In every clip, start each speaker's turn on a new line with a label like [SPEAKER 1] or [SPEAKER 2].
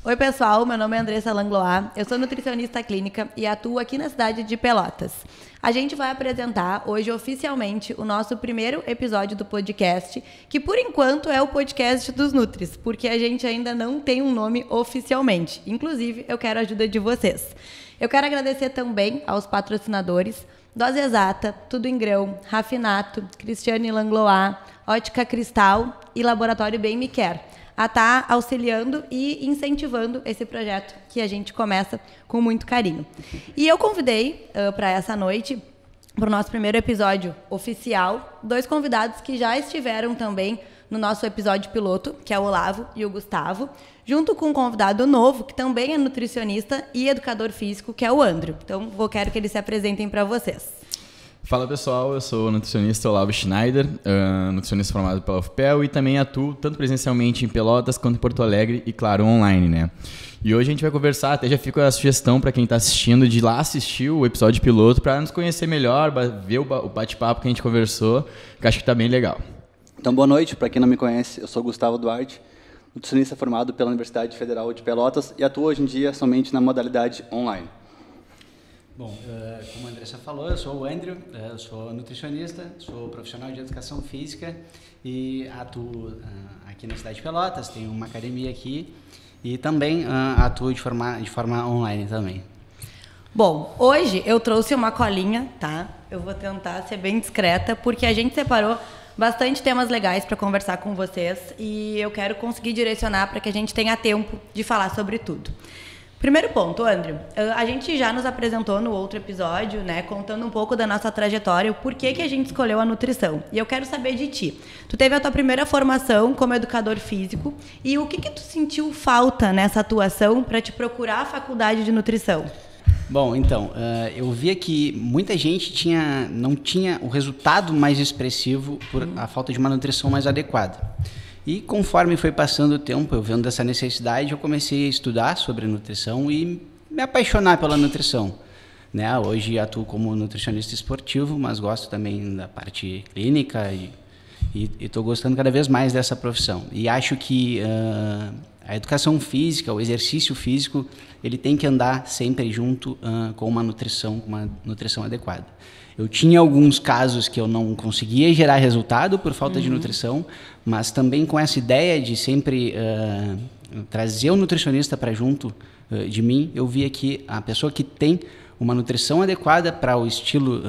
[SPEAKER 1] Oi pessoal, meu nome é Andressa Langlois, eu sou nutricionista clínica e atuo aqui na cidade de Pelotas. A gente vai apresentar hoje oficialmente o nosso primeiro episódio do podcast, que por enquanto é o podcast dos Nutris, porque a gente ainda não tem um nome oficialmente. Inclusive, eu quero a ajuda de vocês. Eu quero agradecer também aos patrocinadores Dose Exata, Tudo em Grão, Rafinato, Cristiane Langlois, Ótica Cristal e Laboratório Bem Me Quer, a estar auxiliando e incentivando esse projeto que a gente começa com muito carinho. E eu convidei para essa noite, para o nosso primeiro episódio oficial, 2 convidados que já estiveram também no nosso episódio piloto, que é o Olavo e o Gustavo, junto com um convidado novo, que também é nutricionista e educador físico, que é o Andrew. Então, quero que eles se apresentem para vocês.
[SPEAKER 2] Fala pessoal, eu sou o nutricionista Olavo Schneider, nutricionista formado pela UFPEL e também atuo tanto presencialmente em Pelotas quanto em Porto Alegre e, claro, online, né? E hoje a gente vai conversar, até já fica a sugestão para quem está assistindo de ir lá assistir o episódio piloto para nos conhecer melhor, ver o bate-papo que a gente conversou, que acho que está bem legal.
[SPEAKER 3] Então, boa noite, para quem não me conhece, eu sou Gustavo Duarte, nutricionista formado pela Universidade Federal de Pelotas e atuo hoje em dia somente na modalidade online.
[SPEAKER 4] Bom, como a Andressa falou, eu sou o Andrew, eu sou nutricionista, sou profissional de educação física e atuo aqui na cidade de Pelotas, tenho uma academia aqui e também atuo de forma online também.
[SPEAKER 1] Bom, hoje eu trouxe uma colinha, tá? Eu vou tentar ser bem discreta, porque a gente separou bastante temas legais para conversar com vocês e eu quero conseguir direcionar para que a gente tenha tempo de falar sobre tudo. Primeiro ponto, Andrew, a gente já nos apresentou no outro episódio, né, contando um pouco da nossa trajetória, o porquê que a gente escolheu a nutrição. E eu quero saber de ti. Tu teve a tua primeira formação como educador físico e o que tu sentiu falta nessa atuação para te procurar a faculdade de nutrição?
[SPEAKER 4] Bom, então, eu via que muita gente não tinha o resultado mais expressivo por a falta de uma nutrição mais adequada. E conforme foi passando o tempo, eu vendo essa necessidade, eu comecei a estudar sobre nutrição e me apaixonar pela nutrição, né? Hoje atuo como nutricionista esportivo, mas gosto também da parte clínica e estou gostando cada vez mais dessa profissão. E acho que a educação física, o exercício físico, ele tem que andar sempre junto com uma nutrição adequada. Eu tinha alguns casos que eu não conseguia gerar resultado por falta de nutrição, mas também com essa ideia de sempre trazer o nutricionista para junto de mim, eu via que a pessoa que tem uma nutrição adequada para o estilo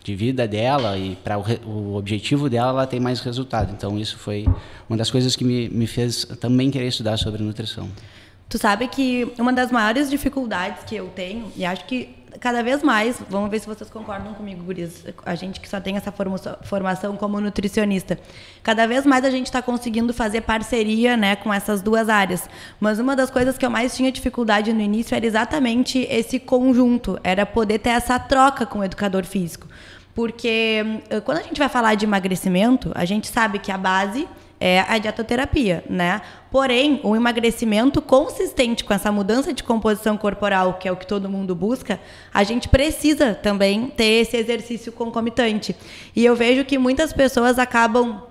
[SPEAKER 4] de vida dela e para o objetivo dela, ela tem mais resultado. Então, isso foi uma das coisas que me fez também querer estudar sobre nutrição.
[SPEAKER 1] Tu sabe que uma das maiores dificuldades que eu tenho, e acho que cada vez mais, vamos ver se vocês concordam comigo, guris, a gente que só tem essa formação como nutricionista, cada vez mais a gente está conseguindo fazer parceria, né, com essas duas áreas, mas uma das coisas que eu mais tinha dificuldade no início era exatamente esse conjunto, era poder ter essa troca com o educador físico, porque quando a gente vai falar de emagrecimento, a gente sabe que a base é a dietoterapia, né? Porém, o emagrecimento consistente com essa mudança de composição corporal, que é o que todo mundo busca, a gente precisa também ter esse exercício concomitante. E eu vejo que muitas pessoas acabam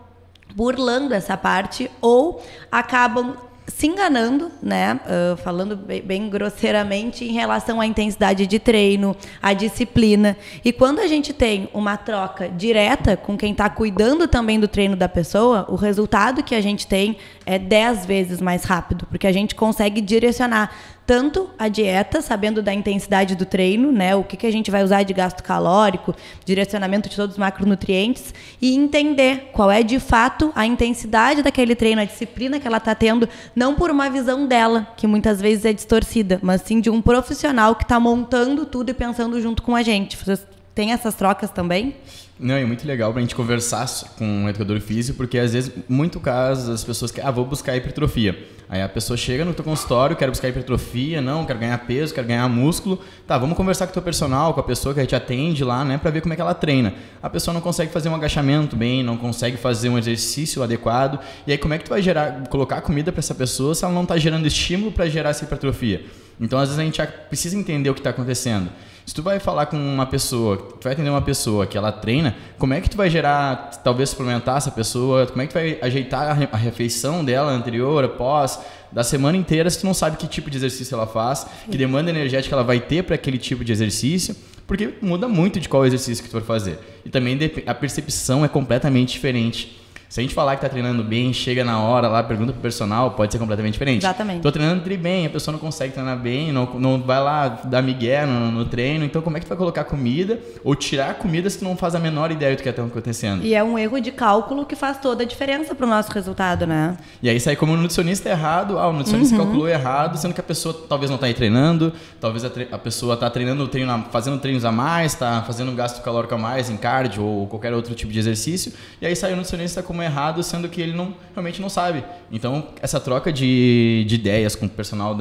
[SPEAKER 1] burlando essa parte ou acabam se enganando, né? Falando bem grosseiramente em relação à intensidade de treino, à disciplina. E quando a gente tem uma troca direta com quem está cuidando também do treino da pessoa, o resultado que a gente tem é 10 vezes mais rápido, porque a gente consegue direcionar tanto a dieta, sabendo da intensidade do treino, né, o que a gente vai usar de gasto calórico, direcionamento de todos os macronutrientes, e entender qual é de fato a intensidade daquele treino, a disciplina que ela está tendo, não por uma visão dela, que muitas vezes é distorcida, mas sim de um profissional que está montando tudo e pensando junto com a gente. Vocês têm essas trocas também?
[SPEAKER 2] Não, é muito legal pra gente conversar com um educador físico, porque às vezes, muito caso, as pessoas querem, vou buscar hipertrofia. Aí a pessoa chega no teu consultório, quer buscar hipertrofia, não, quero ganhar peso, quero ganhar músculo. Tá, vamos conversar com o teu personal, com a pessoa que te atende lá, né, pra ver como é que ela treina. A pessoa não consegue fazer um agachamento bem, não consegue fazer um exercício adequado. E aí como é que tu vai colocar comida pra essa pessoa se ela não tá gerando estímulo pra gerar essa hipertrofia? Então, às vezes, a gente precisa entender o que está acontecendo. Se tu vai falar com uma pessoa, tu vai atender uma pessoa que ela treina, treina, como é que tu vai gerar, talvez suplementar essa pessoa, como é que tu vai ajeitar a refeição dela anterior, após, da semana inteira, se tu não sabe que tipo de exercício ela faz, que demanda energética ela vai ter para aquele tipo de exercício, porque muda muito de qual exercício que tu for fazer. E também a percepção é completamente diferente. Se a gente falar que tá treinando bem, chega na hora lá, pergunta pro personal, pode ser completamente diferente.
[SPEAKER 1] Exatamente.
[SPEAKER 2] Tô treinando bem, a pessoa não consegue treinar bem, não vai lá dar migué no treino. Então, como é que tu vai colocar comida ou tirar comida se tu não faz a menor ideia do que está acontecendo?
[SPEAKER 1] E é um erro de cálculo que faz toda a diferença pro nosso resultado, né?
[SPEAKER 2] E aí sai como o nutricionista errado, o nutricionista calculou errado, sendo que a pessoa talvez não tá aí treinando, talvez a pessoa tá treinando, fazendo treinos a mais, tá fazendo um gasto calórico a mais em cardio ou qualquer outro tipo de exercício, e aí sai o nutricionista como errado, sendo que ele realmente não sabe. Então, essa troca de ideias com o personal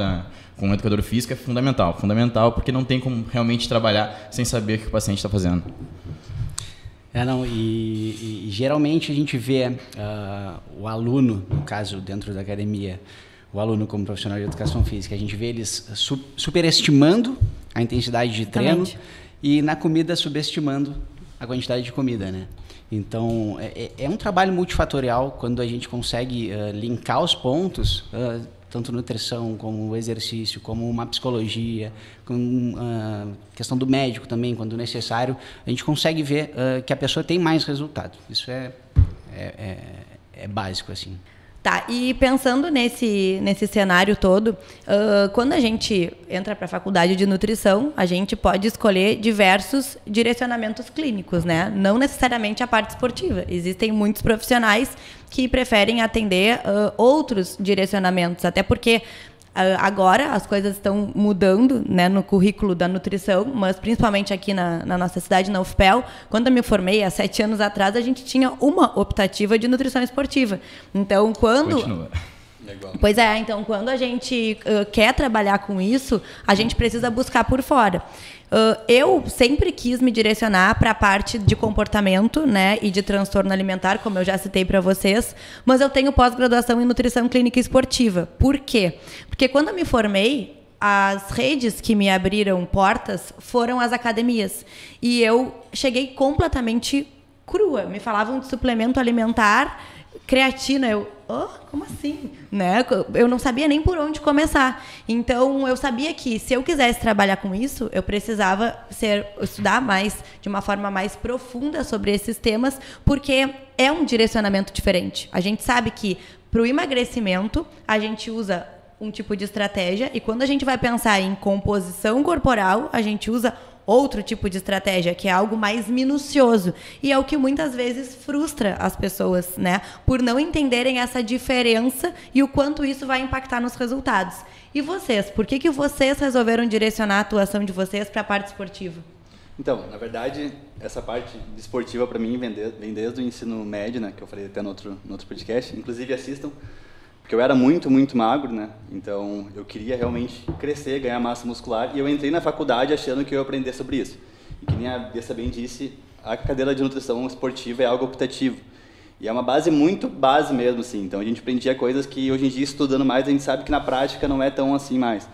[SPEAKER 2] com o educador físico é fundamental, porque não tem como realmente trabalhar sem saber o que o paciente está fazendo.
[SPEAKER 4] E geralmente a gente vê o aluno, no caso dentro da academia, o aluno como profissional de educação física, a gente vê eles superestimando a intensidade de treino e na comida subestimando a quantidade de comida, né? Então, é um trabalho multifatorial quando a gente consegue linkar os pontos, tanto nutrição, como exercício, como uma psicologia, com questão do médico também, quando necessário, a gente consegue ver que a pessoa tem mais resultado. Isso é básico, assim.
[SPEAKER 1] Tá, e pensando nesse cenário todo, quando a gente entra para a faculdade de nutrição, a gente pode escolher diversos direcionamentos clínicos, né? Não necessariamente a parte esportiva. Existem muitos profissionais que preferem atender outros direcionamentos, até porque agora as coisas estão mudando, né, no currículo da nutrição, mas principalmente aqui na nossa cidade, na UFPEL. Quando eu me formei, há 7 anos atrás, a gente tinha uma optativa de nutrição esportiva. Então,
[SPEAKER 2] Continua.
[SPEAKER 1] Pois é, então quando a gente quer trabalhar com isso, a gente precisa buscar por fora. Eu sempre quis me direcionar para a parte de comportamento, né, e de transtorno alimentar, como eu já citei para vocês, mas eu tenho pós-graduação em nutrição clínica esportiva. Por quê? Porque quando eu me formei, as redes que me abriram portas foram as academias. E eu cheguei completamente crua. Me falavam de suplemento alimentar, creatina, como assim? Né? Eu não sabia nem por onde começar. Então, eu sabia que se eu quisesse trabalhar com isso, eu precisava estudar mais, de uma forma mais profunda sobre esses temas, porque é um direcionamento diferente. A gente sabe que, para o emagrecimento, a gente usa um tipo de estratégia, e quando a gente vai pensar em composição corporal, a gente usa outro tipo de estratégia, que é algo mais minucioso. E é o que muitas vezes frustra as pessoas, né? Por não entenderem essa diferença e o quanto isso vai impactar nos resultados. E vocês? Por que vocês resolveram direcionar a atuação de vocês para a parte esportiva?
[SPEAKER 3] Então, na verdade, essa parte esportiva para mim vem desde o ensino médio, né? Que eu falei até no outro podcast. Inclusive, assistam. Porque eu era muito, muito magro, né? Então, eu queria realmente crescer, ganhar massa muscular. E eu entrei na faculdade achando que eu ia aprender sobre isso. E que nem a Bessa bem disse, a cadeira de nutrição esportiva é algo optativo. E é uma muito base mesmo, assim. Então, a gente aprendia coisas que, hoje em dia, estudando mais, a gente sabe que na prática não é tão assim mais.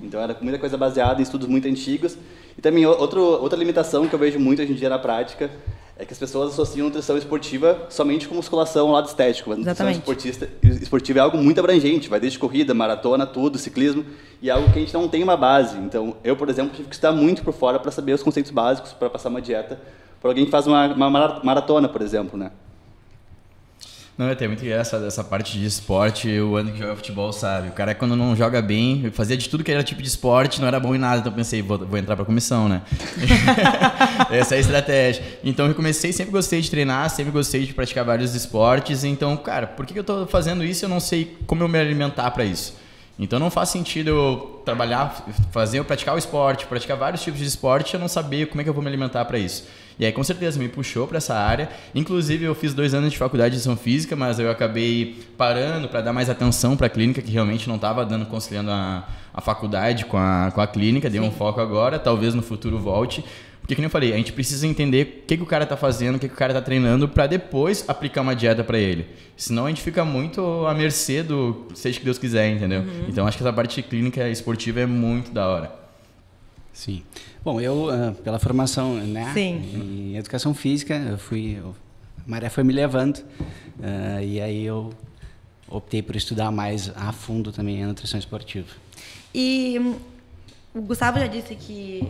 [SPEAKER 3] Então, era muita coisa baseada em estudos muito antigos. E também, outra limitação que eu vejo muito hoje em dia na prática é que as pessoas associam nutrição esportiva somente com musculação ao lado estético. Mas nutrição esportiva é algo muito abrangente, vai desde corrida, maratona, tudo, ciclismo, e é algo que a gente não tem uma base. Então, eu, por exemplo, tive que estudar muito por fora para saber os conceitos básicos, para passar uma dieta para alguém que faz uma maratona, por exemplo, né?
[SPEAKER 2] Não, é muito engraçado essa parte de esporte. O ano que joga futebol, sabe? O cara, quando não joga bem, fazia de tudo que era tipo de esporte, não era bom em nada. Então eu pensei, vou entrar pra comissão, né? Essa é a estratégia. Então eu sempre gostei de treinar, sempre gostei de praticar vários esportes. Então, cara, por que eu tô fazendo isso e eu não sei como eu me alimentar pra isso? Então não faz sentido eu praticar o esporte, praticar vários tipos de esporte e eu não saber como é que eu vou me alimentar para isso. E aí com certeza me puxou para essa área. Inclusive eu fiz 2 anos de faculdade de educação física, mas eu acabei parando para dar mais atenção para a clínica, que realmente não estava conciliando a faculdade com a clínica. Dei um foco agora, talvez no futuro volte. Porque, como eu falei, a gente precisa entender o que o cara está fazendo, o que o cara está treinando, para depois aplicar uma dieta para ele. Senão a gente fica muito à mercê seja o que Deus quiser, entendeu? Então acho que essa parte clínica esportiva é muito da hora.
[SPEAKER 4] Sim. Bom, eu, pela formação, né,
[SPEAKER 1] Sim.
[SPEAKER 4] em educação física, a maré foi me levando, e aí eu optei por estudar mais a fundo também a nutrição esportiva.
[SPEAKER 1] E o Gustavo já disse que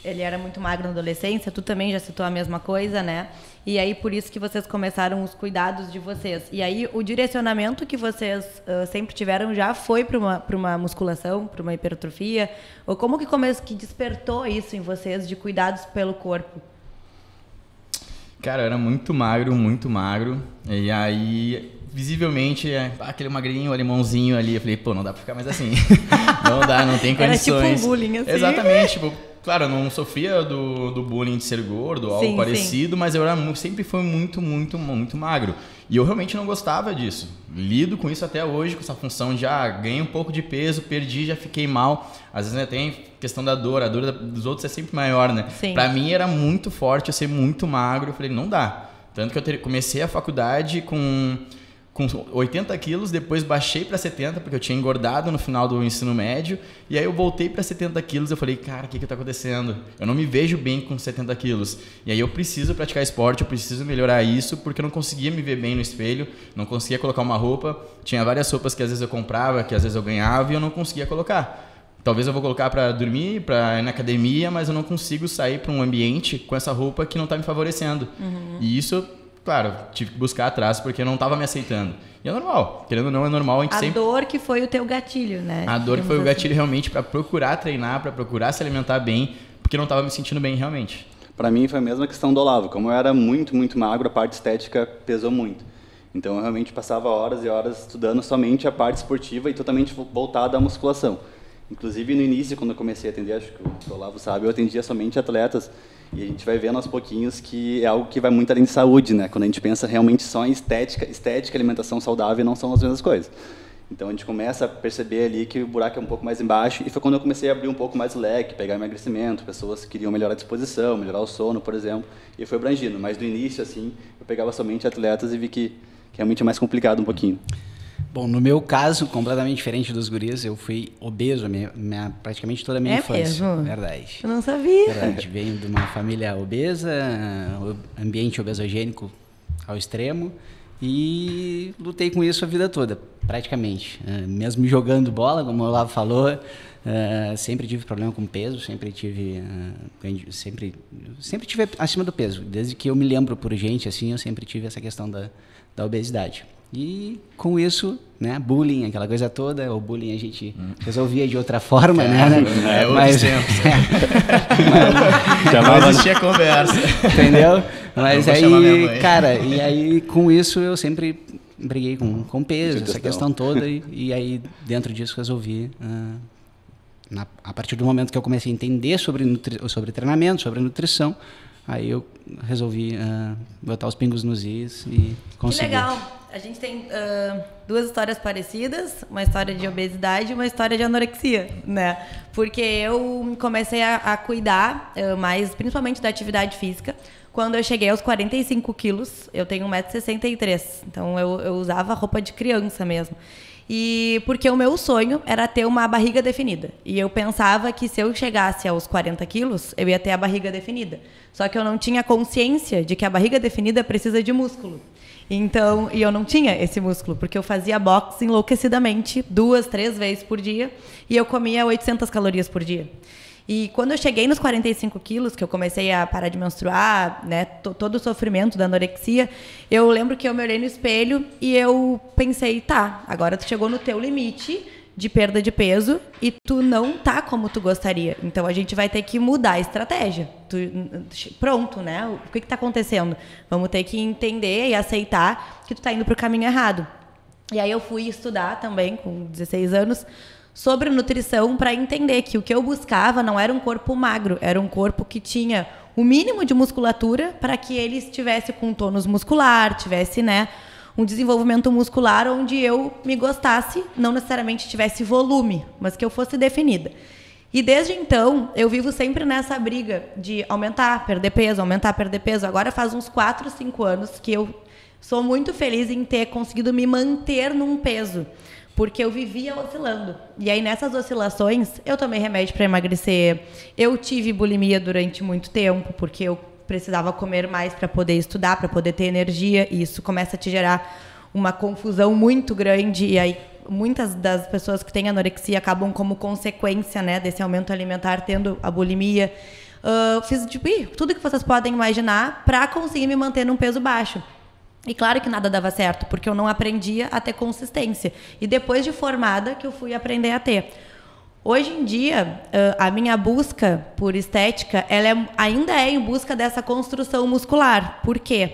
[SPEAKER 1] ele era muito magro na adolescência, tu também já citou a mesma coisa, né? E aí por isso que vocês começaram os cuidados de vocês. E aí o direcionamento que vocês sempre tiveram já foi para uma musculação, para uma hipertrofia? Ou como que despertou isso em vocês de cuidados pelo corpo?
[SPEAKER 2] Cara, eu era muito magro. E aí, visivelmente, aquele magrinho, alemãozinho ali, eu falei, pô, não dá pra ficar mais assim. Não dá, não tem condições.
[SPEAKER 1] Era tipo um bullying, assim.
[SPEAKER 2] Exatamente, tipo, claro, eu não sofria do bullying de ser gordo ou algo parecido, mas eu sempre fui muito magro. E eu realmente não gostava disso. Lido com isso até hoje, com essa função de, ganhei um pouco de peso, perdi, já fiquei mal. Às vezes, né, tem questão da dor, a dor dos outros é sempre maior, né?
[SPEAKER 1] Sim.
[SPEAKER 2] Pra mim era muito forte, eu ser muito magro, eu falei, não dá. Tanto que eu comecei a faculdade com 80 quilos, depois baixei para 70, porque eu tinha engordado no final do ensino médio, e aí eu voltei para 70 quilos, eu falei, cara, o que tá acontecendo? Eu não me vejo bem com 70 quilos. E aí eu preciso praticar esporte, eu preciso melhorar isso, porque eu não conseguia me ver bem no espelho, não conseguia colocar uma roupa, tinha várias roupas que às vezes eu comprava, que às vezes eu ganhava, e eu não conseguia colocar. Talvez eu vou colocar para dormir, para ir na academia, mas eu não consigo sair para um ambiente com essa roupa que não tá me favorecendo. E isso, claro, tive que buscar atrás porque eu não estava me aceitando. E é normal, querendo ou não, é normal. A
[SPEAKER 1] dor que foi o teu gatilho, né?
[SPEAKER 2] A dor que foi o gatilho realmente para procurar treinar, para procurar se alimentar bem, porque eu não estava me sentindo bem realmente.
[SPEAKER 3] Para mim foi a mesma questão do Olavo. Como eu era muito magro, a parte estética pesou muito. Então eu realmente passava horas e horas estudando somente a parte esportiva e totalmente voltada à musculação. Inclusive no início, quando eu comecei a atender, acho que o Olavo sabe, eu atendia somente atletas. E a gente vai vendo aos pouquinhos que é algo que vai muito além de saúde, né? Quando a gente pensa realmente só em estética e alimentação saudável não são as mesmas coisas. Então a gente começa a perceber ali que o buraco é um pouco mais embaixo, e foi quando eu comecei a abrir um pouco mais o leque, pegar emagrecimento, pessoas que queriam melhorar a disposição, melhorar o sono, por exemplo, e foi abrangindo. Mas no início, assim, eu pegava somente atletas e vi que realmente é mais complicado um pouquinho.
[SPEAKER 4] Bom, no meu caso, completamente diferente dos guris, eu fui obeso praticamente toda a minha infância.
[SPEAKER 1] Mesmo?
[SPEAKER 4] Verdade.
[SPEAKER 1] Eu não sabia.
[SPEAKER 4] Verdade. Venho de uma família obesa, ambiente obesogênico ao extremo, e lutei com isso a vida toda, praticamente. Mesmo jogando bola, como o Olavo falou, sempre tive problema com peso, sempre tive acima do peso. Desde que eu me lembro por gente, assim, eu sempre tive essa questão da obesidade. E com isso, né, bullying, aquela coisa toda, o bullying a gente resolvia de outra forma, né?
[SPEAKER 2] Mas jamais existia conversa.
[SPEAKER 4] Entendeu? Mas aí, cara, e aí com isso eu sempre briguei com peso, essa questão toda, e aí dentro disso resolvi, a partir do momento que eu comecei a entender sobre treinamento, sobre nutrição, aí eu resolvi botar os pingos nos is e conseguir.
[SPEAKER 1] Que legal! A gente tem duas histórias parecidas, uma história de obesidade e uma história de anorexia, né? Porque eu comecei a cuidar mais, principalmente da atividade física, quando eu cheguei aos 45 quilos. Eu tenho 1,63 m, então eu usava roupa de criança mesmo. E porque o meu sonho era ter uma barriga definida. E eu pensava que se eu chegasse aos 40 quilos, eu ia ter a barriga definida. Só que eu não tinha consciência de que a barriga definida precisa de músculo. Então, e eu não tinha esse músculo, porque eu fazia boxe enlouquecidamente 2, 3 vezes por dia, e eu comia 800 calorias por dia. E quando eu cheguei nos 45 quilos, que eu comecei a parar de menstruar, né, todo o sofrimento da anorexia, eu lembro que eu me olhei no espelho e eu pensei, tá, agora tu chegou no teu limite de perda de peso e tu não tá como tu gostaria. Então a gente vai ter que mudar a estratégia. Pronto, né? O que tá acontecendo? Vamos ter que entender e aceitar que tu tá indo pro caminho errado. E aí eu fui estudar também, com 16 anos, sobre nutrição para entender que o que eu buscava não era um corpo magro, era um corpo que tinha o mínimo de musculatura para que ele estivesse com tônus muscular, tivesse, né, um desenvolvimento muscular onde eu me gostasse, não necessariamente tivesse volume, mas que eu fosse definida. E desde então, eu vivo sempre nessa briga de aumentar, perder peso, aumentar, perder peso. Agora faz uns 4, 5 anos que eu sou muito feliz em ter conseguido me manter num peso. porque eu vivia oscilando. E aí, nessas oscilações, eu tomei remédio para emagrecer. Eu tive bulimia durante muito tempo, porque eu precisava comer mais para poder estudar, para poder ter energia. E isso começa a te gerar uma confusão muito grande. E aí, muitas das pessoas que têm anorexia acabam como consequência, né, desse aumento alimentar, tendo a bulimia. Fiz tudo que vocês podem imaginar para conseguir me manter num peso baixo. E claro que nada dava certo, porque eu não aprendia a ter consistência. E depois de formada que eu fui aprender a ter. Hoje em dia, a minha busca por estética, ainda é em busca dessa construção muscular. Por quê?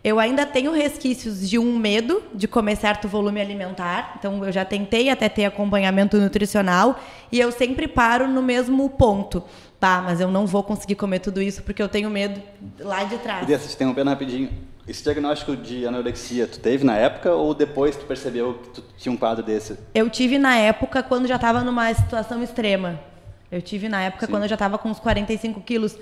[SPEAKER 1] Eu ainda tenho resquícios de um medo de comer certo volume alimentar. Então, eu já tentei até ter acompanhamento nutricional e eu sempre paro no mesmo ponto. Tá, mas eu não vou conseguir comer tudo isso porque eu tenho medo lá de trás.
[SPEAKER 3] Queria te interrompendo rapidinho. Esse diagnóstico de anorexia, tu teve na época ou depois tu percebeu que tu tinha um quadro desse?
[SPEAKER 1] Eu tive na época quando já estava numa situação extrema. Eu tive na época quando eu já estava com uns 45 quilos.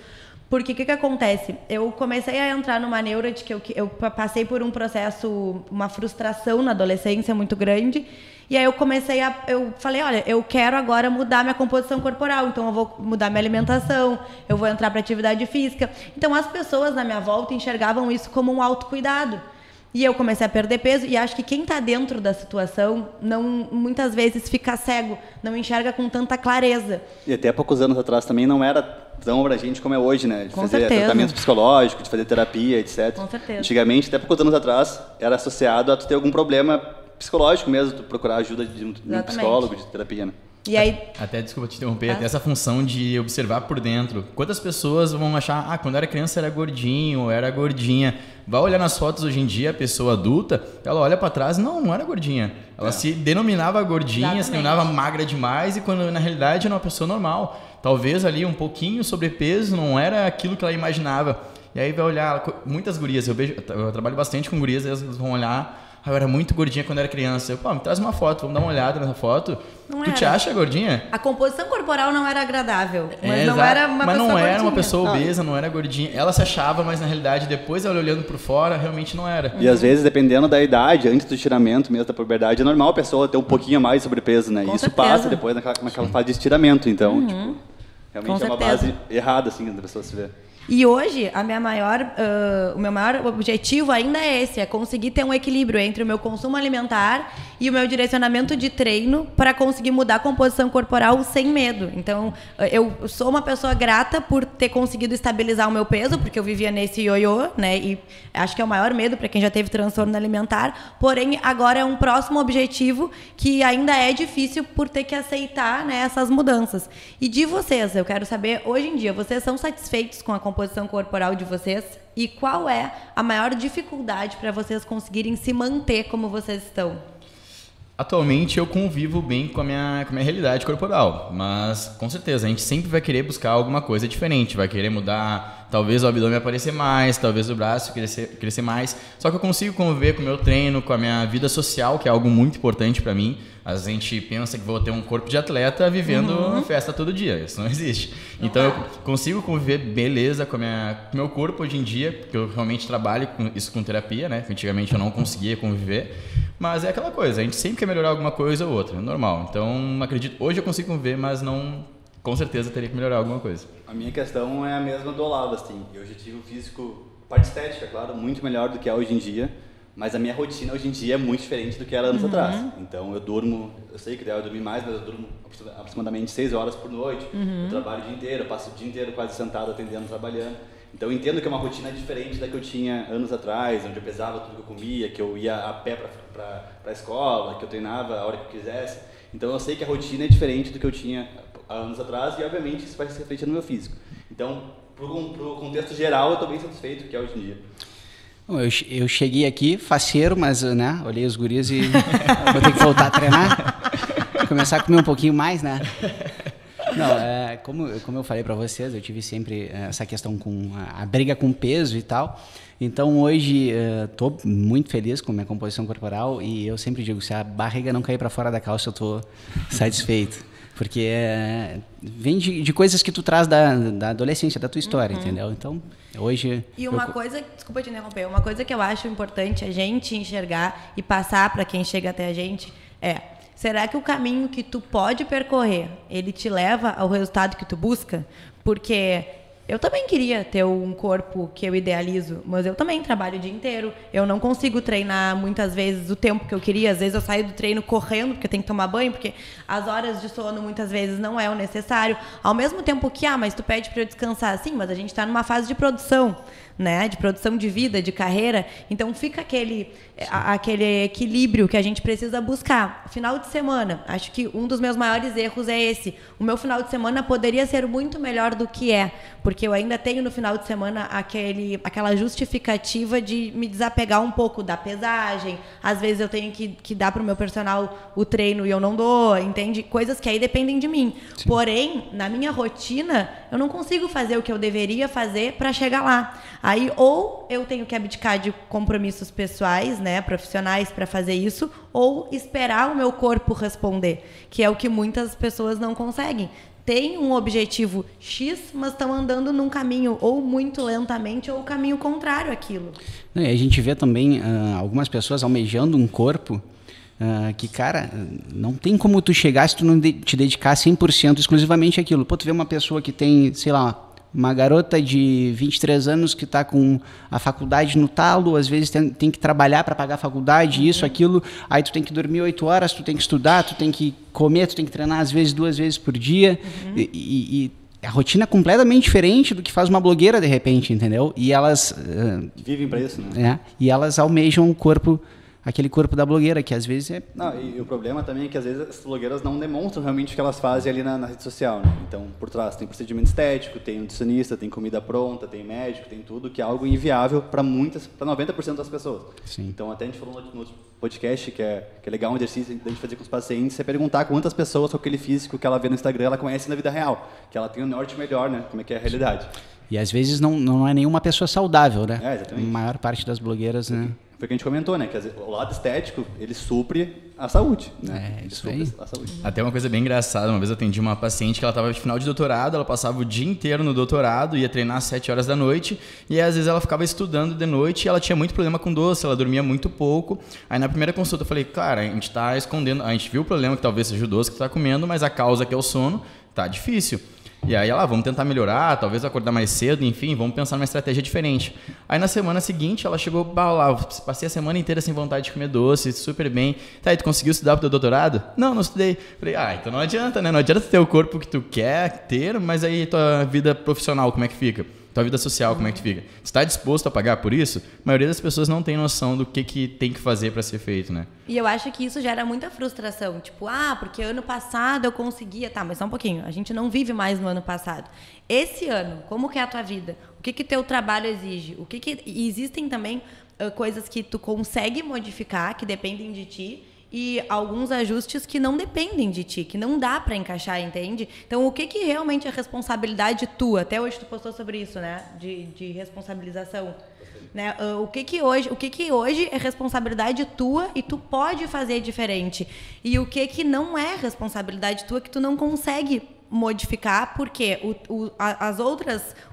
[SPEAKER 1] Porque o que acontece? Eu comecei a entrar numa neura de que eu passei por um processo, uma frustração na adolescência muito grande. E aí eu falei, olha, eu quero agora mudar minha composição corporal, então eu vou mudar minha alimentação, eu vou entrar para atividade física. Então as pessoas na minha volta enxergavam isso como um autocuidado. E eu comecei a perder peso e acho que quem está dentro da situação muitas vezes fica cego, não enxerga com tanta clareza.
[SPEAKER 3] E até poucos anos atrás também não era tão abrangente como é hoje, né? De
[SPEAKER 1] com
[SPEAKER 3] fazer
[SPEAKER 1] certeza.
[SPEAKER 3] Tratamento psicológico, de fazer terapia, etc.
[SPEAKER 1] Com certeza.
[SPEAKER 3] Antigamente, até poucos anos atrás, era associado a tu ter algum problema psicológico mesmo, tu procurar ajuda de um psicólogo, de terapia, né?
[SPEAKER 1] E aí,
[SPEAKER 2] até, desculpa te interromper, até essa função de observar por dentro. Quantas pessoas vão achar, quando era criança era gordinho, ou era gordinha. Vai olhar nas fotos hoje em dia, a pessoa adulta, ela olha pra trás, não era gordinha. Ela se denominava gordinha,
[SPEAKER 1] exatamente,
[SPEAKER 2] se denominava magra demais, e quando na realidade era uma pessoa normal. Talvez ali um pouquinho sobrepeso não era aquilo que ela imaginava. E aí vai olhar, muitas gurias, eu trabalho bastante com gurias, elas vão olhar, eu era muito gordinha quando era criança. Me traz uma foto, vamos dar uma olhada nessa foto. Tu te acha gordinha?
[SPEAKER 1] A composição corporal não era agradável, mas não era uma pessoa
[SPEAKER 2] não era
[SPEAKER 1] gordinha.
[SPEAKER 2] uma pessoa obesa, não era gordinha. Ela se achava, mas na realidade, depois ela olhando por fora, realmente não era.
[SPEAKER 3] E às vezes, dependendo da idade, antes do estiramento mesmo da puberdade, é normal a pessoa ter um pouquinho a mais de sobrepeso, né? E isso passa depois naquela fase de estiramento. Então, realmente é uma base errada, assim, da pessoa se ver.
[SPEAKER 1] E hoje, o meu maior objetivo ainda é esse, é conseguir ter um equilíbrio entre o meu consumo alimentar e o meu direcionamento de treino para conseguir mudar a composição corporal sem medo. Então, eu sou uma pessoa grata por ter conseguido estabilizar o meu peso, porque eu vivia nesse ioiô, né? E acho que é o maior medo para quem já teve transtorno alimentar. Porém, agora é um próximo objetivo que ainda é difícil por ter que aceitar, né, essas mudanças. E de vocês, eu quero saber, hoje em dia, vocês são satisfeitos com a composição corporal de vocês? E qual é a maior dificuldade para vocês conseguirem se manter como vocês estão?
[SPEAKER 2] Atualmente eu convivo bem com a minha realidade corporal, mas com certeza a gente sempre vai querer buscar alguma coisa diferente, vai querer mudar, talvez o abdômen aparecer mais, talvez o braço crescer mais, só que eu consigo conviver com o meu treino, com a minha vida social, que é algo muito importante para mim. A gente pensa que vou ter um corpo de atleta vivendo festa todo dia, isso não existe. Então eu consigo conviver beleza com o meu corpo hoje em dia, porque eu realmente trabalho com terapia, né? Antigamente eu não conseguia conviver, mas é aquela coisa, a gente sempre quer melhorar alguma coisa ou outra, é normal. Então acredito, hoje eu consigo conviver, mas não, com certeza teria que melhorar alguma coisa.
[SPEAKER 3] A minha questão é a mesma do Olavo, assim. Eu já tive um físico, parte estética, claro, muito melhor do que é hoje em dia. Mas a minha rotina hoje em dia é muito diferente do que era anos atrás. Então eu sei que ideal é dormir mais, mas eu durmo aproximadamente 6 horas por noite. Eu trabalho o dia inteiro, eu passo o dia inteiro quase sentado, atendendo, trabalhando. Então eu entendo que é uma rotina diferente da que eu tinha anos atrás, onde eu pesava tudo que eu comia, que eu ia a pé para a escola, que eu treinava a hora que eu quisesse. Então eu sei que a rotina é diferente do que eu tinha há anos atrás e obviamente isso vai se refletir no meu físico. Então, pro contexto geral, eu estou bem satisfeito do que é hoje em dia.
[SPEAKER 4] Eu cheguei aqui faceiro, mas, né, olhei os guris e vou ter que voltar a treinar, começar a comer um pouquinho mais, né? Não, como eu falei para vocês, eu tive sempre essa questão com a briga com peso e tal. Então hoje estou muito feliz com a minha composição corporal e eu sempre digo, se a barriga não cair para fora da calça, eu estou satisfeito. Porque vem de coisas que tu traz da adolescência, da tua história, entendeu? Então, hoje...
[SPEAKER 1] E uma coisa, desculpa te interromper, uma coisa que eu acho importante a gente enxergar e passar para quem chega até a gente é, será que o caminho que tu pode percorrer, ele te leva ao resultado que tu busca? Porque eu também queria ter um corpo que eu idealizo, mas eu também trabalho o dia inteiro. Eu não consigo treinar muitas vezes o tempo que eu queria. Às vezes eu saio do treino correndo, porque eu tenho que tomar banho, porque as horas de sono muitas vezes não é o necessário. Ao mesmo tempo que, mas tu pede para eu descansar. Sim, mas a gente está numa fase de produção, né? De produção de vida, de carreira. Então fica aquele equilíbrio que a gente precisa buscar. Final de semana, acho que um dos meus maiores erros é esse. O meu final de semana poderia ser muito melhor do que é, porque eu ainda tenho no final de semana aquela justificativa de me desapegar um pouco da pesagem. Às vezes eu tenho que dar para o meu personal o treino e eu não dou, entende? Coisas que aí dependem de mim. Sim. Porém, na minha rotina, eu não consigo fazer o que eu deveria fazer para chegar lá. Aí, ou eu tenho que abdicar de compromissos pessoais, né, profissionais, para fazer isso, ou esperar o meu corpo responder, que é o que muitas pessoas não conseguem. Tem um objetivo X, mas estão andando num caminho ou muito lentamente ou o caminho contrário àquilo.
[SPEAKER 4] A gente vê também algumas pessoas almejando um corpo que, cara, não tem como tu chegar se tu não te dedicar 100% exclusivamente àquilo. Pô, tu vê uma pessoa que tem, sei lá, uma garota de 23 anos que está com a faculdade no talo, às vezes tem que trabalhar para pagar a faculdade, isso, aquilo, aí tu tem que dormir 8 horas, tu tem que estudar, tu tem que comer, tu tem que treinar às vezes 2 vezes por dia, e a rotina é completamente diferente do que faz uma blogueira de repente, entendeu? E elas...
[SPEAKER 3] vivem para isso, né?
[SPEAKER 4] E elas almejam o corpo... Aquele corpo da blogueira, que às vezes é...
[SPEAKER 3] Não, e o problema também é que às vezes as blogueiras não demonstram realmente o que elas fazem ali na rede social, né? Então, por trás tem procedimento estético, tem nutricionista, tem comida pronta, tem médico, tem tudo, que é algo inviável para 90% das pessoas.
[SPEAKER 4] Sim.
[SPEAKER 3] Então, até a gente falou no outro podcast, que é legal um exercício da gente fazer com os pacientes, é perguntar quantas pessoas com aquele físico que ela vê no Instagram, ela conhece na vida real, que ela tem um norte melhor, né? Como é que é a realidade.
[SPEAKER 4] E às vezes não é nenhuma pessoa saudável, né?
[SPEAKER 3] Exatamente.
[SPEAKER 4] A maior parte das blogueiras, né?
[SPEAKER 3] Foi o que a gente comentou, né? Que o lado estético, ele supre a saúde, né?
[SPEAKER 4] Isso aí.
[SPEAKER 3] A saúde.
[SPEAKER 2] Até uma coisa bem engraçada, uma vez eu atendi uma paciente que ela estava de final de doutorado, ela passava o dia inteiro no doutorado, ia treinar às 7 horas da noite, e às vezes ela ficava estudando de noite e ela tinha muito problema com doce, ela dormia muito pouco. Aí na primeira consulta eu falei, cara, a gente está escondendo, a gente viu o problema que talvez seja o doce que tu está comendo, mas a causa que é o sono, tá difícil. E aí ela, vamos tentar melhorar, talvez acordar mais cedo, enfim, vamos pensar numa estratégia diferente. Aí na semana seguinte ela chegou, lá, passei a semana inteira sem vontade de comer doce, super bem. Tá, e tu conseguiu estudar pro teu doutorado? Não estudei. Falei, então não adianta, né? Não adianta ter o corpo que tu quer ter, mas aí tua vida profissional, como é que fica? Tua vida social, como é que fica? Você está disposto a pagar por isso? A maioria das pessoas não tem noção do que tem que fazer para ser feito, né?
[SPEAKER 1] E eu acho que isso gera muita frustração. Tipo, porque ano passado eu conseguia... Tá, mas só um pouquinho. A gente não vive mais no ano passado. Esse ano, como que é a tua vida? O que teu trabalho exige? E existem também coisas que tu consegue modificar, que dependem de ti, e alguns ajustes que não dependem de ti, que não dá para encaixar, entende? Então, o que realmente é responsabilidade tua? Até hoje tu postou sobre isso, né? De responsabilização. Né? O que hoje é responsabilidade tua e tu pode fazer diferente? E o que não é responsabilidade tua que tu não consegue modificar, porque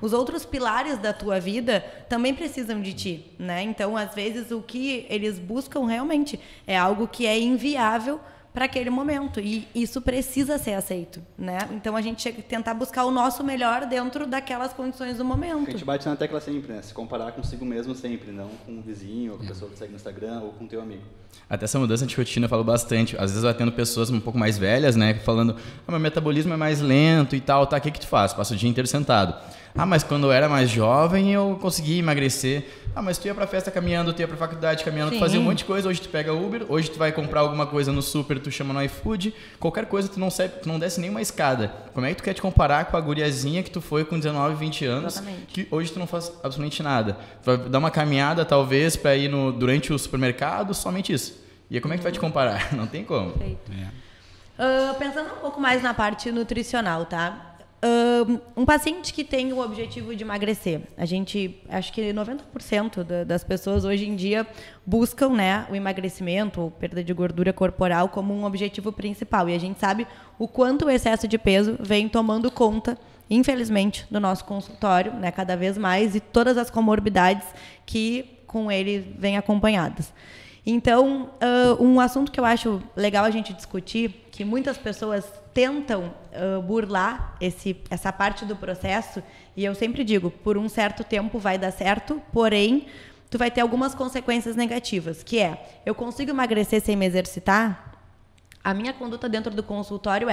[SPEAKER 1] os outros pilares da tua vida também precisam de ti, né? Então, às vezes, o que eles buscam realmente é algo que é inviável para aquele momento, e isso precisa ser aceito, né? Então, a gente tentar buscar o nosso melhor dentro daquelas condições do momento.
[SPEAKER 3] A gente bate na tecla sempre, né? Se comparar consigo mesmo sempre, não com um vizinho, ou com a pessoa que segue no Instagram, ou com teu amigo.
[SPEAKER 2] Até essa mudança de rotina eu falo bastante. Às vezes eu atendo pessoas um pouco mais velhas, né? Falando, meu metabolismo é mais lento e tal, tá? O que tu faz? Passa o dia inteiro sentado. Mas quando eu era mais jovem eu conseguia emagrecer. Mas tu ia pra festa caminhando, tu ia pra faculdade caminhando, tu fazia um monte de coisa. Hoje tu pega Uber, hoje tu vai comprar alguma coisa no super, tu chama no iFood. Qualquer coisa tu não desce nenhuma escada. Como é que tu quer te comparar com a guriazinha que tu foi com 19, 20 anos? Exatamente. Que hoje tu não faz absolutamente nada. Tu vai dar uma caminhada talvez pra ir durante o supermercado, somente isso. E aí, como é que tu vai te comparar? Não tem como.
[SPEAKER 1] Pensando um pouco mais na parte nutricional, tá? Um paciente que tem o objetivo de emagrecer, acho que 90% das pessoas hoje em dia buscam, né, o emagrecimento ou perda de gordura corporal como um objetivo principal. E a gente sabe o quanto o excesso de peso vem tomando conta, infelizmente, do nosso consultório, né, cada vez mais, e todas as comorbidades que com ele vêm acompanhadas. Então, um assunto que eu acho legal a gente discutir, que muitas pessoas tentam burlar essa parte do processo, e eu sempre digo, por um certo tempo vai dar certo, porém, tu vai ter algumas consequências negativas, que é, eu consigo emagrecer sem me exercitar? A minha conduta dentro do consultório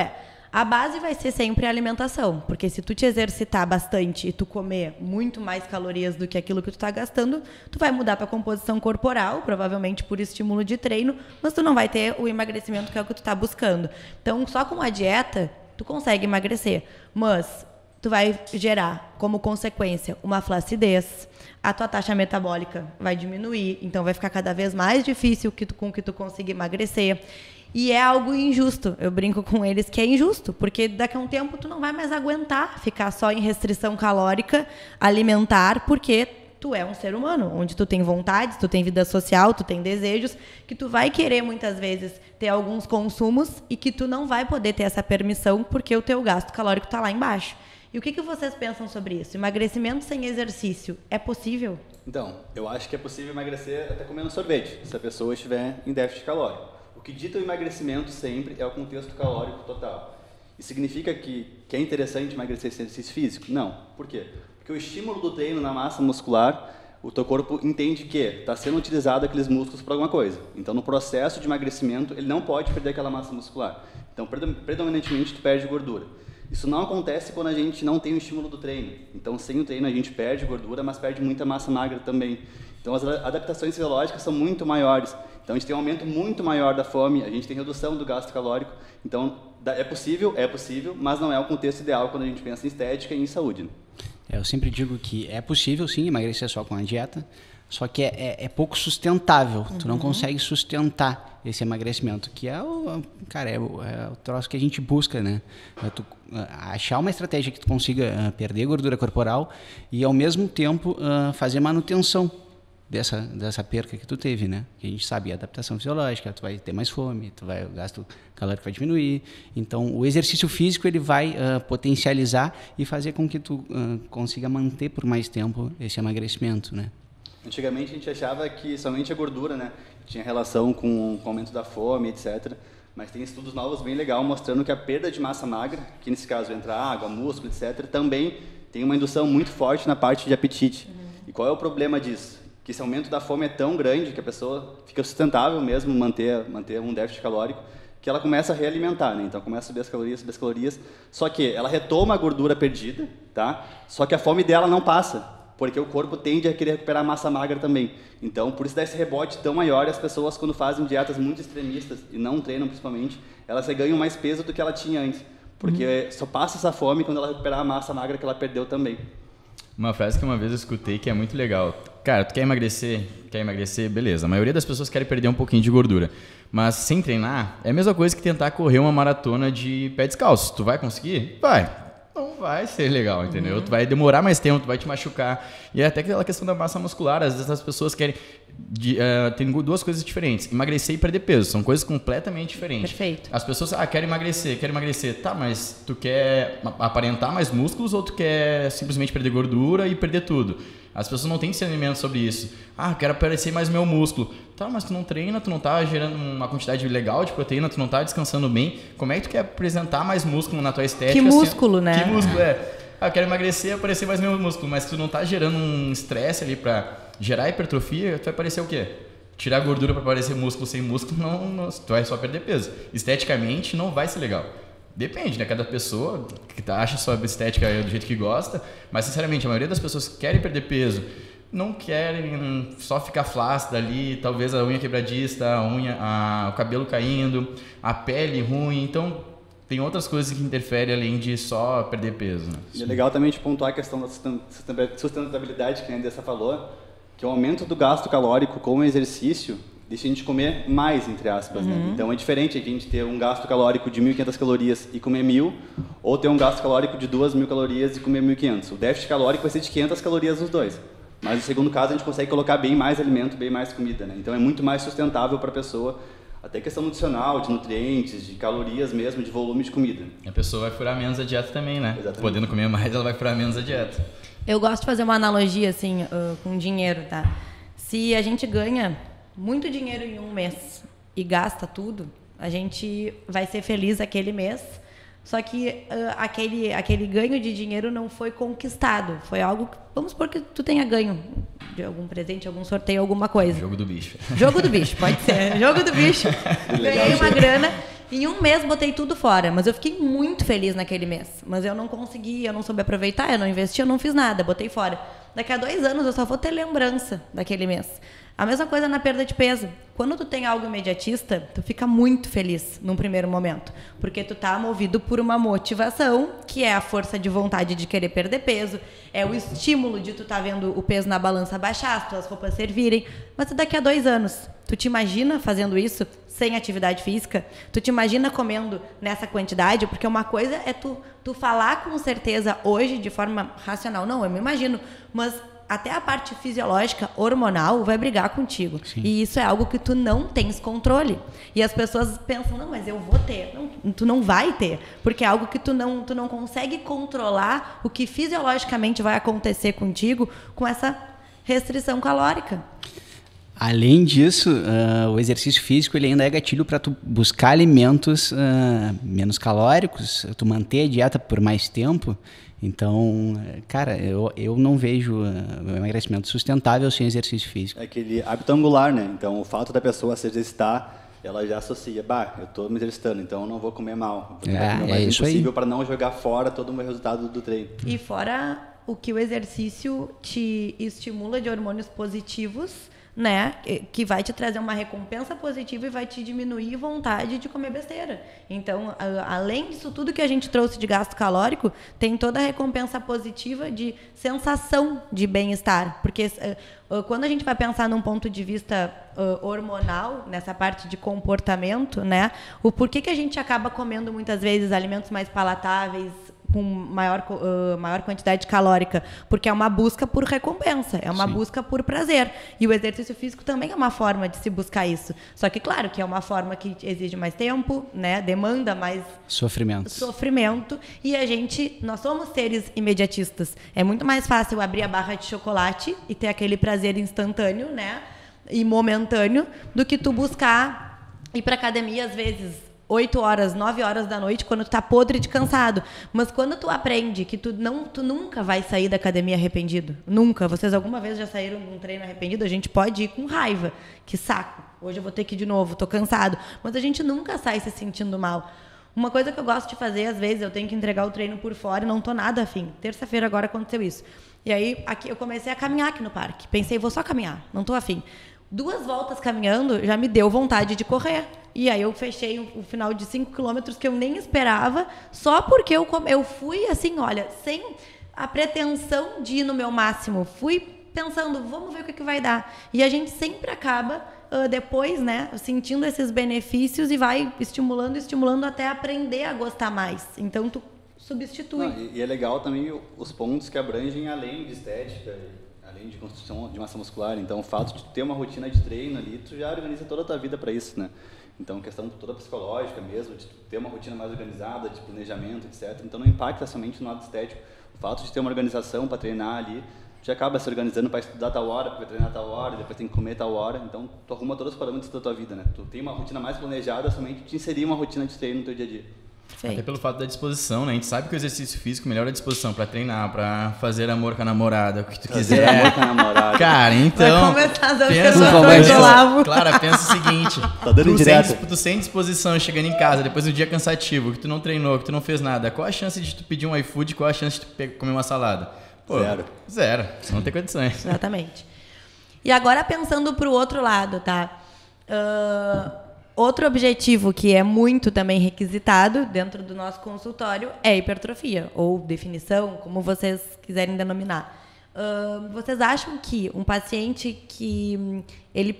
[SPEAKER 1] a base vai ser sempre a alimentação, porque se tu te exercitar bastante e tu comer muito mais calorias do que aquilo que tu está gastando, tu vai mudar tua composição corporal, provavelmente por estímulo de treino, mas tu não vai ter o emagrecimento que é o que tu está buscando. Então, só com a dieta, tu consegue emagrecer, mas tu vai gerar, como consequência, uma flacidez, a tua taxa metabólica vai diminuir, então vai ficar cada vez mais difícil com que tu consiga emagrecer. E é algo injusto. Eu brinco com eles que é injusto, porque daqui a um tempo tu não vai mais aguentar ficar só em restrição calórica alimentar, porque tu é um ser humano, onde tu tem vontades, tu tem vida social, tu tem desejos, que tu vai querer muitas vezes ter alguns consumos e que tu não vai poder ter essa permissão porque o teu gasto calórico está lá embaixo. E o que vocês pensam sobre isso? Emagrecimento sem exercício é possível?
[SPEAKER 3] Então, eu acho que é possível emagrecer até comendo sorvete, se a pessoa estiver em déficit calórico. O que dita o emagrecimento sempre é o contexto calórico total. Isso significa que é interessante emagrecer sem exercício físico? Não. Por quê? Porque o estímulo do treino na massa muscular, o teu corpo entende que está sendo utilizado aqueles músculos para alguma coisa. Então, no processo de emagrecimento, ele não pode perder aquela massa muscular. Então, predominantemente, tu perde gordura. Isso não acontece quando a gente não tem o estímulo do treino. Então, sem o treino, a gente perde gordura, mas perde muita massa magra também. Então, as adaptações fisiológicas são muito maiores. Então, a gente tem um aumento muito maior da fome, a gente tem redução do gasto calórico. Então, é possível, mas não é o contexto ideal quando a gente pensa em estética e em saúde. Né?
[SPEAKER 4] Eu sempre digo que é possível, sim, emagrecer só com a dieta, só que é pouco sustentável. Tu não consegue sustentar esse emagrecimento, que é o troço que a gente busca, né? Tu achar uma estratégia que tu consiga perder gordura corporal e, ao mesmo tempo, fazer manutenção dessa perca que tu teve, né? Que a gente sabe, a adaptação fisiológica, tu vai ter mais fome, o gasto calórico vai diminuir. Então, o exercício físico ele vai potencializar e fazer com que tu consiga manter por mais tempo esse emagrecimento, né?
[SPEAKER 3] Antigamente a gente achava que somente a gordura, né, tinha relação com o aumento da fome, etc. Mas tem estudos novos bem legais mostrando que a perda de massa magra, que nesse caso entra água, músculo, etc., também tem uma indução muito forte na parte de apetite. E qual é o problema disso? Que esse aumento da fome é tão grande que a pessoa fica sustentável mesmo manter um déficit calórico, que ela começa a realimentar, né? Então começa a subir as calorias, só que ela retoma a gordura perdida, tá? Só que a fome dela não passa, porque o corpo tende a querer recuperar a massa magra também. Então, por isso dá esse rebote tão maior, e as pessoas, quando fazem dietas muito extremistas, e não treinam principalmente, elas ganham mais peso do que ela tinha antes. Porque só passa essa fome quando ela recuperar a massa magra que ela perdeu também.
[SPEAKER 2] Uma frase que uma vez eu escutei que é muito legal. Cara, tu quer emagrecer? Quer emagrecer? Beleza. A maioria das pessoas querem perder um pouquinho de gordura. Mas sem treinar, é a mesma coisa que tentar correr uma maratona de pé descalço. Tu vai conseguir? Vai. Não vai ser legal, entendeu? Tu vai demorar mais tempo, tu vai te machucar. E é até aquela questão da massa muscular. Às vezes as pessoas querem... tem duas coisas diferentes. Emagrecer e perder peso. São coisas completamente diferentes.
[SPEAKER 1] Perfeito.
[SPEAKER 2] As pessoas, quero emagrecer. Tá, mas tu quer aparentar mais músculos ou tu quer simplesmente perder gordura e perder tudo? As pessoas não têm discernimento sobre isso. Quero aparecer mais meu músculo. Tá, mas tu não treina, tu não tá gerando uma quantidade legal de proteína, tu não tá descansando bem. Como é que tu quer apresentar mais músculo na tua estética?
[SPEAKER 1] Que músculo, né?
[SPEAKER 2] Que músculo, quero emagrecer e aparecer mais meu músculo. Mas tu não tá gerando um estresse ali pra gerar hipertrofia, tu vai parecer o quê? Tirar gordura pra parecer músculo sem músculo, não, tu vai só perder peso. Esteticamente não vai ser legal. Depende, né? Cada pessoa que acha sua estética do jeito que gosta, mas sinceramente a maioria das pessoas que querem perder peso não querem só ficar flácida ali, talvez a unha quebradiça, o cabelo caindo, a pele ruim, então tem outras coisas que interferem além de só perder peso. Né?
[SPEAKER 3] E é legal também de pontuar a questão da sustentabilidade que a Andressa falou, que o aumento do gasto calórico com o exercício deixa a gente comer mais, entre aspas. Né? Então é diferente a gente ter um gasto calórico de 1.500 calorias e comer 1.000, ou ter um gasto calórico de 2.000 calorias e comer 1.500. O déficit calórico vai ser de 500 calorias nos dois. Mas no segundo caso a gente consegue colocar bem mais alimento, bem mais comida. Né? Então é muito mais sustentável para a pessoa, até questão nutricional, de nutrientes, de calorias mesmo, de volume de comida.
[SPEAKER 2] A pessoa vai furar menos a dieta também, né?
[SPEAKER 3] Exatamente.
[SPEAKER 2] Podendo comer mais, ela vai furar menos a dieta.
[SPEAKER 1] Eu gosto de fazer uma analogia assim com dinheiro, tá? Se a gente ganha muito dinheiro em um mês e gasta tudo, a gente vai ser feliz aquele mês, só que aquele ganho de dinheiro não foi conquistado. Foi algo que, vamos supor que tu tenha ganho de algum presente, algum sorteio, alguma coisa.
[SPEAKER 2] Jogo do bicho.
[SPEAKER 1] Jogo do bicho, pode ser. Jogo do bicho. Ganhei uma grana. Em um mês botei tudo fora, mas eu fiquei muito feliz naquele mês. Mas eu não consegui, eu não soube aproveitar, eu não investi, eu não fiz nada, botei fora. Daqui a 2 anos eu só vou ter lembrança daquele mês. A mesma coisa na perda de peso. Quando tu tem algo imediatista, tu fica muito feliz num primeiro momento, porque tu tá movido por uma motivação, que é a força de vontade de querer perder peso, é o estímulo de tu tá vendo o peso na balança baixar, as tuas roupas servirem. Mas daqui a 2 anos, tu te imagina fazendo isso sem atividade física? Tu te imagina comendo nessa quantidade? Porque uma coisa é tu falar com certeza hoje de forma racional. Não, eu me imagino, mas até a parte fisiológica, hormonal, vai brigar contigo. Sim. E isso é algo que tu não tens controle. E as pessoas pensam, não, mas eu vou ter. Não, tu não vai ter, porque é algo que tu não consegue controlar o que fisiologicamente vai acontecer contigo com essa restrição calórica.
[SPEAKER 4] Além disso, o exercício físico ele ainda é gatilho para tu buscar alimentos menos calóricos, tu manter a dieta por mais tempo. Então, cara, eu não vejo o emagrecimento sustentável sem exercício físico.
[SPEAKER 3] É aquele hábito angular, né? Então, o fato da pessoa se exercitar, ela já associa, eu estou me exercitando, então eu não vou comer mal. Vou comer o mais
[SPEAKER 4] isso
[SPEAKER 3] possível
[SPEAKER 4] aí.
[SPEAKER 3] Para não jogar fora todo o meu resultado do treino.
[SPEAKER 1] E fora o que o exercício te estimula de hormônios positivos, né, que vai te trazer uma recompensa positiva e vai te diminuir vontade de comer besteira. Então, além disso tudo que a gente trouxe de gasto calórico, tem toda a recompensa positiva de sensação de bem-estar. Porque quando a gente vai pensar num ponto de vista hormonal, nessa parte de comportamento, né, o porquê que a gente acaba comendo muitas vezes alimentos mais palatáveis, com maior quantidade calórica, porque é uma busca por recompensa, é uma busca por prazer. E o exercício físico também é uma forma de se buscar isso. Só que, claro, que é uma forma que exige mais tempo, né? Demanda mais sofrimento. E nós somos seres imediatistas. É muito mais fácil abrir a barra de chocolate e ter aquele prazer instantâneo, né? E momentâneo, do que tu buscar ir para academia, às vezes 8 horas, 9 horas da noite, quando tu tá podre de cansado. Mas quando tu aprende que tu nunca vai sair da academia arrependido, nunca. Vocês alguma vez já saíram de um treino arrependido? A gente pode ir com raiva. Que saco, hoje eu vou ter que ir de novo, tô cansado. Mas a gente nunca sai se sentindo mal. Uma coisa que eu gosto de fazer, às vezes, eu tenho que entregar o treino por fora e não tô nada afim. Terça-feira agora aconteceu isso. E aí, aqui, eu comecei a caminhar aqui no parque. Pensei, vou só caminhar, não tô afim. 2 voltas caminhando já me deu vontade de correr. E aí eu fechei o final de 5 quilômetros que eu nem esperava, só porque eu fui assim, olha, sem a pretensão de ir no meu máximo. Fui pensando, vamos ver o que vai dar. E a gente sempre acaba, depois, né, sentindo esses benefícios e vai estimulando até aprender a gostar mais. Então, tu substitui.
[SPEAKER 3] E é legal também os pontos que abrangem além de estética, além de construção de massa muscular. Então, o fato de ter uma rotina de treino ali, tu já organiza toda a tua vida para isso, né? Então, questão toda psicológica mesmo, de ter uma rotina mais organizada, de planejamento, etc. Então, não impacta somente no lado estético. O fato de ter uma organização para treinar ali, tu já acaba se organizando para estudar tal hora, para treinar tal hora, depois tem que comer tal hora. Então, tu arruma todos os parâmetros da tua vida, né? Tu tem uma rotina mais planejada, somente te inserir uma rotina de treino no teu dia a dia.
[SPEAKER 1] Sim.
[SPEAKER 2] Até pelo fato da disposição, né? A gente sabe que o exercício físico melhora a disposição pra treinar, pra fazer amor com a namorada, o que tu quiser.
[SPEAKER 3] Fazer amor com a namorada.
[SPEAKER 2] Cara, então...
[SPEAKER 1] Vai começar a
[SPEAKER 2] pensa, Clara, pensa o seguinte.
[SPEAKER 3] Tá dando indireto.
[SPEAKER 2] Tu sem disposição, chegando em casa, depois do dia cansativo, que tu não treinou, que tu não fez nada, qual a chance de tu pedir um iFood, qual a chance de tu comer uma salada? Pô, zero. Não tem condições.
[SPEAKER 1] Exatamente. E agora pensando pro outro lado, tá? Outro objetivo que é muito também requisitado dentro do nosso consultório é a hipertrofia, ou definição, como vocês quiserem denominar. Vocês acham que um paciente que ele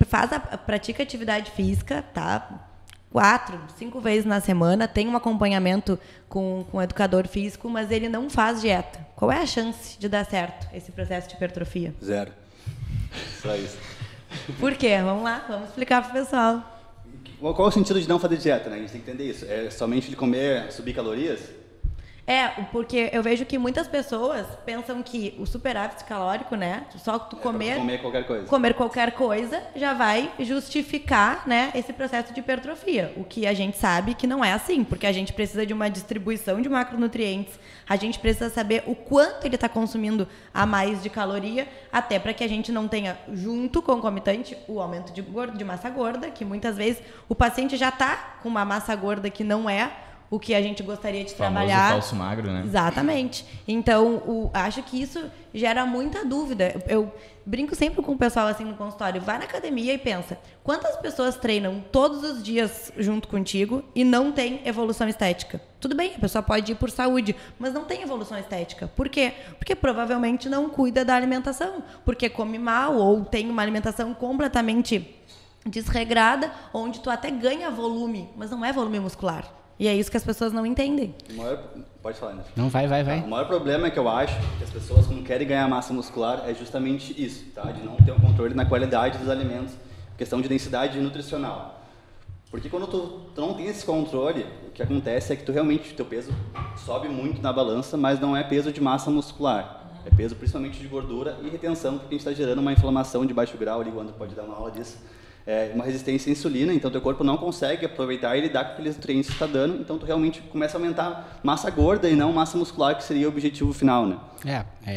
[SPEAKER 1] pratica atividade física, tá? 4, 5 vezes na semana, tem um acompanhamento com um educador físico, mas ele não faz dieta. Qual é a chance de dar certo esse processo de hipertrofia?
[SPEAKER 3] 0. Só isso.
[SPEAKER 1] Por quê? Vamos lá, vamos explicar para o pessoal.
[SPEAKER 3] Qual é o sentido de não fazer dieta, né? A gente tem que entender isso. É somente de comer, subir calorias?
[SPEAKER 1] Porque eu vejo que muitas pessoas pensam que o superávit calórico, né? Só tu comer qualquer coisa já vai justificar, né, esse processo de hipertrofia. O que a gente sabe que não é assim, porque a gente precisa de uma distribuição de macronutrientes, a gente precisa saber o quanto ele está consumindo a mais de caloria, até para que a gente não tenha, junto concomitante, o aumento de massa gorda, que muitas vezes o paciente já está com uma massa gorda que não é o que a gente gostaria de trabalhar.
[SPEAKER 2] Falso magro, né?
[SPEAKER 1] Exatamente. Então, acho que isso gera muita dúvida. Eu brinco sempre com o pessoal assim no consultório. Vai na academia e pensa, quantas pessoas treinam todos os dias junto contigo e não tem evolução estética? Tudo bem, a pessoa pode ir por saúde, mas não tem evolução estética. Por quê? Porque provavelmente não cuida da alimentação, porque come mal ou tem uma alimentação completamente desregrada, onde tu até ganha volume, mas não é volume muscular. E é isso que as pessoas não entendem.
[SPEAKER 3] Pode falar, né?
[SPEAKER 4] Não, vai.
[SPEAKER 3] O maior problema é que eu acho que as pessoas, quando querem ganhar massa muscular, é justamente isso, tá? De não ter um controle na qualidade dos alimentos, questão de densidade nutricional. Porque quando tu não tem esse controle, o que acontece é que teu peso sobe muito na balança, mas não é peso de massa muscular. É peso principalmente de gordura e retenção, porque a gente está gerando uma inflamação de baixo grau ali, quando pode dar uma aula disso. Uma resistência à insulina, então teu corpo não consegue aproveitar e lidar com aqueles nutrientes que está dando, então tu realmente começa a aumentar massa gorda e não massa muscular, que seria o objetivo final, né?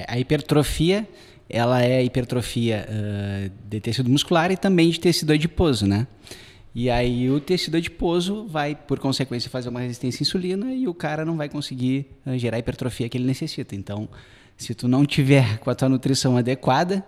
[SPEAKER 4] A hipertrofia, ela é a hipertrofia de tecido muscular e também de tecido adiposo, né? E aí o tecido adiposo vai, por consequência, fazer uma resistência à insulina e o cara não vai conseguir gerar a hipertrofia que ele necessita. Então, se tu não tiver com a tua nutrição adequada,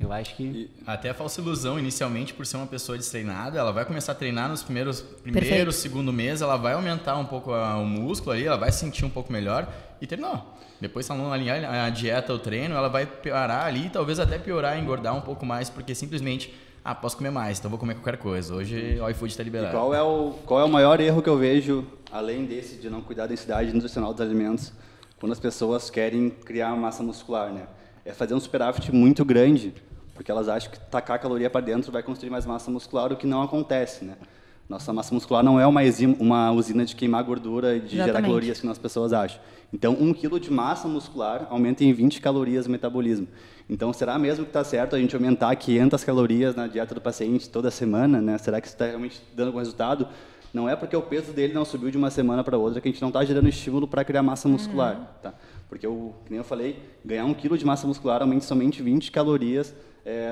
[SPEAKER 4] eu acho que...
[SPEAKER 2] Até a falsa ilusão, inicialmente, por ser uma pessoa destreinada, ela vai começar a treinar nos primeiro, segundo mês, ela vai aumentar um pouco o músculo ali, ela vai se sentir um pouco melhor e terminou. Depois, se ela não alinhar a dieta, o treino, ela vai parar ali, talvez até piorar, engordar um pouco mais, porque simplesmente, posso comer mais, então vou comer qualquer coisa. Hoje o iFood está liberado.
[SPEAKER 3] E qual é o maior erro que eu vejo, além desse de não cuidar da densidade nutricional dos alimentos, quando as pessoas querem criar massa muscular, né? É fazer um superávit muito grande, porque elas acham que tacar caloria para dentro vai construir mais massa muscular, o que não acontece, né? Nossa massa muscular não é uma usina de queimar gordura e de gerar calorias, que as pessoas acham. Então, 1 kg de massa muscular aumenta em 20 calorias o metabolismo. Então, será mesmo que está certo a gente aumentar 500 calorias na dieta do paciente toda semana, né? Será que isso está realmente dando algum resultado? Não é porque o peso dele não subiu de uma semana para outra que a gente não está gerando estímulo para criar massa muscular, tá? Porque, como eu falei, ganhar 1 kg de massa muscular aumenta somente 20 calorias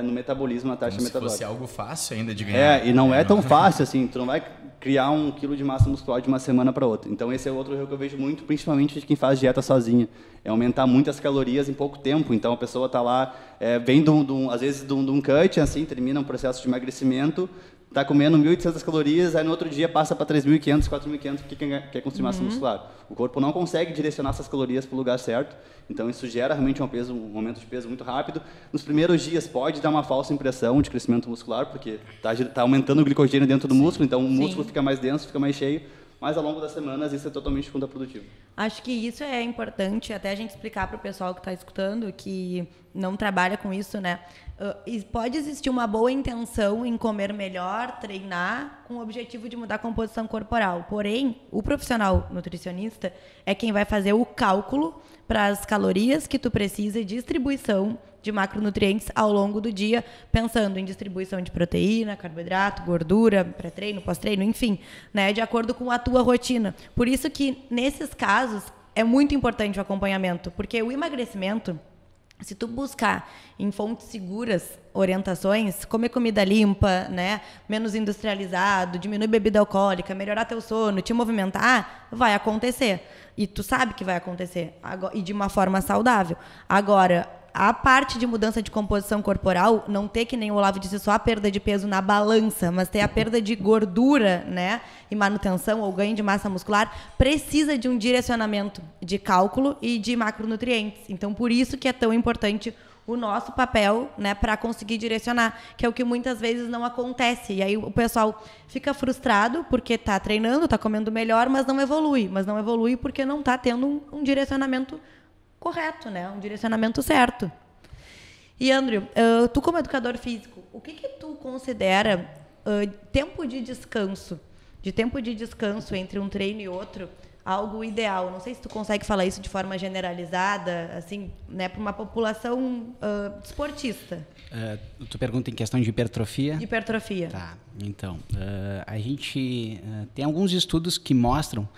[SPEAKER 3] no metabolismo, na taxa metabólica.
[SPEAKER 2] Se fosse algo fácil ainda de ganhar.
[SPEAKER 3] E não é tão fácil assim, tu não vai criar 1 kg de massa muscular de uma semana para outra. Então esse é outro erro que eu vejo muito, principalmente de quem faz dieta sozinha, é aumentar muitas calorias em pouco tempo. Então a pessoa está lá, vem às vezes de um cut, assim, termina um processo de emagrecimento, está comendo 1.800 calorias, aí no outro dia passa para 3.500, 4.500, porque quer construir massa muscular. O corpo não consegue direcionar essas calorias para o lugar certo, então isso gera realmente um aumento de peso muito rápido. Nos primeiros dias pode dar uma falsa impressão de crescimento muscular, porque está aumentando o glicogênio dentro do músculo, então o músculo fica mais denso, fica mais cheio, mas ao longo das semanas isso é totalmente contraprodutivo.
[SPEAKER 1] Acho que isso é importante até a gente explicar para o pessoal que está escutando, que não trabalha com isso, né? Pode existir uma boa intenção em comer melhor, treinar, com o objetivo de mudar a composição corporal. Porém, o profissional nutricionista é quem vai fazer o cálculo para as calorias que tu precisa e distribuição de macronutrientes ao longo do dia, pensando em distribuição de proteína, carboidrato, gordura, pré-treino, pós-treino, enfim, né, de acordo com a tua rotina. Por isso que, nesses casos, é muito importante o acompanhamento, porque o emagrecimento, se tu buscar em fontes seguras orientações, comer comida limpa, né, menos industrializado, diminuir bebida alcoólica, melhorar teu sono, te movimentar, vai acontecer. E tu sabe que vai acontecer, e de uma forma saudável. Agora, a parte de mudança de composição corporal, não ter, que nem o Olavo disse, só a perda de peso na balança, mas ter a perda de gordura, né, e manutenção ou ganho de massa muscular, precisa de um direcionamento de cálculo e de macronutrientes. Então, por isso que é tão importante o nosso papel, né, para conseguir direcionar, que é o que muitas vezes não acontece. E aí o pessoal fica frustrado porque está treinando, está comendo melhor, mas não evolui. Mas não evolui porque não está tendo um direcionamento correto, né? Um direcionamento certo. E, Andrew, tu como educador físico, o que tu considera tempo de descanso entre um treino e outro, algo ideal. Não sei se tu consegue falar isso de forma generalizada, assim, né, para uma população desportista.
[SPEAKER 4] Tu pergunta em questão de hipertrofia?
[SPEAKER 1] De hipertrofia.
[SPEAKER 4] Tá, então, a gente tem alguns estudos que mostram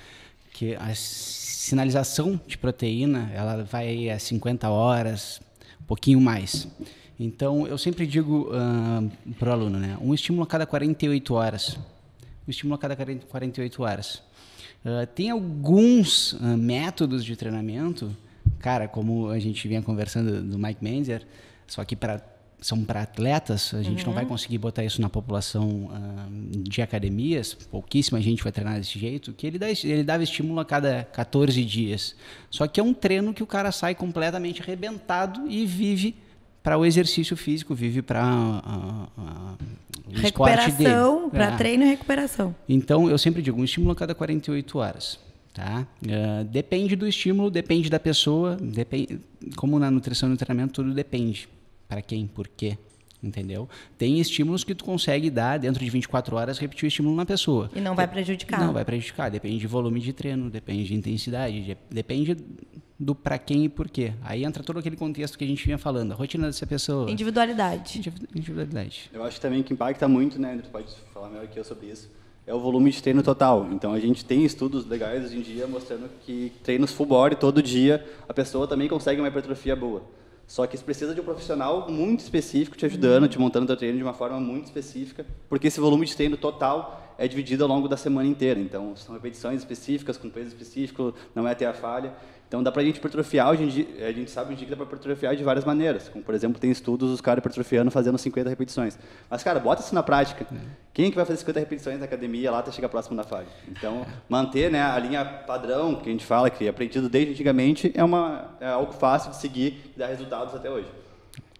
[SPEAKER 4] que a sinalização de proteína, ela vai a 50 horas, um pouquinho mais. Então, eu sempre digo para o aluno, né, um estímulo a cada 48 horas. Um estímulo a cada 48 horas. Tem alguns métodos de treinamento, cara, como a gente vinha conversando do Mike Menzer, só que são para atletas, a gente não vai conseguir botar isso na população de academias, pouquíssima gente vai treinar desse jeito, que ele dava estímulo a cada 14 dias. Só que é um treino que o cara sai completamente arrebentado e vive para o exercício físico, vive para o esporte dele.
[SPEAKER 1] Recuperação, para treino e recuperação.
[SPEAKER 4] Então, eu sempre digo, um estímulo a cada 48 horas. Tá? Depende do estímulo, depende da pessoa, como na nutrição e no treinamento, tudo depende. Para quem, por quê, entendeu? Tem estímulos que tu consegue dar dentro de 24 horas, repetir o estímulo na pessoa.
[SPEAKER 1] E não vai prejudicar.
[SPEAKER 4] Não vai prejudicar, depende de volume de treino, depende de intensidade, depende do para quem e por quê. Aí entra todo aquele contexto que a gente vinha falando, a rotina dessa pessoa.
[SPEAKER 1] Individualidade.
[SPEAKER 4] Individualidade.
[SPEAKER 3] Eu acho que também que impacta muito, né, André, pode falar melhor que eu sobre isso, é o volume de treino total. Então, a gente tem estudos legais hoje em dia mostrando que treinos full body todo dia, a pessoa também consegue uma hipertrofia boa. Só que isso precisa de um profissional muito específico te ajudando, te montando o teu treino de uma forma muito específica, porque esse volume de treino total é dividido ao longo da semana inteira. Então, são repetições específicas, com peso específico, não é até a falha. Então, dá pra gente hipertrofiar, hoje em dia, a gente sabe que dá pra hipertrofiar de várias maneiras. Como, por exemplo, tem estudos dos caras hipertrofiando fazendo 50 repetições. Mas, cara, bota isso na prática. Quem é que vai fazer 50 repetições na academia lá até chegar próximo da falha? Então, manter, né, a linha padrão, que a gente fala, que é aprendido desde antigamente, é algo fácil de seguir e dar resultados até hoje.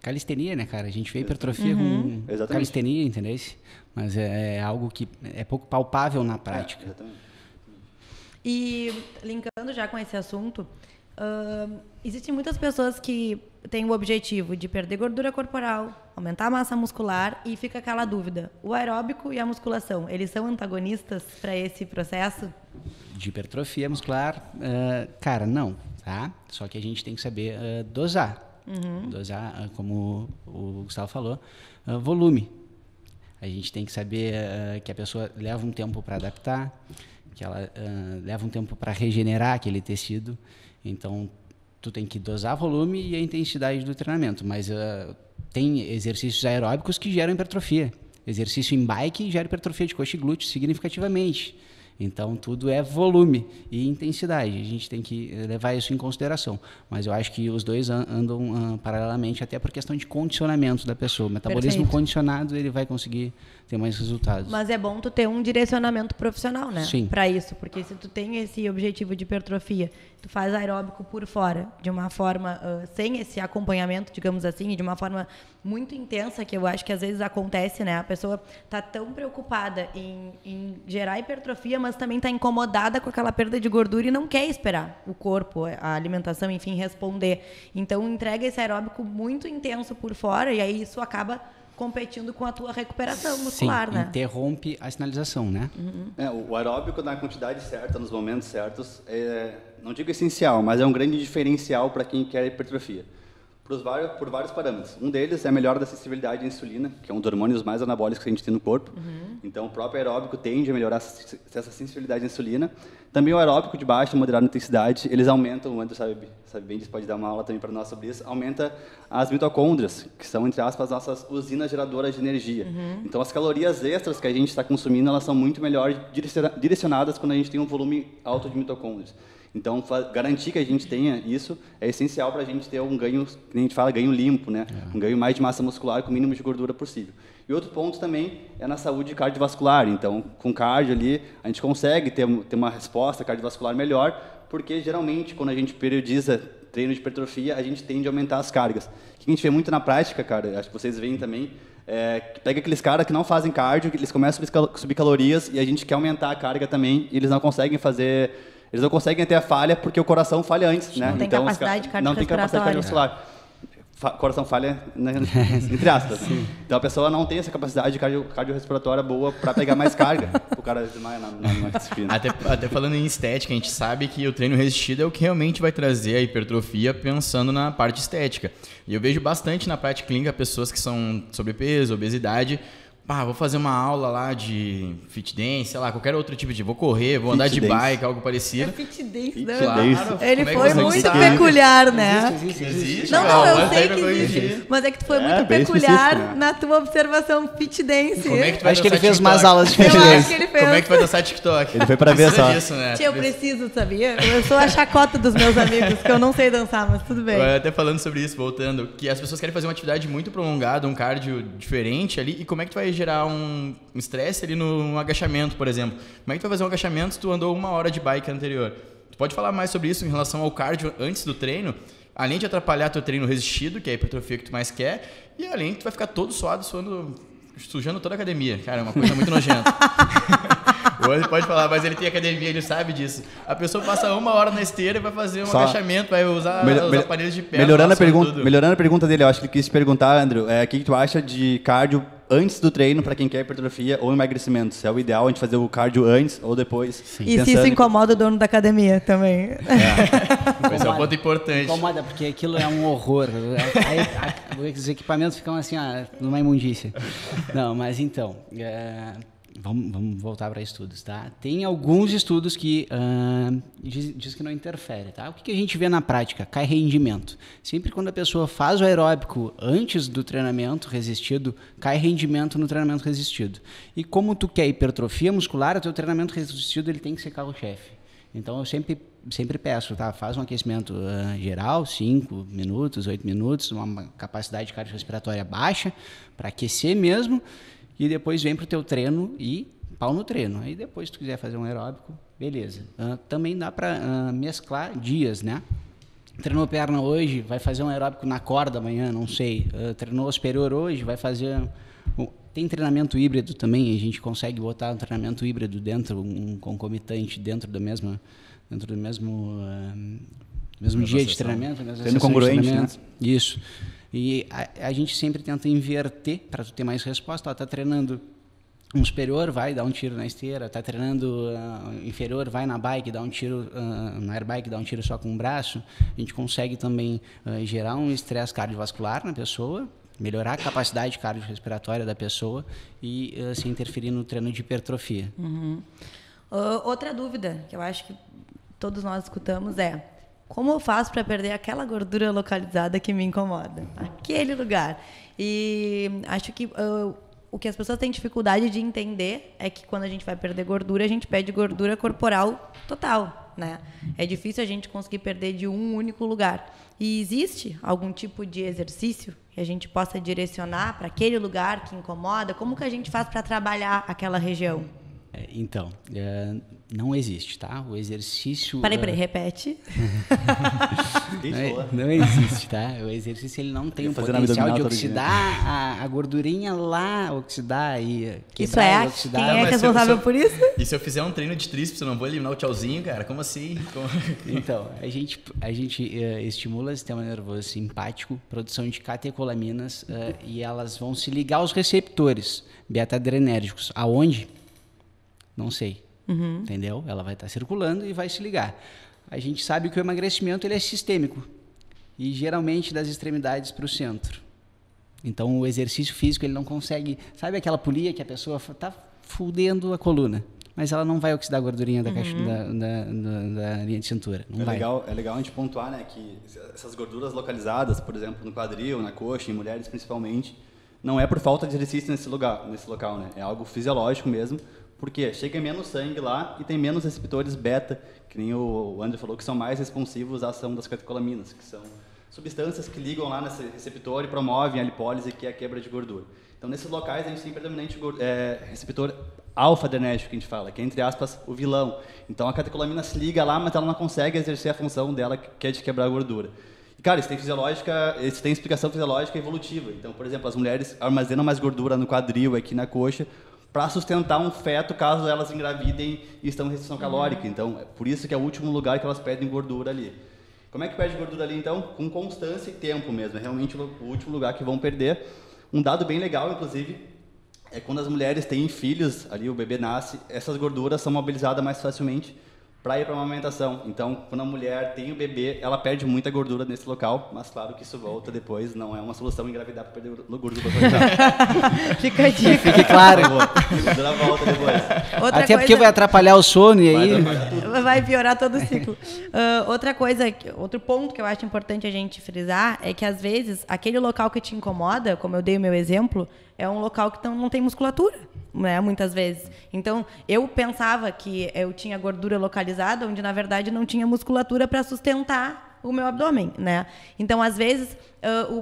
[SPEAKER 4] Calistenia, né, cara? A gente vê hipertrofia com calistenia, entendeu? Mas é algo que é pouco palpável na prática.
[SPEAKER 3] Exatamente.
[SPEAKER 1] E linkando já com esse assunto, existem muitas pessoas que têm o objetivo de perder gordura corporal, aumentar a massa muscular e fica aquela dúvida. O aeróbico e a musculação, eles são antagonistas para esse processo?
[SPEAKER 4] De hipertrofia muscular, cara, não, tá? Só que a gente tem que saber dosar. Dosar, como o Gustavo falou, volume. A gente tem que saber que a pessoa leva um tempo para adaptar, que ela leva um tempo para regenerar aquele tecido. Então, tu tem que dosar volume e a intensidade do treinamento. Mas tem exercícios aeróbicos que geram hipertrofia. Exercício em bike gera hipertrofia de coxa e glúteo significativamente. Então, tudo é volume e intensidade. A gente tem que levar isso em consideração. Mas eu acho que os dois andam paralelamente, até por questão de condicionamento da pessoa. O metabolismo condicionado, ele vai conseguir ter mais resultados.
[SPEAKER 1] Mas é bom tu ter um direcionamento profissional, né?
[SPEAKER 4] Sim.
[SPEAKER 1] Para isso. Porque se tu tem esse objetivo de hipertrofia, tu faz aeróbico por fora, de uma forma sem esse acompanhamento, digamos assim, e de uma forma muito intensa, que eu acho que às vezes acontece, né? A pessoa tá tão preocupada em gerar hipertrofia, mas também está incomodada com aquela perda de gordura e não quer esperar o corpo, a alimentação, enfim, responder. Então, entrega esse aeróbico muito intenso por fora e aí isso acaba competindo com a tua recuperação muscular, né?
[SPEAKER 4] Interrompe a sinalização, né?
[SPEAKER 3] O aeróbico na quantidade certa, nos momentos certos, não digo essencial, mas é um grande diferencial para quem quer hipertrofia. Por vários parâmetros. Um deles é a melhora da sensibilidade à insulina, que é um dos hormônios mais anabólicos que a gente tem no corpo. Então, o próprio aeróbico tende a melhorar essa sensibilidade à insulina. Também o aeróbico de baixa e moderada intensidade, eles aumentam, o André sabe bem disso, pode dar uma aula também para nós sobre isso, aumenta as mitocôndrias, que são, entre aspas, nossas usinas geradoras de energia. Então, as calorias extras que a gente está consumindo, elas são muito melhor direcionadas quando a gente tem um volume alto de mitocôndrias. Então, garantir que a gente tenha isso é essencial para a gente ter um ganho, que a gente fala, ganho limpo, né? Um ganho mais de massa muscular com o mínimo de gordura possível. E outro ponto também é na saúde cardiovascular. Então, com cardio ali, a gente consegue ter uma resposta cardiovascular melhor, porque geralmente, quando a gente periodiza treino de hipertrofia, a gente tende a aumentar as cargas. O que a gente vê muito na prática, cara, acho que vocês veem também, pega aqueles caras que não fazem cardio, que eles começam a subir calorias e a gente quer aumentar a carga também, e eles não conseguem fazer... Eles não conseguem ter a falha porque o coração falha antes, né?
[SPEAKER 1] Não tem
[SPEAKER 3] então,
[SPEAKER 1] capacidade cardiorrespiratória.
[SPEAKER 3] Não tem capacidade cardiovascular. coração falha, né, entre aspas. Então a pessoa não tem essa capacidade cardiorrespiratória boa para pegar mais carga. O cara desmaia na disciplina.
[SPEAKER 2] Até falando em estética, a gente sabe que o treino resistido é o que realmente vai trazer a hipertrofia pensando na parte estética. E eu vejo bastante na prática clínica pessoas que são sobrepeso, obesidade. Vou fazer uma aula lá de fit dance, sei lá, qualquer outro tipo de... Vou correr, vou andar de bike, algo parecido.
[SPEAKER 1] É fit dance, né?
[SPEAKER 2] Claro.
[SPEAKER 1] Ele foi muito peculiar, né?
[SPEAKER 2] Existe.
[SPEAKER 1] Não, eu sei que existe. Mas é que tu foi muito peculiar na tua observação fit dance.
[SPEAKER 2] Como é que tu vai
[SPEAKER 4] Acho que ele fez
[SPEAKER 2] TikTok?
[SPEAKER 4] umas aulas de fit
[SPEAKER 1] Eu acho
[SPEAKER 4] dance.
[SPEAKER 1] que ele fez.
[SPEAKER 2] Como é que tu vai dançar TikTok?
[SPEAKER 3] Ele foi pra ver só.
[SPEAKER 2] Disso, né?
[SPEAKER 1] Tia, eu preciso, sabia? Eu sou a chacota dos meus amigos, que eu não sei dançar, mas tudo bem.
[SPEAKER 2] Até falando sobre isso, voltando, que as pessoas querem fazer uma atividade muito prolongada, um cardio diferente ali, e como é que tu vai gerar um estresse ali no agachamento, por exemplo? Como é que tu vai fazer um agachamento se tu andou 1 hora de bike anterior? Tu pode falar mais sobre isso em relação ao cardio antes do treino, além de atrapalhar teu treino resistido, que é a hipertrofia que tu mais quer, e além que tu vai ficar todo suado, sujando toda a academia. Cara, é uma coisa muito nojenta. O André pode falar, mas ele tem academia, ele sabe disso. A pessoa passa 1 hora na esteira e vai fazer um agachamento, vai usar os aparelhos de perna.
[SPEAKER 3] Melhorando a pergunta dele, eu acho que ele quis te perguntar, Andrew, o que tu acha de cardio antes do treino para quem quer hipertrofia ou emagrecimento? Se é o ideal a gente fazer o cardio antes ou depois? Sim.
[SPEAKER 1] E se isso incomoda o dono da academia também.
[SPEAKER 2] Esse é um ponto importante.
[SPEAKER 4] Incomoda, porque aquilo é um horror. Aí, os equipamentos ficam assim, numa imundícia. Não, mas então... Vamos voltar para estudos, tá? Tem alguns estudos que diz que não interfere, tá? O que a gente vê na prática? Cai rendimento. Sempre quando a pessoa faz o aeróbico antes do treinamento resistido, cai rendimento no treinamento resistido. E como tu quer hipertrofia muscular, o teu treinamento resistido ele tem que ser carro-chefe. Então eu sempre peço, tá? Faz um aquecimento geral, 5 minutos, 8 minutos, uma capacidade cardiorrespiratória baixa, para aquecer mesmo. E depois vem para o teu treino e pau no treino. Aí depois, se tu quiser fazer um aeróbico, beleza. Também dá para mesclar dias, né? Treinou perna hoje, vai fazer um aeróbico na corda amanhã, não sei. Treinou superior hoje, vai fazer... Tem treinamento híbrido também, a gente consegue botar um treinamento híbrido dentro, um concomitante dentro do mesmo dia de treinamento.
[SPEAKER 3] Sendo congruente, né?
[SPEAKER 4] Isso. E a gente sempre tenta inverter para tu ter mais resposta. Tá treinando um superior, vai dar um tiro na esteira. Tá treinando inferior, vai na bike, dá um tiro na airbike, dá um tiro só com o braço. A gente consegue também gerar um estresse cardiovascular na pessoa, melhorar a capacidade cardiorrespiratória da pessoa e se interferir no treino de hipertrofia.
[SPEAKER 1] Uhum. Outra dúvida que eu acho que todos nós escutamos é: como eu faço para perder aquela gordura localizada que me incomoda? Aquele lugar. E acho que o que as pessoas têm dificuldade de entender é que quando a gente vai perder gordura, a gente perde gordura corporal total, né? É difícil a gente conseguir perder de um único lugar. E existe algum tipo de exercício que a gente possa direcionar para aquele lugar que incomoda? Como que a gente faz para trabalhar aquela região?
[SPEAKER 4] Então, não existe, tá? O exercício...
[SPEAKER 1] Peraí, repete.
[SPEAKER 4] Não existe, tá? O exercício ele não tem o potencial de oxidar a gordurinha lá, oxidar e quebrar e oxidar.
[SPEAKER 1] Quem é responsável por isso?
[SPEAKER 2] E se eu fizer um treino de tríceps, eu não vou eliminar o tchauzinho, cara? Como assim?
[SPEAKER 4] Então, a gente estimula o sistema nervoso simpático, produção de catecolaminas, e elas vão se ligar aos receptores beta-adrenérgicos. Aonde? Não sei, entendeu? Ela vai estar circulando e vai se ligar. A gente sabe que o emagrecimento ele é sistêmico e geralmente das extremidades para o centro. Então o exercício físico ele não consegue... Sabe aquela polia que a pessoa está fudendo a coluna, mas ela não vai oxidar a gordurinha da linha de cintura.
[SPEAKER 3] É legal a gente pontuar, né, que essas gorduras localizadas, por exemplo, no quadril, na coxa, em mulheres principalmente, não é por falta de exercício nesse local, né? É algo fisiológico mesmo. Porque chega menos sangue lá e tem menos receptores beta, que nem o André falou, que são mais responsivos à ação das catecolaminas, que são substâncias que ligam lá nesse receptor e promovem a lipólise, que é a quebra de gordura. Então, nesses locais, a gente tem predominante receptor alfa-adrenérgico, que a gente fala, que é, entre aspas, o vilão. Então, a catecolamina se liga lá, mas ela não consegue exercer a função dela, que é de quebrar a gordura. E, cara, isso tem explicação fisiológica e evolutiva. Então, por exemplo, as mulheres armazenam mais gordura no quadril, aqui na coxa, para sustentar um feto caso elas engravidem e estão em restrição calórica. Então, é por isso que é o último lugar que elas perdem gordura ali. Como é que perde gordura ali, então? Com constância e tempo mesmo. É realmente o último lugar que vão perder. Um dado bem legal, inclusive, é quando as mulheres têm filhos, ali o bebê nasce, essas gorduras são mobilizadas mais facilmente para ir para a amamentação. Então, quando a mulher tem o bebê, ela perde muita gordura nesse local, mas claro que isso volta depois, não é uma solução engravidar para perder gordura.
[SPEAKER 1] Fica a dica.
[SPEAKER 4] Fique claro.
[SPEAKER 3] A gordura volta depois.
[SPEAKER 4] Até porque vai atrapalhar o sono e aí...
[SPEAKER 1] Vai piorar todo o ciclo. Outra coisa, outro ponto que eu acho importante a gente frisar é que, às vezes, aquele local que te incomoda, como eu dei o meu exemplo, é um local que não tem musculatura, né, muitas vezes. Então, eu pensava que eu tinha gordura localizada, onde, na verdade, não tinha musculatura para sustentar o meu abdômen, né? Então, às vezes,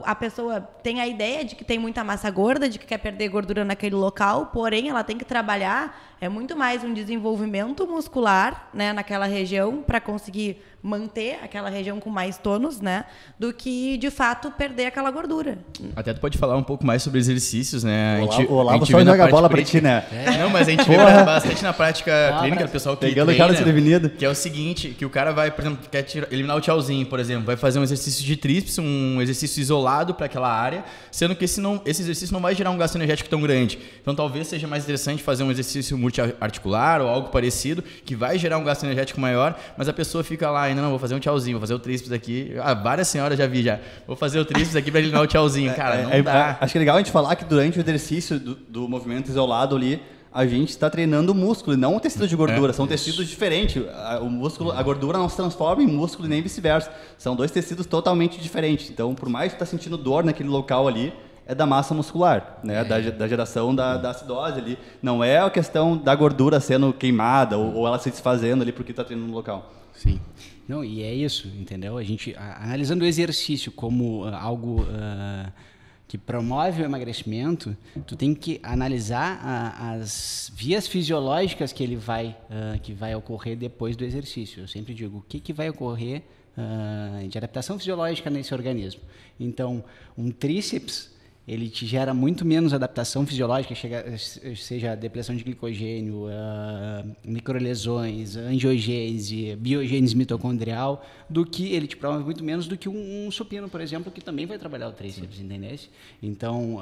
[SPEAKER 1] a pessoa tem a ideia de que tem muita massa gorda, de que quer perder gordura naquele local, porém, ela tem que trabalhar, é muito mais um desenvolvimento muscular, né, naquela região, para conseguir manter aquela região com mais tônus, né, do que, de fato, perder aquela gordura.
[SPEAKER 2] Até tu pode falar um pouco mais sobre exercícios, né?
[SPEAKER 3] O Olavo só joga a bola pra ti, né?
[SPEAKER 2] Não, mas a gente vê bastante na prática clínica, o pessoal que
[SPEAKER 3] pegando
[SPEAKER 2] treina,
[SPEAKER 3] o cara desprevenido.
[SPEAKER 2] que é o seguinte, que o cara vai, por exemplo, quer eliminar o tchauzinho, por exemplo, vai fazer um exercício de tríceps, um exercício isolado para aquela área, sendo que esse exercício não vai gerar um gasto energético tão grande. Então, talvez seja mais interessante fazer um exercício multiarticular ou algo parecido, que vai gerar um gasto energético maior, mas a pessoa fica lá, ainda não, vou fazer um tchauzinho, vou fazer o tríceps aqui. Várias senhoras já vi já. Vou fazer o tríceps aqui para eliminar o tchauzinho. Cara, não dá. Acho
[SPEAKER 3] que é legal a gente falar que durante o exercício do movimento isolado ali, a gente está treinando o músculo e não o tecido de gordura. São tecidos diferentes. A gordura não se transforma em músculo e nem vice-versa. São dois tecidos totalmente diferentes. Então, por mais que tu tá sentindo dor naquele local ali, é da massa muscular, né? Da geração da acidose ali. Não é a questão da gordura sendo queimada ou ela se desfazendo ali porque está treinando no local.
[SPEAKER 4] Sim. Não, e é isso, entendeu? A gente, analisando o exercício como algo que promove o emagrecimento, tu tem que analisar as vias fisiológicas que que vai ocorrer depois do exercício. Eu sempre digo, o que vai ocorrer de adaptação fisiológica nesse organismo. Então, um tríceps, ele te gera muito menos adaptação fisiológica, seja depressão de glicogênio, microlesões, angiogênese, biogênese mitocondrial, do que ele te promove muito menos do que um supino, por exemplo, que também vai trabalhar o tríceps, entendeu? Então,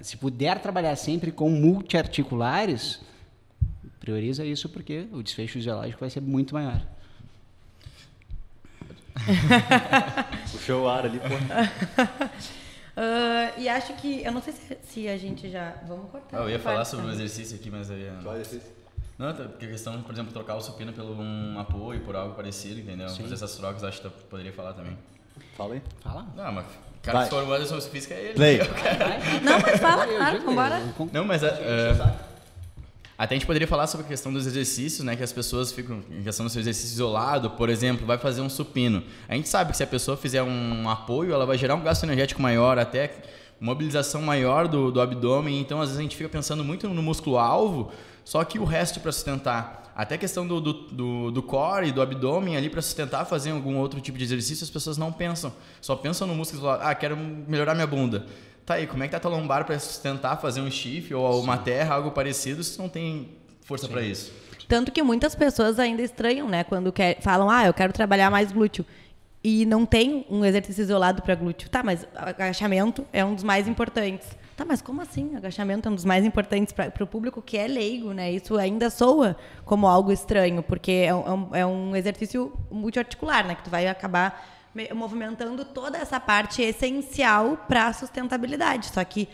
[SPEAKER 4] se puder trabalhar sempre com multiarticulares, prioriza isso porque o desfecho fisiológico vai ser muito maior.
[SPEAKER 3] Puxou o ar ali, pô.
[SPEAKER 1] E acho que... Eu não sei se a gente já... Vamos cortar.
[SPEAKER 2] Eu ia falar sobre um exercício aqui, mas aí...
[SPEAKER 3] Qual exercício?
[SPEAKER 2] Não, porque a questão, por exemplo, trocar o supino por um apoio, por algo parecido, entendeu? Sim. Fazer essas trocas, acho que tu poderia falar também.
[SPEAKER 3] Fala aí.
[SPEAKER 4] Fala.
[SPEAKER 2] Não, mas o cara que se formou em educação física é ele.
[SPEAKER 3] Play.
[SPEAKER 1] Não, mas fala, claro, vambora.
[SPEAKER 2] Não, mas... Até a gente poderia falar sobre a questão dos exercícios, né? Que as pessoas ficam em questão do seu exercício isolado, por exemplo, vai fazer um supino. A gente sabe que se a pessoa fizer um apoio, ela vai gerar um gasto energético maior, até mobilização maior do abdômen. Então, às vezes, a gente fica pensando muito no músculo-alvo, só que o resto para sustentar. Até a questão do core e do abdômen ali para sustentar, fazer algum outro tipo de exercício, as pessoas não pensam. Só pensam no músculo isolado. Ah, quero melhorar minha bunda. Tá aí, como é que tá a tua lombar para sustentar, fazer um stiff ou uma terra, algo parecido, se não tem força para isso?
[SPEAKER 1] Tanto que muitas pessoas ainda estranham, né? Quando falam, eu quero trabalhar mais glúteo. E não tem um exercício isolado para glúteo. Tá, mas agachamento é um dos mais importantes. Tá, mas como assim? Agachamento é um dos mais importantes para o público que é leigo, né? Isso ainda soa como algo estranho, porque é um exercício multiarticular, né? Que tu vai acabar movimentando toda essa parte essencial para a sustentabilidade. Só que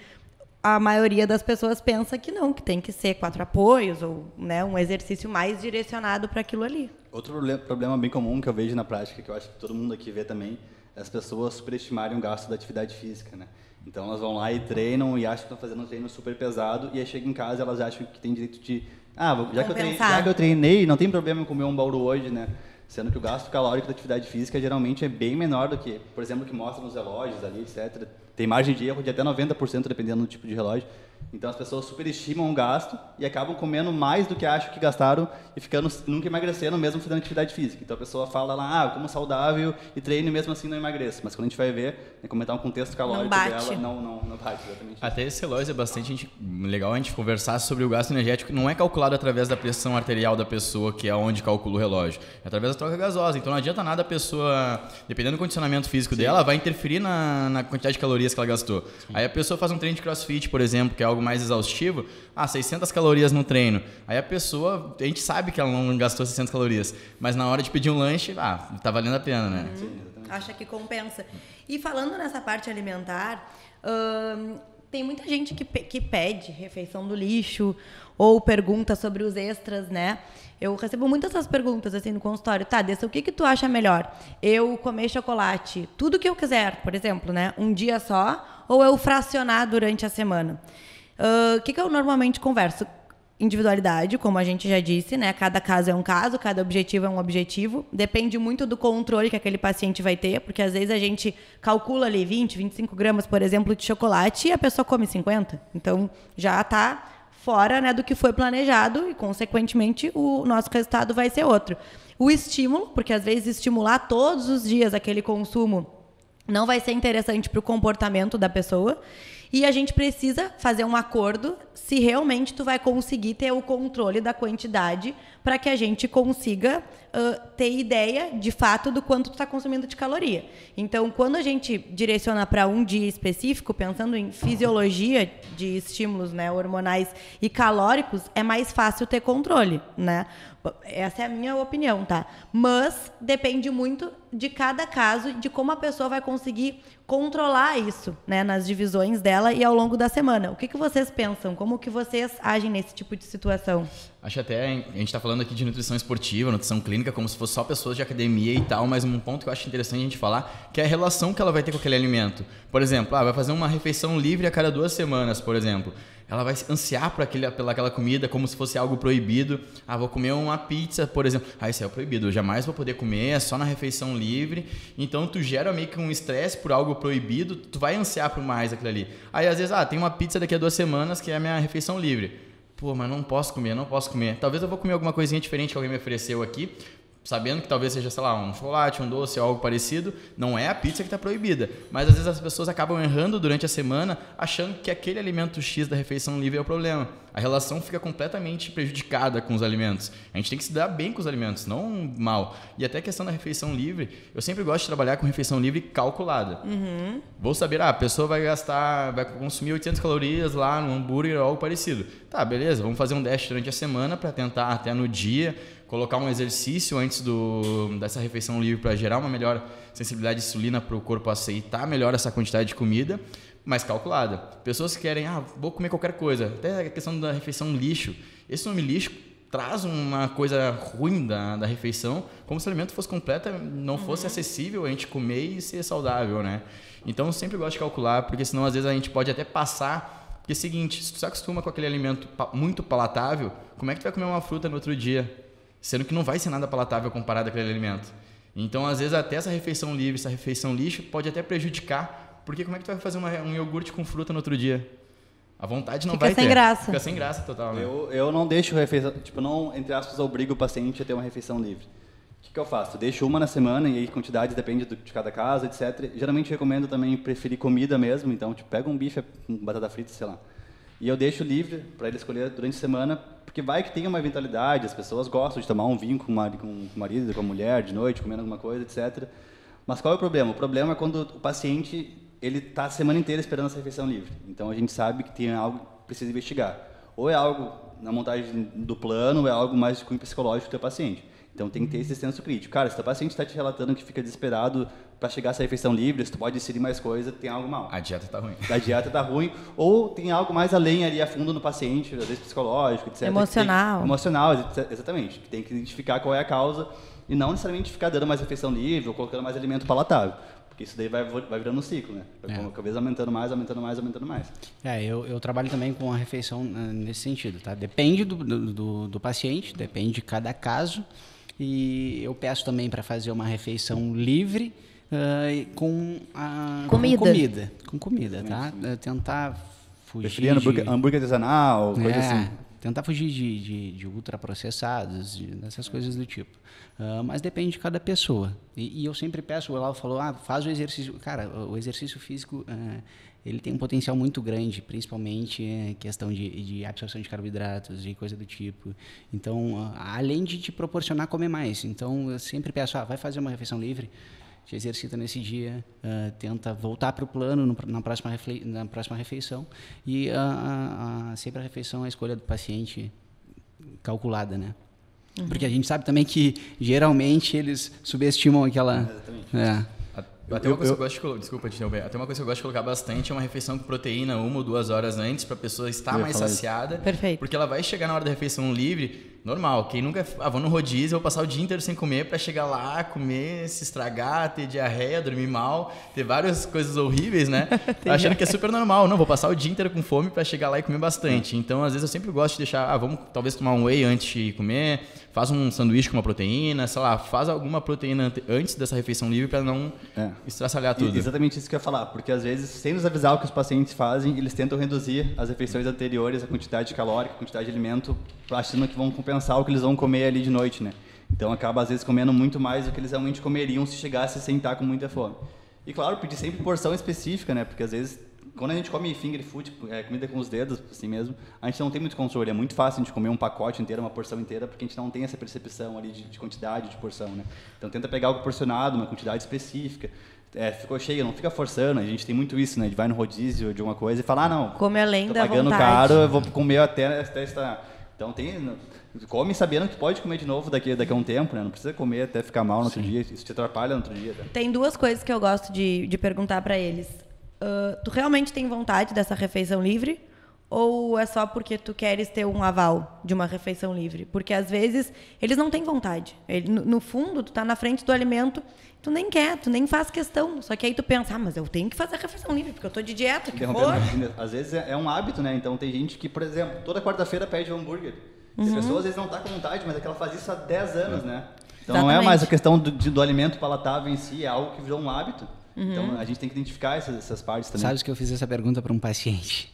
[SPEAKER 1] a maioria das pessoas pensa que não, que tem que ser 4 apoios ou, né, um exercício mais direcionado para aquilo ali.
[SPEAKER 3] Outro problema bem comum que eu vejo na prática, que eu acho que todo mundo aqui vê também, é as pessoas superestimarem o gasto da atividade física, né? Então elas vão lá e treinam e acham que estão fazendo um treino super pesado e aí chegam em casa e elas acham que tem direito de... já que eu treinei, não tem problema em comer um bauru hoje, né? Sendo que o gasto calórico da atividade física geralmente é bem menor do que, por exemplo, o que mostra nos relógios ali, etc. Tem margem de erro de até 90%, dependendo do tipo de relógio. Então as pessoas superestimam o gasto e acabam comendo mais do que acham que gastaram e nunca emagreceram mesmo fazendo atividade física. Então a pessoa fala lá, eu como saudável e treino e mesmo assim não emagreço. Mas quando a gente vai ver, comentar um contexto calórico dela, não bate exatamente.
[SPEAKER 2] Até esse relógio é bastante legal a gente conversar sobre o gasto energético. Não é calculado através da pressão arterial da pessoa, que é onde calcula o relógio. É através da troca gasosa. Então não adianta nada a pessoa, dependendo do condicionamento físico dela, vai interferir na quantidade de calorias que ela gastou. Sim. Aí a pessoa faz um treino de crossfit, por exemplo, que é algo mais exaustivo, 600 calorias no treino. Aí a pessoa, a gente sabe que ela não gastou 600 calorias, mas na hora de pedir um lanche, tá valendo a pena, né?
[SPEAKER 1] Acha que compensa. E falando nessa parte alimentar, tem muita gente que pede refeição do lixo ou pergunta sobre os extras, né? Eu recebo muitas essas perguntas assim no consultório. Tá, Dessa, o que tu acha melhor? Eu comer chocolate, tudo que eu quiser, por exemplo, né? Um dia só, ou eu fracionar durante a semana? O que eu normalmente converso? Individualidade, como a gente já disse, né? Cada caso é um caso, cada objetivo é um objetivo. Depende muito do controle que aquele paciente vai ter, porque às vezes a gente calcula ali 20, 25 gramas, por exemplo, de chocolate e a pessoa come 50. Então, já está fora, né, do que foi planejado e, consequentemente, o nosso resultado vai ser outro. O estímulo, porque às vezes estimular todos os dias aquele consumo não vai ser interessante para o comportamento da pessoa. E a gente precisa fazer um acordo se realmente tu vai conseguir ter o controle da quantidade para que a gente consiga ter ideia, de fato, do quanto tu está consumindo de caloria. Então, quando a gente direciona para um dia específico, pensando em fisiologia de estímulos, né, hormonais e calóricos, é mais fácil ter controle, né? Essa é a minha opinião, tá? Mas depende muito de cada caso, de como a pessoa vai conseguir controlar isso, né, nas divisões dela e ao longo da semana. O que vocês pensam? Como que vocês agem nesse tipo de situação?
[SPEAKER 2] Acho até, a gente está falando aqui de nutrição esportiva, nutrição clínica, como se fosse só pessoas de academia e tal, mas um ponto que eu acho interessante a gente falar, que é a relação que ela vai ter com aquele alimento. Por exemplo, vai fazer uma refeição livre a cada 2 semanas, por exemplo. Ela vai ansiar por aquela comida como se fosse algo proibido. Vou comer uma pizza, por exemplo. Isso é proibido, eu jamais vou poder comer, é só na refeição livre. Então, tu gera meio que um estresse por algo proibido, tu vai ansiar por mais aquilo ali. Aí, às vezes, tem uma pizza daqui a 2 semanas que é a minha refeição livre. Pô, mas não posso comer. Talvez eu vou comer alguma coisinha diferente que alguém me ofereceu aqui, sabendo que talvez seja, sei lá, um chocolate, um doce ou algo parecido. Não é a pizza que está proibida. Mas às vezes as pessoas acabam errando durante a semana, achando que aquele alimento X da refeição livre é o problema. A relação fica completamente prejudicada com os alimentos. A gente tem que se dar bem com os alimentos, não mal. E até a questão da refeição livre, eu sempre gosto de trabalhar com refeição livre calculada. Vou saber, a pessoa vai consumir 800 calorias lá no hambúrguer ou algo parecido. Tá, beleza, vamos fazer um dash durante a semana para tentar até no dia colocar um exercício antes dessa refeição livre para gerar uma melhor sensibilidade de insulina para o corpo aceitar melhor essa quantidade de comida, mas calculada. Pessoas que querem, vou comer qualquer coisa. Até a questão da refeição lixo. Esse nome lixo traz uma coisa ruim da refeição, como se o alimento fosse não fosse acessível a gente comer e ser saudável, né? Então eu sempre gosto de calcular, porque senão às vezes a gente pode até passar. Porque é o seguinte, se tu se acostuma com aquele alimento muito palatável, como é que tu vai comer uma fruta no outro dia? Sendo que não vai ser nada palatável comparado àquele alimento. Então, às vezes, até essa refeição livre, essa refeição lixo, pode até prejudicar, porque como é que tu vai fazer um iogurte com fruta no outro dia? A vontade não vai ter.
[SPEAKER 1] Fica sem graça.
[SPEAKER 2] Fica sem graça total, né?
[SPEAKER 3] Eu não deixo refeição, não, entre aspas, obrigo o paciente a ter uma refeição livre. O que eu faço? Eu deixo uma na semana, e aí quantidade depende de cada caso, etc. Geralmente recomendo também preferir comida mesmo, então pega um bife com batata frita, sei lá. E eu deixo livre para ele escolher durante a semana, porque vai que tem uma eventualidade, as pessoas gostam de tomar um vinho com o marido, com a mulher, de noite, comendo alguma coisa, etc. Mas qual é o problema? O problema é quando o paciente ele está a semana inteira esperando essa refeição livre. Então a gente sabe que tem algo que precisa investigar. Ou é algo na montagem do plano, ou é algo mais de cunho psicológico do teu paciente. Então tem que ter esse senso crítico. Cara, se o teu paciente está te relatando que fica desesperado para chegar a essa refeição livre, se tu pode inserir mais coisa, tem algo mal.
[SPEAKER 2] A dieta tá ruim.
[SPEAKER 3] A dieta tá ruim, ou tem algo mais além ali a fundo no paciente, às vezes psicológico, etc.
[SPEAKER 1] Emocional.
[SPEAKER 3] Emocional, exatamente. Que tem que identificar qual é a causa e não necessariamente ficar dando mais refeição livre ou colocando mais alimento palatável. Porque isso daí vai virando um ciclo, né? Cada vez aumentando mais.
[SPEAKER 4] Eu trabalho também com a refeição nesse sentido, tá? Depende do paciente, depende de cada caso. E eu peço também para fazer uma refeição livre com comida, tá? Tentar fugir
[SPEAKER 3] hambúrguer artesanal, coisa assim.
[SPEAKER 4] Tentar fugir de ultraprocessados, dessas coisas do tipo. Mas depende de cada pessoa. E eu sempre peço, o Olavo falou, faz o exercício. Cara, o exercício físico, ele tem um potencial muito grande, principalmente questão de absorção de carboidratos e coisa do tipo. Então, além de te proporcionar comer mais. Então, eu sempre peço, vai fazer uma refeição livre, te exercita nesse dia, tenta voltar para o plano na próxima refeição e sempre a refeição é a escolha do paciente calculada, né? Uhum. Porque a gente sabe também que geralmente eles subestimam aquela...
[SPEAKER 2] Até uma coisa que eu gosto de colocar, desculpa te interromper, até uma coisa que eu gosto de colocar bastante é uma refeição com proteína 1 ou 2 horas antes para a pessoa estar mais saciada.
[SPEAKER 1] Perfeito.
[SPEAKER 2] Porque ela vai chegar na hora da refeição livre, normal, quem nunca vou no rodízio, vou passar o dia inteiro sem comer para chegar lá, comer, se estragar, ter diarreia, dormir mal, ter várias coisas horríveis, né? Achando que é super normal. Não, vou passar o dia inteiro com fome para chegar lá e comer bastante. Então, às vezes eu sempre gosto de deixar, vamos talvez tomar um whey antes de comer, faz um sanduíche com uma proteína, sei lá, faz alguma proteína antes dessa refeição livre para não estraçalhar tudo.
[SPEAKER 3] Exatamente isso que eu ia falar, porque às vezes, sem nos avisar o que os pacientes fazem, eles tentam reduzir as refeições anteriores, a quantidade calórica, a quantidade de alimento, achando que vão compensar o que eles vão comer ali de noite, né? Então acaba às vezes comendo muito mais do que eles realmente comeriam se chegasse a sentar com muita fome. E claro, pedir sempre porção específica, né? Porque às vezes, quando a gente come finger food, comida com os dedos, assim mesmo, a gente não tem muito controle. É muito fácil a gente comer um pacote inteiro, uma porção inteira, porque a gente não tem essa percepção ali de quantidade de porção, né? Então tenta pegar algo porcionado, uma quantidade específica. Ficou cheio, não fica forçando. A gente tem muito isso, né? A gente vai no rodízio de uma coisa e fala, não,
[SPEAKER 1] come além da
[SPEAKER 3] pagando
[SPEAKER 1] vontade.
[SPEAKER 3] Caro, eu vou comer até estar... Então come sabendo que pode comer de novo daqui a um tempo, né? Não precisa comer até ficar mal no outro dia. Isso te atrapalha no outro dia. Tá?
[SPEAKER 1] Tem duas coisas que eu gosto de perguntar para eles. Tu realmente tem vontade dessa refeição livre? Ou é só porque tu queres ter um aval de uma refeição livre? Porque às vezes eles não têm vontade. No fundo, tu tá na frente do alimento, tu nem quer, tu nem faz questão. Só que aí tu pensa, mas eu tenho que fazer a refeição livre, porque eu tô de dieta, que for.
[SPEAKER 3] Às vezes é um hábito, né? Então tem gente que, por exemplo, toda quarta-feira pede um hambúrguer. E a pessoa às vezes não tá com vontade, mas é que ela faz isso há 10 anos, né? Então não é mais a questão do alimento palatável em si, é algo que virou um hábito. Então a gente tem que identificar essas partes também.
[SPEAKER 4] Sabes que eu fiz essa pergunta para um paciente?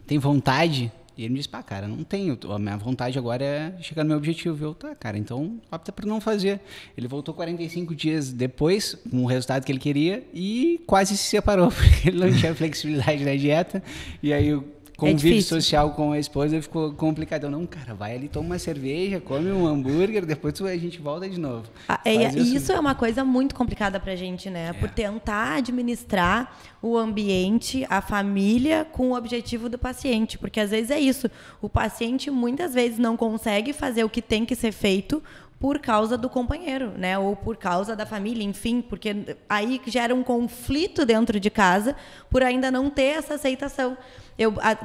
[SPEAKER 4] Tem vontade? E ele me disse, cara, não tenho. A minha vontade agora é chegar no meu objetivo. Eu, cara, então opta por não fazer. Ele voltou 45 dias depois, com o resultado que ele queria, e quase se separou, porque ele não tinha flexibilidade na dieta. E aí o convívio social com a esposa ficou complicado. Eu, não, cara, vai ali, toma uma cerveja, come um hambúrguer, depois a gente volta de novo.
[SPEAKER 1] E isso é uma coisa muito complicada pra gente, né? Por tentar administrar o ambiente, a família, com o objetivo do paciente. Porque às vezes é isso. O paciente muitas vezes não consegue fazer o que tem que ser feito por causa do companheiro, né? Ou por causa da família, enfim, porque aí gera um conflito dentro de casa por ainda não ter essa aceitação.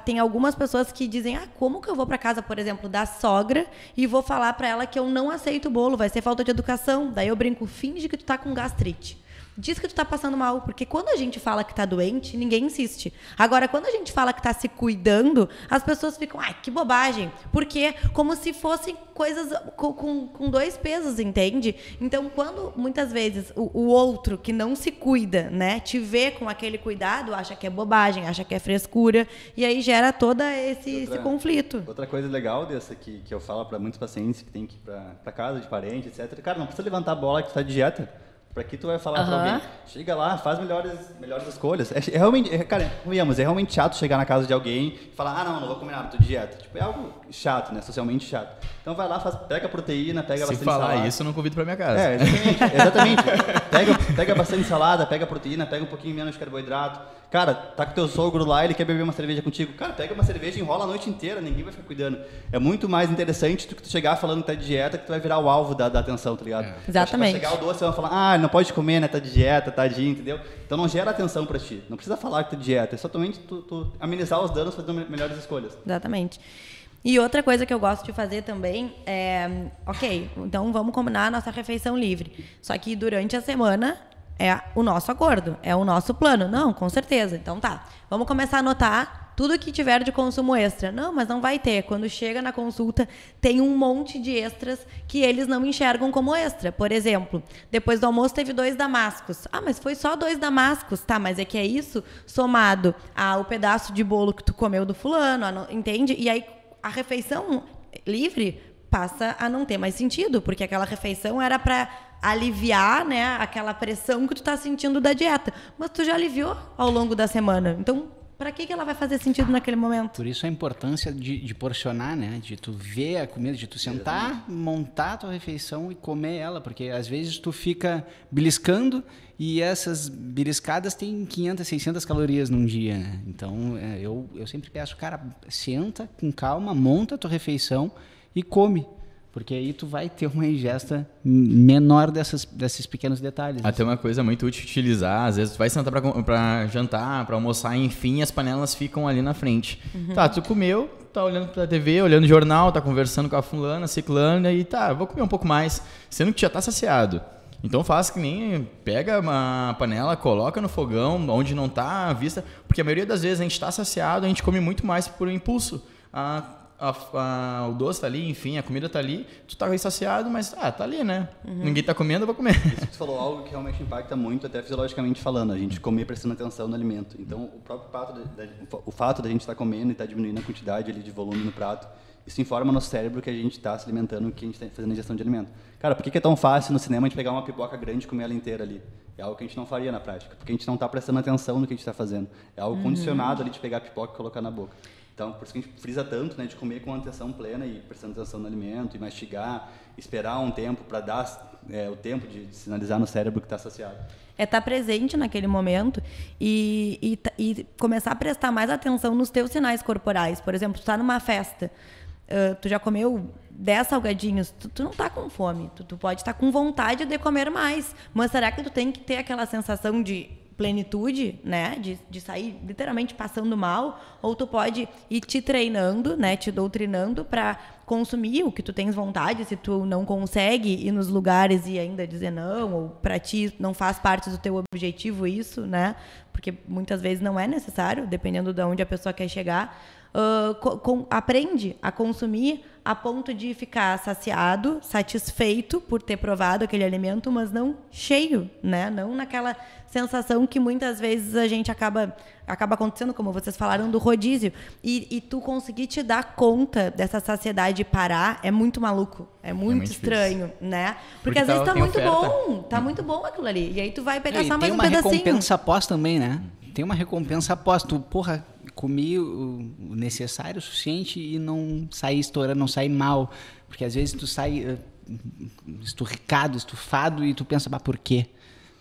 [SPEAKER 1] Tem algumas pessoas que dizem, como que eu vou para casa, por exemplo, da sogra e vou falar para ela que eu não aceito o bolo, vai ser falta de educação. Daí eu brinco, finge que tu tá com gastrite. Diz que tu tá passando mal, porque quando a gente fala que tá doente, ninguém insiste. Agora, quando a gente fala que tá se cuidando, as pessoas ficam, que bobagem. Porque como se fossem coisas com dois pesos, entende? Então, quando muitas vezes o outro que não se cuida, né, te vê com aquele cuidado, acha que é bobagem, acha que é frescura, e aí gera todo esse conflito.
[SPEAKER 3] Outra coisa legal dessa que eu falo para muitos pacientes que tem que ir para casa de parente, etc. Cara, não precisa levantar a bola que tu tá de dieta. Pra que tu vai falar pra alguém? Chega lá, faz melhores escolhas. É realmente chato chegar na casa de alguém e falar, não vou comer nada, tô de dieta. Tipo, é algo chato, né? Socialmente chato. Então vai lá, pega proteína, pega bastante salada. Se falar
[SPEAKER 2] isso, eu não convido pra minha casa.
[SPEAKER 3] Exatamente. Pega bastante salada, pega proteína, pega um pouquinho menos de carboidrato. Cara, tá com teu sogro lá, ele quer beber uma cerveja contigo. Cara, pega uma cerveja e enrola a noite inteira, ninguém vai ficar cuidando. É muito mais interessante do que tu chegar falando que tá de dieta, que tu vai virar o alvo da atenção, tá ligado?
[SPEAKER 1] Exatamente.
[SPEAKER 3] Vai chegar o doce, você vai falar, não pode comer, né, tá de dieta, tadinho, entendeu? Então não gera atenção pra ti. Não precisa falar que tá de dieta, é somente tu amenizar os danos fazendo melhores escolhas.
[SPEAKER 1] Exatamente. E outra coisa que eu gosto de fazer também é, então vamos combinar a nossa refeição livre. Só que durante a semana é o nosso acordo, é o nosso plano. Não, com certeza. Então tá, vamos começar a anotar tudo que tiver de consumo extra. Não, mas não vai ter. Quando chega na consulta, tem um monte de extras que eles não enxergam como extra. Por exemplo, depois do almoço teve 2 damascos. Ah, mas foi só 2 damascos. Tá, mas é que é isso somado ao pedaço de bolo que tu comeu do fulano, entende? E aí a refeição livre passa a não ter mais sentido, porque aquela refeição era para aliviar, né, aquela pressão que tu tá sentindo da dieta. Mas tu já aliviou ao longo da semana. Então, para que ela vai fazer sentido naquele momento?
[SPEAKER 4] Por isso a importância de porcionar, né? De tu ver a comida, de tu sentar, montar a tua refeição e comer ela, porque às vezes tu fica beliscando e essas beliscadas têm 500, 600 calorias num dia, né? Então, eu sempre peço, cara, senta com calma, monta a tua refeição e come. Porque aí tu vai ter uma ingesta menor desses pequenos detalhes.
[SPEAKER 2] Até uma coisa muito útil utilizar, às vezes tu vai sentar pra jantar, pra almoçar, enfim, as panelas ficam ali na frente. Tá, tu comeu, tá olhando pra TV, olhando o jornal, tá conversando com a fulana, ciclana, e tá, vou comer um pouco mais, sendo que já tá saciado. Então faz que nem pega uma panela, coloca no fogão, onde não tá à vista, porque a maioria das vezes a gente tá saciado, a gente come muito mais por impulso. O doce tá ali, enfim, a comida tá ali, tu tá saciado, mas tá ali, né? Ninguém tá comendo, eu vou comer.
[SPEAKER 3] Isso que tu falou algo que realmente impacta muito, até fisiologicamente falando, a gente comer prestando atenção no alimento. Então, o próprio fato da gente estar comendo e estar diminuindo a quantidade ali de volume no prato, isso informa no cérebro que a gente está se alimentando, que a gente está fazendo ingestão de alimento. Cara, por que é tão fácil no cinema a gente pegar uma pipoca grande e comer ela inteira ali? É algo que a gente não faria na prática, porque a gente não está prestando atenção no que a gente está fazendo. É algo condicionado ali de pegar a pipoca e colocar na boca. Então, por isso que a gente frisa tanto, né, de comer com atenção plena e prestando atenção no alimento, e mastigar, esperar um tempo para dar o tempo de sinalizar no cérebro que está saciado.
[SPEAKER 1] É estar presente naquele momento e começar a prestar mais atenção nos teus sinais corporais. Por exemplo, tu está numa festa, tu já comeu 10 salgadinhos, tu não está com fome, tu pode estar com vontade de comer mais, mas será que tu tem que ter aquela sensação de plenitude, né, de sair literalmente passando mal, ou tu pode ir te treinando, né, te doutrinando para consumir o que tu tens vontade, se tu não consegue ir nos lugares e ainda dizer não, ou para ti não faz parte do teu objetivo isso, né, porque muitas vezes não é necessário, dependendo de onde a pessoa quer chegar, aprende a consumir a ponto de ficar saciado, satisfeito por ter provado aquele alimento, mas não cheio, né? Não naquela sensação que muitas vezes a gente acaba acontecendo, como vocês falaram, do rodízio. E tu conseguir te dar conta dessa saciedade e parar é muito maluco, é muito estranho, difícil, né? Porque às vezes tá muito bom aquilo ali. E aí tu vai pegar só mais um pedacinho.
[SPEAKER 4] Tem uma recompensa após também, né? Tem uma recompensa após. Tu, comi o necessário, o suficiente e não sair estourando, não sair mal. Porque às vezes tu sai esturricado, estufado e tu pensa, por quê?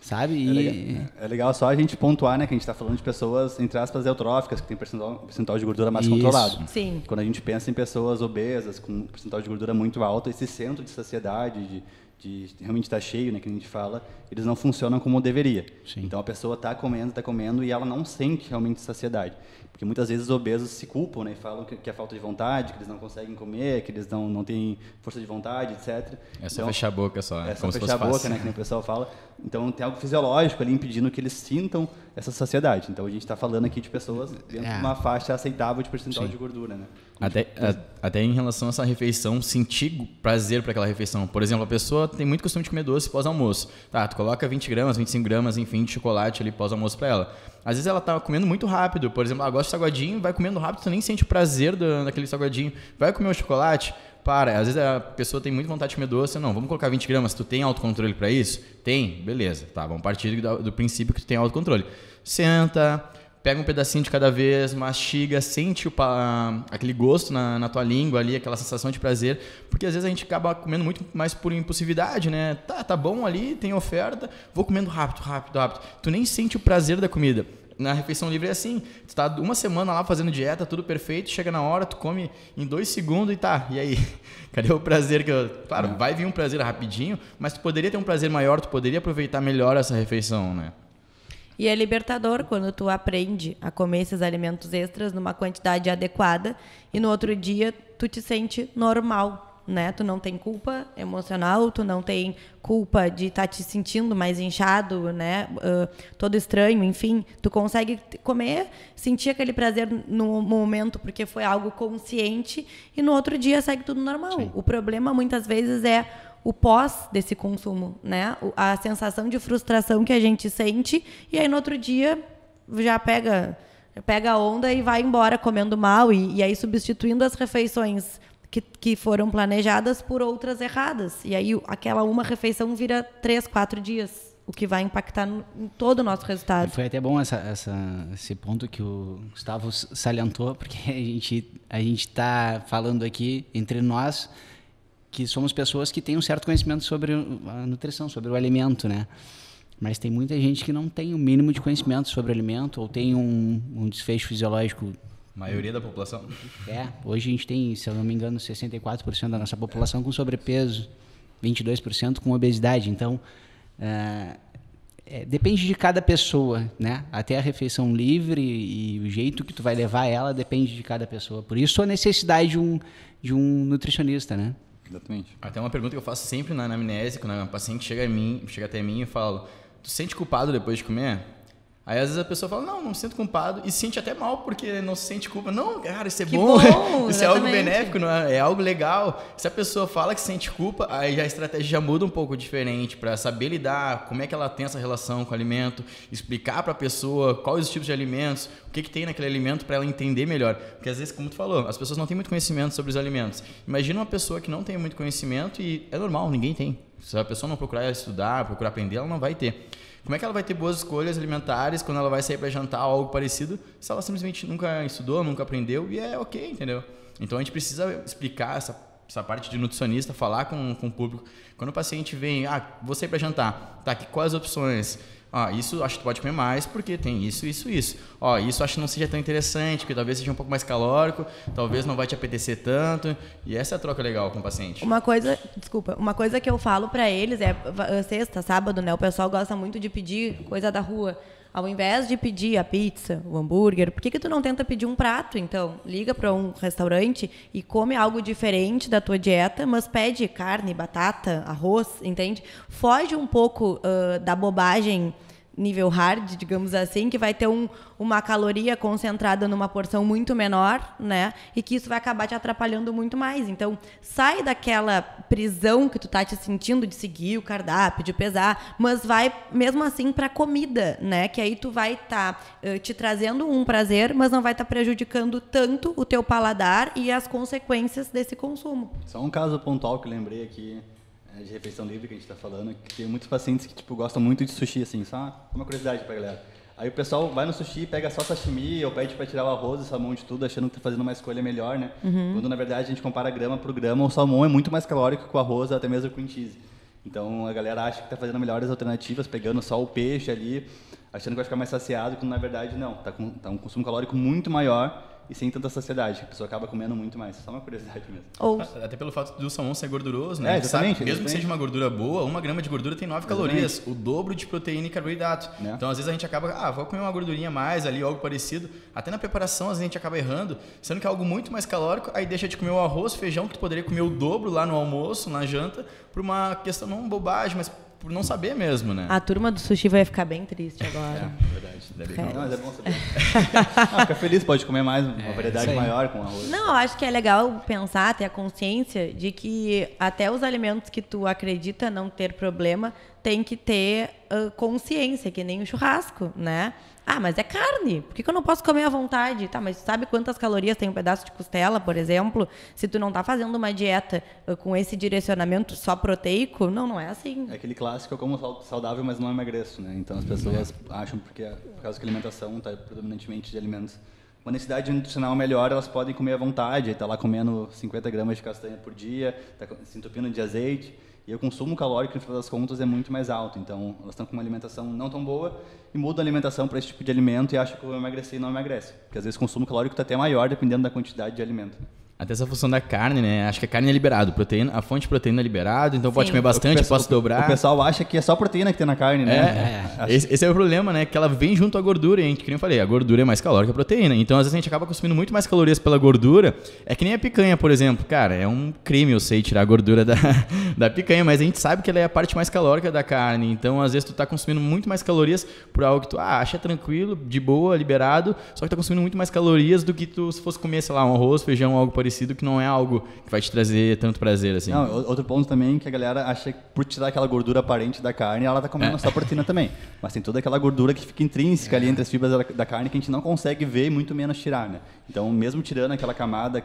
[SPEAKER 4] Sabe?
[SPEAKER 3] É legal só a gente pontuar, né, que a gente está falando de pessoas, entre aspas, eutróficas, que tem percentual de gordura mais controlado.
[SPEAKER 1] Sim.
[SPEAKER 3] Quando a gente pensa em pessoas obesas, com percentual de gordura muito alto, esse centro de saciedade, de realmente estar cheio, né, que a gente fala, eles não funcionam como deveria. Sim. Então a pessoa está comendo e ela não sente realmente saciedade. Porque muitas vezes os obesos se culpam, né, e falam que é falta de vontade, que eles não conseguem comer, que eles não têm força de vontade, etc.
[SPEAKER 2] É só fechar a boca só.
[SPEAKER 3] É só fechar a boca, né, que nem o pessoal fala. Então tem algo fisiológico ali impedindo que eles sintam essa saciedade. Então a gente está falando aqui de pessoas dentro de uma faixa aceitável de percentual de gordura, né?
[SPEAKER 2] Até em relação a essa refeição, sentir prazer para aquela refeição. Por exemplo, a pessoa tem muito costume de comer doce pós-almoço. Tá, tu coloca 20 gramas, 25 gramas, enfim, de chocolate ali pós-almoço para ela. Às vezes ela tá comendo muito rápido. Por exemplo, ela gosta de salgadinho, vai comendo rápido, tu nem sente o prazer daquele salgadinho. Vai comer um chocolate, às vezes a pessoa tem muita vontade de comer doce. Não, vamos colocar 20 gramas. Tu tem autocontrole para isso? Tem? Beleza. Tá, vamos partir do princípio que tu tem autocontrole. Senta, pega um pedacinho de cada vez, mastiga, sente aquele gosto na tua língua ali, aquela sensação de prazer, porque às vezes a gente acaba comendo muito mais por impulsividade, né? Tá bom ali, tem oferta, vou comendo rápido. Tu nem sente o prazer da comida. Na refeição livre é assim, tu tá uma semana lá fazendo dieta, tudo perfeito, chega na hora, tu come em 2 segundos e aí? Cadê o prazer Claro, vai vir um prazer rapidinho, mas tu poderia ter um prazer maior, tu poderia aproveitar melhor essa refeição, né?
[SPEAKER 1] E é libertador quando tu aprende a comer esses alimentos extras numa quantidade adequada e no outro dia tu te sente normal. né? Tu não tem culpa emocional, tu não tem culpa de estar te sentindo mais inchado, né? Todo estranho, enfim. Tu consegue comer, sentir aquele prazer no momento porque foi algo consciente e no outro dia segue tudo normal. Sim. O problema, muitas vezes, é o pós desse consumo, né? A sensação de frustração que a gente sente e aí no outro dia já pega a onda e vai embora comendo mal e aí substituindo as refeições que foram planejadas por outras erradas. E aí aquela uma refeição vira 3, 4 dias, o que vai impactar em todo o nosso resultado.
[SPEAKER 4] Foi até bom esse ponto que o Gustavo salientou, porque a gente está falando aqui entre nós que somos pessoas que têm um certo conhecimento sobre a nutrição, sobre o alimento, né? Mas tem muita gente que não tem o mínimo de conhecimento sobre o alimento ou tem um desfecho fisiológico.
[SPEAKER 2] Maioria da população.
[SPEAKER 4] Hoje a gente tem, se eu não me engano, 64% da nossa população com sobrepeso, 22% com obesidade. Então, depende de cada pessoa, né? Até a refeição livre e o jeito que tu vai levar ela depende de cada pessoa. Por isso a necessidade de um nutricionista, né?
[SPEAKER 3] Exatamente.
[SPEAKER 2] Até uma pergunta que eu faço sempre na anamnese, quando uma paciente chega até mim e fala: tu se sente culpado depois de comer? Aí às vezes a pessoa fala: não se sinto culpado, e se sente até mal porque não se sente culpa. Não, cara, isso é bom isso é algo benéfico, não é algo legal. Se a pessoa fala que sente culpa, aí a estratégia já muda um pouco diferente para saber lidar, como é que ela tem essa relação com o alimento, explicar para a pessoa quais os tipos de alimentos, o que tem naquele alimento para ela entender melhor. Porque às vezes, como tu falou, as pessoas não têm muito conhecimento sobre os alimentos. Imagina uma pessoa que não tem muito conhecimento e é normal, ninguém tem. Se a pessoa não procurar estudar, procurar aprender, ela não vai ter. Como é que ela vai ter boas escolhas alimentares quando ela vai sair para jantar ou algo parecido se ela simplesmente nunca estudou, nunca aprendeu e é ok, entendeu? Então a gente precisa explicar essa parte de nutricionista, falar com o público. Quando o paciente vem, vou sair para jantar, tá, quais as opções? Isso acho que tu pode comer mais porque tem isso. Isso acho que não seja tão interessante, porque talvez seja um pouco mais calórico, talvez não vai te apetecer tanto. E essa é a troca legal com o paciente.
[SPEAKER 1] Uma coisa que eu falo pra eles é, sexta, sábado, né? O pessoal gosta muito de pedir coisa da rua. Ao invés de pedir a pizza, o hambúrguer, por que tu não tenta pedir um prato, então? Liga para um restaurante e come algo diferente da tua dieta, mas pede carne, batata, arroz, entende? Foge um pouco da bobagem nível hard, digamos assim, que vai ter uma caloria concentrada numa porção muito menor, né? E que isso vai acabar te atrapalhando muito mais. Então, sai daquela prisão que tu tá te sentindo de seguir o cardápio, de pesar, mas vai mesmo assim pra comida, né? Que aí tu vai estar te trazendo um prazer, mas não vai estar prejudicando tanto o teu paladar e as consequências desse consumo.
[SPEAKER 3] Só um caso pontual que eu lembrei aqui, de refeição livre que a gente está falando, que tem muitos pacientes que gostam muito de sushi, assim, só uma curiosidade pra galera. Aí o pessoal vai no sushi, pega só sashimi ou pede para tirar o arroz e salmão de tudo, achando que tá fazendo uma escolha melhor, né? Quando na verdade a gente compara grama por grama, o salmão é muito mais calórico que o arroz, até mesmo o cream cheese. Então a galera acha que tá fazendo melhores alternativas, pegando só o peixe ali, achando que vai ficar mais saciado, quando na verdade não, tá um consumo calórico muito maior e sem tanta saciedade, a pessoa acaba comendo muito mais. Só uma curiosidade mesmo.
[SPEAKER 2] Até pelo fato do salmão ser gorduroso, né?
[SPEAKER 3] Exatamente.
[SPEAKER 2] Mesmo que seja uma gordura boa, 1 grama de gordura tem 9 calorias, o dobro de proteína e carboidrato. Então, às vezes a gente acaba, vou comer uma gordurinha a mais ali, algo parecido. Até na preparação, às vezes a gente acaba errando, sendo que é algo muito mais calórico, aí deixa de comer o arroz, feijão, que tu poderia comer o dobro lá no almoço, na janta, por uma questão, não bobagem, mas por não saber mesmo, né?
[SPEAKER 1] A turma do sushi vai ficar bem triste agora.
[SPEAKER 3] Verdade. Não, mas é bom saber. Fica feliz, pode comer mais, uma variedade maior com arroz.
[SPEAKER 1] Não, eu acho que é legal pensar, ter a consciência de que até os alimentos que tu acredita não ter problema, tem que ter consciência, que nem o churrasco, né? Mas é carne, por que eu não posso comer à vontade? Tá, mas sabe quantas calorias tem um pedaço de costela, por exemplo? Se tu não tá fazendo uma dieta com esse direcionamento só proteico, não é assim.
[SPEAKER 3] É aquele clássico, eu como saudável, mas não emagreço, né? Então as pessoas acham, porque por causa que a alimentação está predominantemente de alimentos. Uma necessidade nutricional melhor, elas podem comer à vontade, tá lá comendo 50 gramas de castanha por dia, tá se entupindo de azeite. E o consumo calórico, no final das contas, é muito mais alto. Então, elas estão com uma alimentação não tão boa e mudam a alimentação para esse tipo de alimento e acham que vão emagrecer e não emagrece. Porque, às vezes, o consumo calórico está até maior, dependendo da quantidade de alimento.
[SPEAKER 2] Até essa função da carne, né? Acho que a carne é liberado, proteína, a fonte de proteína é liberado, então pode comer bastante, posso dobrar.
[SPEAKER 3] O pessoal acha que é só proteína que tem na carne, né?
[SPEAKER 2] Esse é o problema, né? Que ela vem junto à gordura, e a gente, que nem eu falei, a gordura é mais calórica que a proteína. Então, às vezes, a gente acaba consumindo muito mais calorias pela gordura. É que nem a picanha, por exemplo. Cara, é um crime, eu sei, tirar a gordura da picanha, mas a gente sabe que ela é a parte mais calórica da carne. Então, às vezes, tu tá consumindo muito mais calorias por algo que tu acha tranquilo, de boa, liberado, só que tá consumindo muito mais calorias do que tu, se fosse comer, sei lá, um arroz, feijão, algo parecido, que não é algo que vai te trazer tanto prazer, assim.
[SPEAKER 3] Não, outro ponto também que a galera acha que por tirar aquela gordura aparente da carne, ela tá comendo só proteína também. Mas tem toda aquela gordura que fica intrínseca ali entre as fibras da carne que a gente não consegue ver e muito menos tirar, né? Então, mesmo tirando aquela camada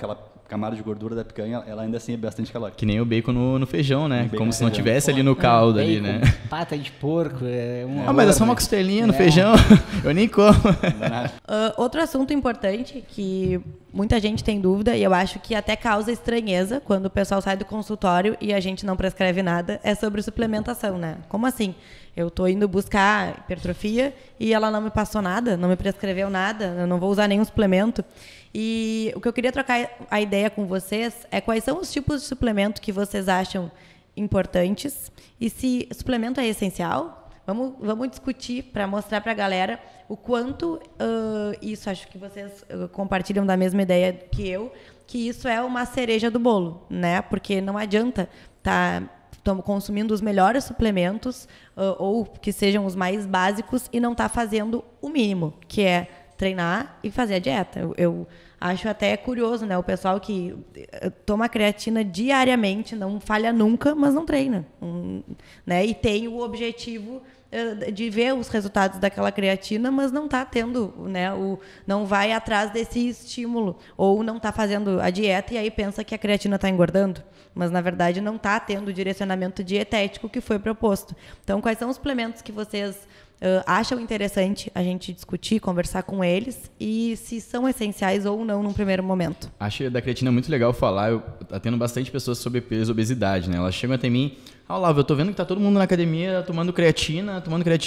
[SPEAKER 3] de gordura da picanha, ela ainda assim é bastante calórica.
[SPEAKER 2] Que nem o bacon no feijão, né? Como se não tivesse ali no caldo, ali, né?
[SPEAKER 4] Pata de porco,
[SPEAKER 2] mas é só uma costelinha no feijão, eu nem como.
[SPEAKER 1] Outro assunto importante que muita gente tem dúvida, e eu acho que até causa estranheza quando o pessoal sai do consultório e a gente não prescreve nada, é sobre suplementação, né? Como assim? Eu tô indo buscar hipertrofia e ela não me passou nada, não me prescreveu nada, eu não vou usar nenhum suplemento. E o que eu queria trocar a ideia com vocês é quais são os tipos de suplemento que vocês acham importantes e se suplemento é essencial. Vamos discutir para mostrar para a galera o quanto isso, acho que vocês compartilham da mesma ideia que eu, que isso é uma cereja do bolo, né? Porque não adianta estamos consumindo os melhores suplementos ou que sejam os mais básicos e não estar fazendo o mínimo, que é treinar e fazer a dieta. Eu acho até curioso, né? O pessoal que toma creatina diariamente, não falha nunca, mas não treina, né? E tem o objetivo de ver os resultados daquela creatina, mas não está tendo, né? Não vai atrás desse estímulo, ou não está fazendo a dieta e aí pensa que a creatina está engordando, mas na verdade não está tendo o direcionamento dietético que foi proposto. Então, quais são os suplementos que vocês acham interessante a gente discutir, conversar com eles e se são essenciais ou não num primeiro momento?
[SPEAKER 2] Acho da creatina muito legal falar. Eu atendo bastante pessoas sobre peso e obesidade, né? Elas chegam até mim, Olavo, eu tô vendo que tá todo mundo na academia tomando creatina,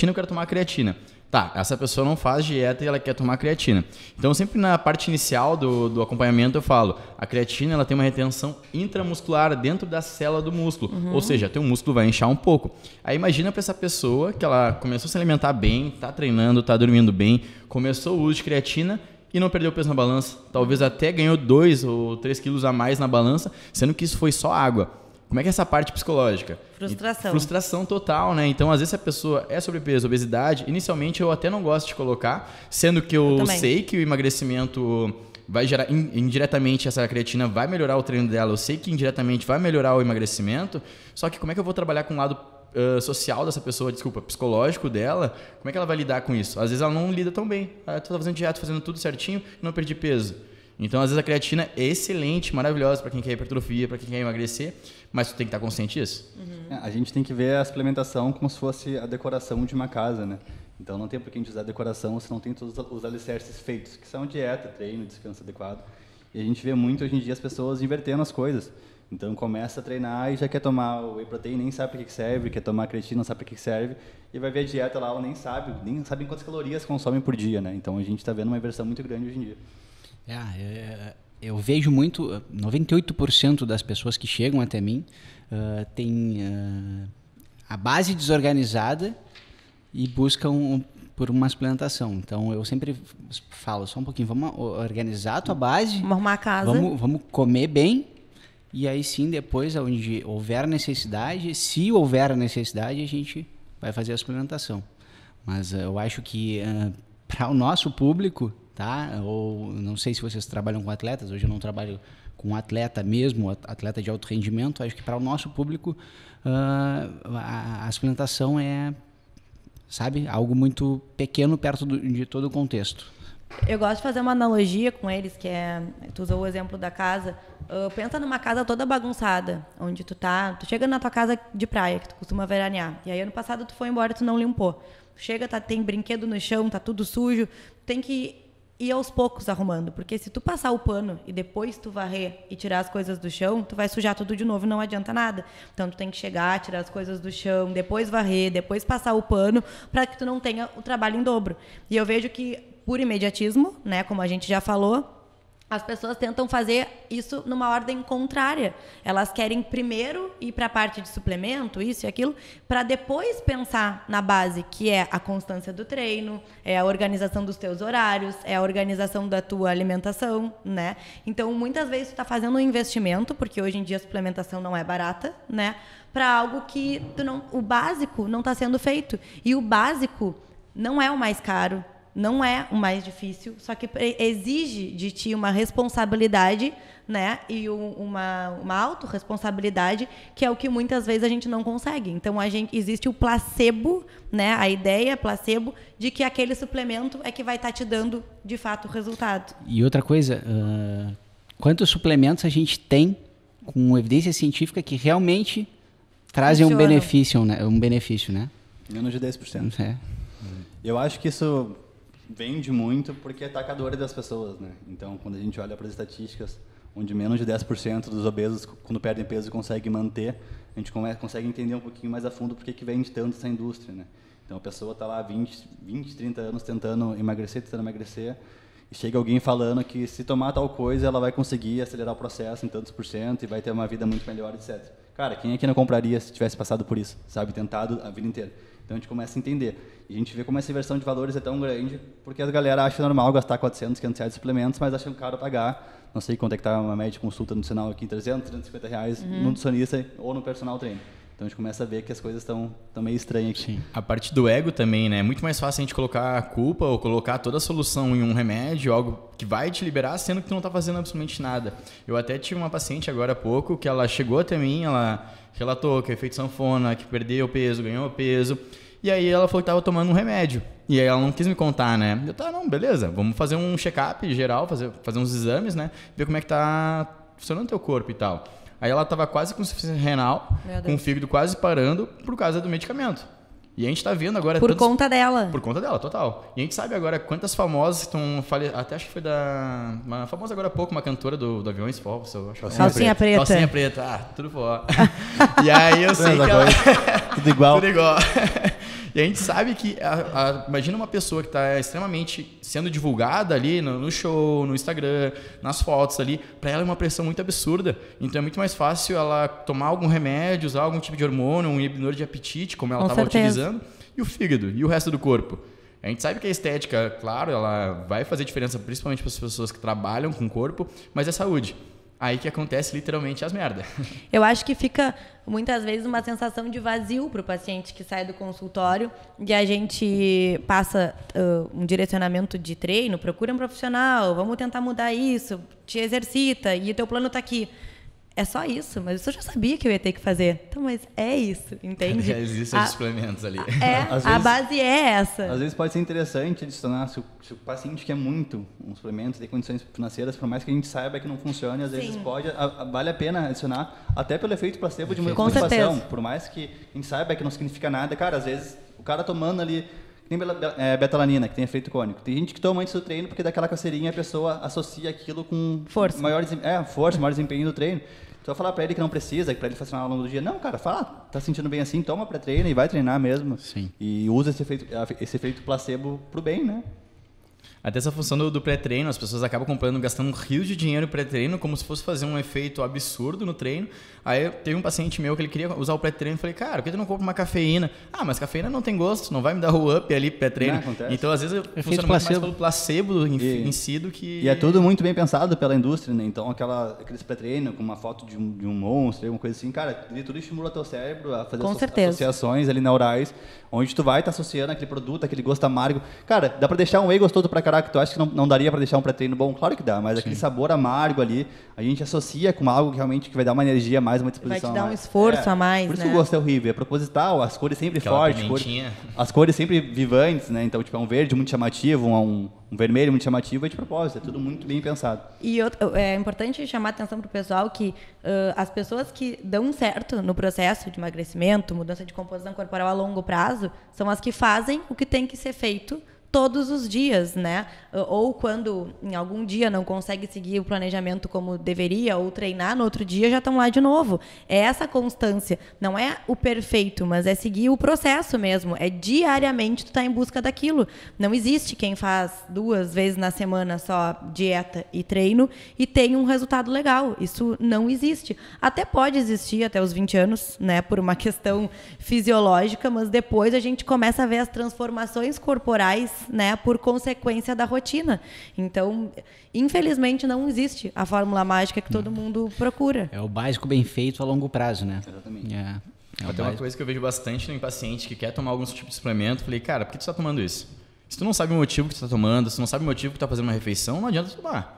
[SPEAKER 2] eu quero tomar creatina. Tá, essa pessoa não faz dieta e ela quer tomar creatina. Então, sempre na parte inicial do acompanhamento eu falo, a creatina ela tem uma retenção intramuscular dentro da célula do músculo. Ou seja, teu músculo vai inchar um pouco. Aí imagina para essa pessoa que ela começou a se alimentar bem, tá treinando, tá dormindo bem, começou o uso de creatina e não perdeu peso na balança. Talvez até ganhou 2 ou 3 quilos a mais na balança, sendo que isso foi só água. Como é que é essa parte psicológica?
[SPEAKER 1] Frustração.
[SPEAKER 2] Frustração total, né? Então, às vezes, se a pessoa é sobrepeso, obesidade, inicialmente eu até não gosto de colocar, sendo que eu sei que o emagrecimento vai gerar, indiretamente, essa creatina vai melhorar o treino dela, eu sei que indiretamente vai melhorar o emagrecimento, só que como é que eu vou trabalhar com o lado social dessa pessoa, psicológico dela, como é que ela vai lidar com isso? Às vezes ela não lida tão bem. Eu tô fazendo dieta, fazendo tudo certinho e não perdi peso. Então, às vezes, a creatina é excelente, maravilhosa para quem quer hipertrofia, para quem quer emagrecer, mas tu tem que estar consciente disso.
[SPEAKER 3] A gente tem que ver a suplementação como se fosse a decoração de uma casa, né? Então, não tem por que a gente usar a decoração se não tem todos os alicerces feitos, que são dieta, treino, descanso adequado. E a gente vê muito, hoje em dia, as pessoas invertendo as coisas. Então, começa a treinar e já quer tomar o whey protein, nem sabe para que serve, quer tomar a creatina, não sabe para que serve, e vai ver a dieta lá, ela nem sabe quantas calorias consomem por dia, né? Então, a gente está vendo uma inversão muito grande hoje em dia.
[SPEAKER 4] Eu vejo muito, 98% das pessoas que chegam até mim tem a base desorganizada e buscam por uma suplementação. Então, eu sempre falo, só um pouquinho, vamos organizar a tua base.
[SPEAKER 1] Vamos arrumar a casa.
[SPEAKER 4] Vamos comer bem. E aí sim, depois, onde houver necessidade, se houver a necessidade, a gente vai fazer a suplementação. Mas eu acho que para o nosso público, tá? Ou não sei se vocês trabalham com atletas, hoje eu não trabalho com atleta mesmo, atleta de alto rendimento, acho que para o nosso público a suplementação é, sabe, algo muito pequeno perto de todo o contexto.
[SPEAKER 1] Eu gosto de fazer uma analogia com eles, que é, tu usou o exemplo da casa, pensa numa casa toda bagunçada, onde tu chega na tua casa de praia, que tu costuma veranear, e aí ano passado tu foi embora e tu não limpou. Chega, tem brinquedo no chão, tá tudo sujo, tem que ir aos poucos arrumando, porque se tu passar o pano e depois tu varrer e tirar as coisas do chão, tu vai sujar tudo de novo e não adianta nada. Então tu tem que chegar, tirar as coisas do chão, depois varrer, depois passar o pano, para que tu não tenha o trabalho em dobro. E eu vejo que por imediatismo, né, como a gente já falou, as pessoas tentam fazer isso numa ordem contrária. Elas querem primeiro ir para a parte de suplemento, isso e aquilo, para depois pensar na base, que é a constância do treino, é a organização dos teus horários, é a organização da tua alimentação, né? Então, muitas vezes tu está fazendo um investimento, porque hoje em dia a suplementação não é barata, né? Para algo que o básico não está sendo feito. E o básico não é o mais caro, não é o mais difícil, só que exige de ti uma responsabilidade, né? E uma autorresponsabilidade, que é o que muitas vezes a gente não consegue. Então, existe o placebo, né? A ideia placebo de que aquele suplemento é que vai estar te dando, de fato, o resultado.
[SPEAKER 4] E outra coisa, quantos suplementos a gente tem com evidência científica que realmente trazem um benefício, né?
[SPEAKER 3] Menos de 10%.
[SPEAKER 4] É.
[SPEAKER 3] Eu acho que isso vende muito porque é atacadora das pessoas, né? Então, quando a gente olha para as estatísticas, onde menos de 10% dos obesos, quando perdem peso, conseguem manter, a gente consegue entender um pouquinho mais a fundo por que vende tanto essa indústria, né? Então, a pessoa está lá 20, 30 anos tentando emagrecer, e chega alguém falando que se tomar tal coisa, ela vai conseguir acelerar o processo em tantos % e vai ter uma vida muito melhor, etc. Cara, quem aqui não compraria se tivesse passado por isso, sabe? Tentado a vida inteira. Então, a gente começa a entender. E a gente vê como essa inversão de valores é tão grande, porque a galera acha normal gastar 400, 500 reais de suplementos, mas acham caro pagar. Não sei quanto é que está uma média de consulta nutricional aqui, 300, 350 reais no nutricionista ou no personal trainer. Então, a gente começa a ver que as coisas estão meio estranhas aqui.
[SPEAKER 2] Sim. A parte do ego também, né? É muito mais fácil a gente colocar a culpa ou colocar toda a solução em um remédio, algo que vai te liberar, sendo que tu não está fazendo absolutamente nada. Eu até tive uma paciente agora há pouco, que ela chegou até mim, ela relatou que é efeito sanfona, que perdeu peso, ganhou peso. E aí ela falou que estava tomando um remédio. E aí ela não quis me contar, né? Eu, tá, não, beleza, vamos fazer um check-up geral, fazer uns exames, né? Ver como é que tá funcionando o teu corpo e tal. Aí ela estava quase com insuficiência renal, com o fígado quase parando por causa do medicamento. E a gente está vendo agora...
[SPEAKER 1] Por conta dela.
[SPEAKER 2] Por conta dela, total. E a gente sabe agora quantas famosas estão... Até acho que foi uma famosa agora há pouco, uma cantora do Aviões Fogos.
[SPEAKER 1] Calcinha preta.
[SPEAKER 2] Calcinha preta, tudo fora. E aí eu sei que ela...
[SPEAKER 3] Tudo igual.
[SPEAKER 2] Tudo igual. E a gente sabe que, imagina uma pessoa que está extremamente sendo divulgada ali no show, no Instagram, nas fotos ali, para ela é uma pressão muito absurda. Então é muito mais fácil ela tomar algum remédio, usar algum tipo de hormônio, um inibidor de apetite, como ela estava utilizando, e o fígado, e o resto do corpo. A gente sabe que a estética, claro, ela vai fazer diferença principalmente para as pessoas que trabalham com o corpo, mas é saúde. Aí que acontece literalmente as merdas.
[SPEAKER 1] Eu acho que fica, muitas vezes, uma sensação de vazio para o paciente que sai do consultório e a gente passa um direcionamento de treino, procura um profissional, vamos tentar mudar isso, te exercita e o teu plano está aqui. É só isso, mas eu já sabia que eu ia ter que fazer. Então, mas é isso, entende?
[SPEAKER 2] Já existem os suplementos ali.
[SPEAKER 1] A base é essa.
[SPEAKER 3] Às vezes pode ser interessante adicionar, se o paciente quer muito um suplemento, tem condições financeiras, por mais que a gente saiba que não funcione, às vezes vale a pena adicionar, até pelo efeito placebo de uma motivação. Por mais que a gente saiba que não significa nada, cara, às vezes o cara tomando ali, tem betalanina, que tem efeito crônico. Tem gente que toma antes do treino porque daquela coceirinha a pessoa associa aquilo com
[SPEAKER 1] força,
[SPEAKER 3] maior desempenho do treino. Então, falar para ele que não precisa, que para ele funcionar ao longo do dia. Não, cara, fala, tá sentindo bem assim, toma pré-treino e vai treinar mesmo.
[SPEAKER 4] Sim.
[SPEAKER 3] E usa esse efeito placebo pro bem, né?
[SPEAKER 2] Até essa função do pré-treino, as pessoas acabam gastando rios de dinheiro em pré-treino, como se fosse fazer um efeito absurdo no treino. Aí teve um paciente meu que ele queria usar o pré-treino e falei, cara, por que tu não compra uma cafeína? Ah, mas cafeína não tem gosto, não vai me dar o up ali pré-treino. Então, às vezes, funciona muito mais pelo placebo em si do que...
[SPEAKER 3] E é tudo muito bem pensado pela indústria, né? Então, aqueles pré-treino com uma foto de um monstro, alguma coisa assim, cara, tudo estimula teu cérebro a fazer associações ali neurais, onde tu vai estar associando aquele produto, aquele gosto amargo. Cara, dá pra deixar um whey gostoso pra caraca, tu acha que não daria pra deixar um pré-treino bom? Claro que dá, mas aquele sabor amargo ali, a gente associa com algo que realmente vai dar uma energia a mais, uma disposição.
[SPEAKER 1] Vai te dar um esforço a mais,
[SPEAKER 3] por isso
[SPEAKER 1] né?
[SPEAKER 3] que o gosto é horrível, é proposital, as cores sempre fortes, as cores sempre vivantes, né? Então, tipo, é um verde muito chamativo, um vermelho muito chamativo, é de propósito, é tudo muito bem pensado.
[SPEAKER 1] E é importante chamar a atenção para o pessoal que as pessoas que dão certo no processo de emagrecimento, mudança de composição corporal a longo prazo, são as que fazem o que tem que ser feito todos os dias, né? Ou quando em algum dia não consegue seguir o planejamento como deveria, ou treinar, no outro dia já estão lá de novo. É essa constância. Não é o perfeito, mas é seguir o processo mesmo. É diariamente tu tá em busca daquilo. Não existe quem faz 2 vezes na semana só dieta e treino e tem um resultado legal. Isso não existe. Até pode existir até os 20 anos, né? Por uma questão fisiológica, mas depois a gente começa a ver as transformações corporais, né, por consequência da rotina. Então, infelizmente, não existe a fórmula mágica que todo mundo procura.
[SPEAKER 4] É o básico bem feito a longo prazo, né?
[SPEAKER 3] Exatamente.
[SPEAKER 2] Até uma coisa que eu vejo bastante no paciente que quer tomar algum tipo de suplemento, falei, cara, por que tu está tomando isso? Se tu não sabe o motivo que tu está tomando, se tu não sabe o motivo que tu está fazendo uma refeição, não adianta tu tomar.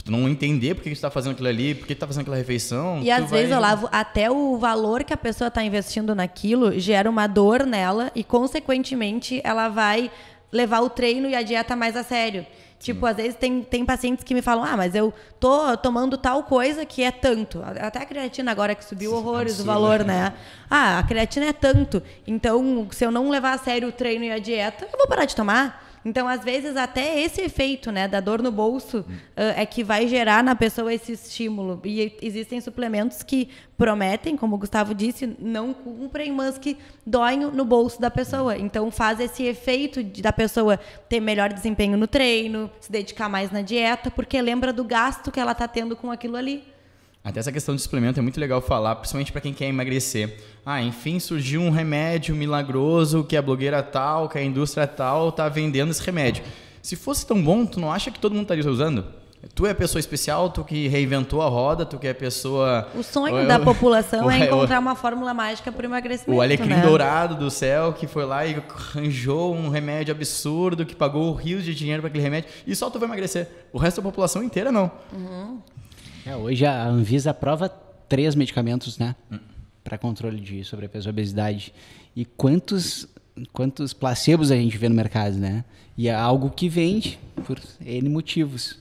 [SPEAKER 2] Tu não entender por que tu está fazendo aquilo ali, por que tu está fazendo aquela refeição.
[SPEAKER 1] E às vezes, Olavo, até o valor que a pessoa está investindo naquilo gera uma dor nela e, consequentemente, ela vai levar o treino e a dieta mais a sério. Tipo, às vezes tem pacientes que me falam, mas eu tô tomando tal coisa que é tanto. Até a creatina agora que subiu horrores o valor, né? A creatina é tanto. Então, se eu não levar a sério o treino e a dieta, eu vou parar de tomar. Então, às vezes, até esse efeito, né, da dor no bolso é que vai gerar na pessoa esse estímulo. E existem suplementos que prometem, como o Gustavo disse, não cumprem, mas que doem no bolso da pessoa. Então, faz esse efeito da pessoa ter melhor desempenho no treino, se dedicar mais na dieta, porque lembra do gasto que ela está tendo com aquilo ali.
[SPEAKER 2] Até essa questão de suplemento é muito legal falar, principalmente para quem quer emagrecer. Enfim, surgiu um remédio milagroso que a blogueira tal, que a indústria tal está vendendo esse remédio. Se fosse tão bom, tu não acha que todo mundo estaria usando? Tu é a pessoa especial, tu que reinventou a roda, tu que é a pessoa...
[SPEAKER 1] O sonho da população é encontrar uma fórmula mágica para o emagrecimento.
[SPEAKER 2] O alecrim dourado do céu que foi lá e arranjou um remédio absurdo, que pagou rios de dinheiro para aquele remédio, e só tu vai emagrecer. O resto da população inteira não.
[SPEAKER 4] Hoje a Anvisa aprova 3 medicamentos, né, para controle de sobrepeso e obesidade. E quantos placebos a gente vê no mercado, né? E é algo que vende por N motivos.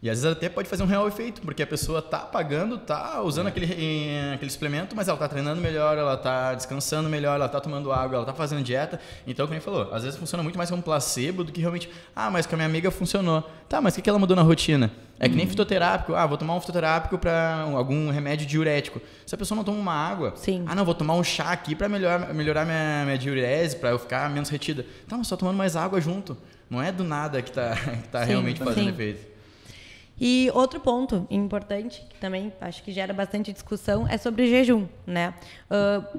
[SPEAKER 2] E às vezes até pode fazer um real efeito, porque a pessoa tá pagando, tá usando aquele suplemento, mas ela tá treinando melhor, ela tá descansando melhor, ela tá tomando água, ela tá fazendo dieta. Então, como ele falou, às vezes funciona muito mais como placebo do que realmente, mas com a minha amiga funcionou. Tá, mas o que ela mudou na rotina? É que nem fitoterápico, vou tomar um fitoterápico para algum remédio diurético. Se a pessoa não toma uma água,
[SPEAKER 1] sim,
[SPEAKER 2] não, vou tomar um chá aqui para melhorar minha diurese, para eu ficar menos retida. Tá, mas só tomando mais água junto. Não é do nada que tá sim, realmente fazendo efeito.
[SPEAKER 1] E outro ponto importante, que também acho que gera bastante discussão, é sobre jejum, né?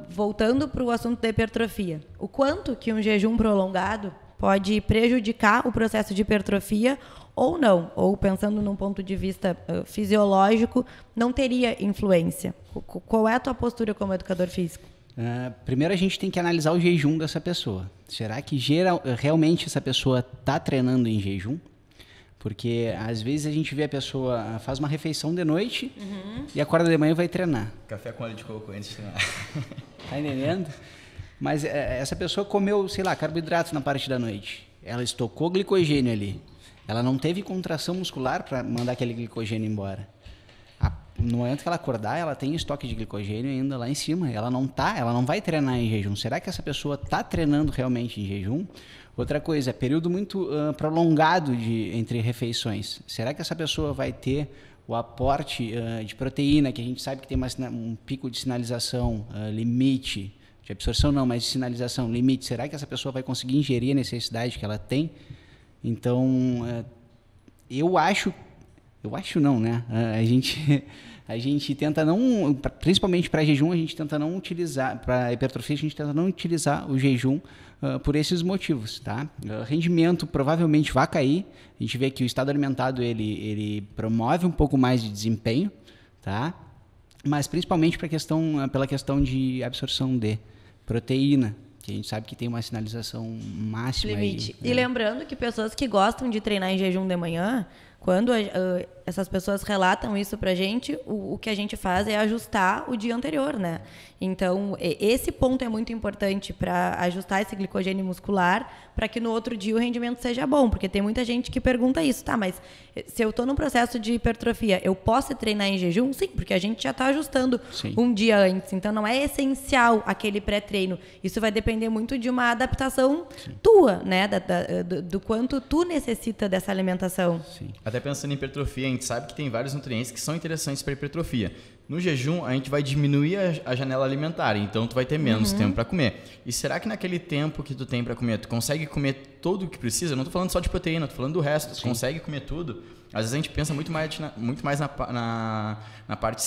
[SPEAKER 1] Voltando para o assunto da hipertrofia. O quanto que um jejum prolongado pode prejudicar o processo de hipertrofia ou não? Ou, pensando num ponto de vista fisiológico, não teria influência? Qual é a tua postura como educador físico?
[SPEAKER 4] Primeiro a gente tem que analisar o jejum dessa pessoa. Será que realmente essa pessoa está treinando em jejum? Porque às vezes a gente vê a pessoa faz uma refeição de noite e acorda de manhã e vai treinar.
[SPEAKER 2] Café com óleo de coco antes de treinar.
[SPEAKER 4] Tá entendendo? Mas essa pessoa comeu, sei lá, carboidratos na parte da noite. Ela estocou glicogênio ali. Ela não teve contração muscular para mandar aquele glicogênio embora. No momento que ela acordar, ela tem estoque de glicogênio ainda lá em cima. Ela não vai treinar em jejum. Será que essa pessoa está treinando realmente em jejum? Outra coisa, período muito prolongado entre refeições. Será que essa pessoa vai ter o aporte de proteína, que a gente sabe que tem um pico de sinalização, limite, de absorção não, mas de sinalização, limite. Será que essa pessoa vai conseguir ingerir a necessidade que ela tem? Então, eu acho não, né? A gente tenta não, principalmente para jejum, a gente tenta não utilizar, para hipertrofia, a gente tenta não utilizar o jejum por esses motivos, tá? Rendimento provavelmente vai cair. A gente vê que o estado alimentado ele promove um pouco mais de desempenho, tá? Mas principalmente pela questão de absorção de proteína, que a gente sabe que tem uma sinalização máxima.
[SPEAKER 1] Limite. E lembrando que pessoas que gostam de treinar em jejum de manhã, Quando essas pessoas relatam isso pra gente, o que a gente faz é ajustar o dia anterior, né? Então, esse ponto é muito importante para ajustar esse glicogênio muscular, para que no outro dia o rendimento seja bom, porque tem muita gente que pergunta isso, tá, mas se eu estou num processo de hipertrofia, eu posso treinar em jejum? Sim, porque a gente já está ajustando um dia antes, então não é essencial aquele pré-treino. Isso vai depender muito de uma adaptação tua, né, do quanto tu necessita dessa alimentação.
[SPEAKER 2] Sim. Até pensando em hipertrofia, a gente sabe que tem vários nutrientes que são interessantes para hipertrofia. No jejum, a gente vai diminuir a janela alimentar, então tu vai ter menos tempo para comer. E será que naquele tempo que tu tem para comer, tu consegue comer tudo o que precisa? Eu não tô falando só de proteína, tô falando do resto. Tu consegue comer tudo? Às vezes a gente pensa muito mais na parte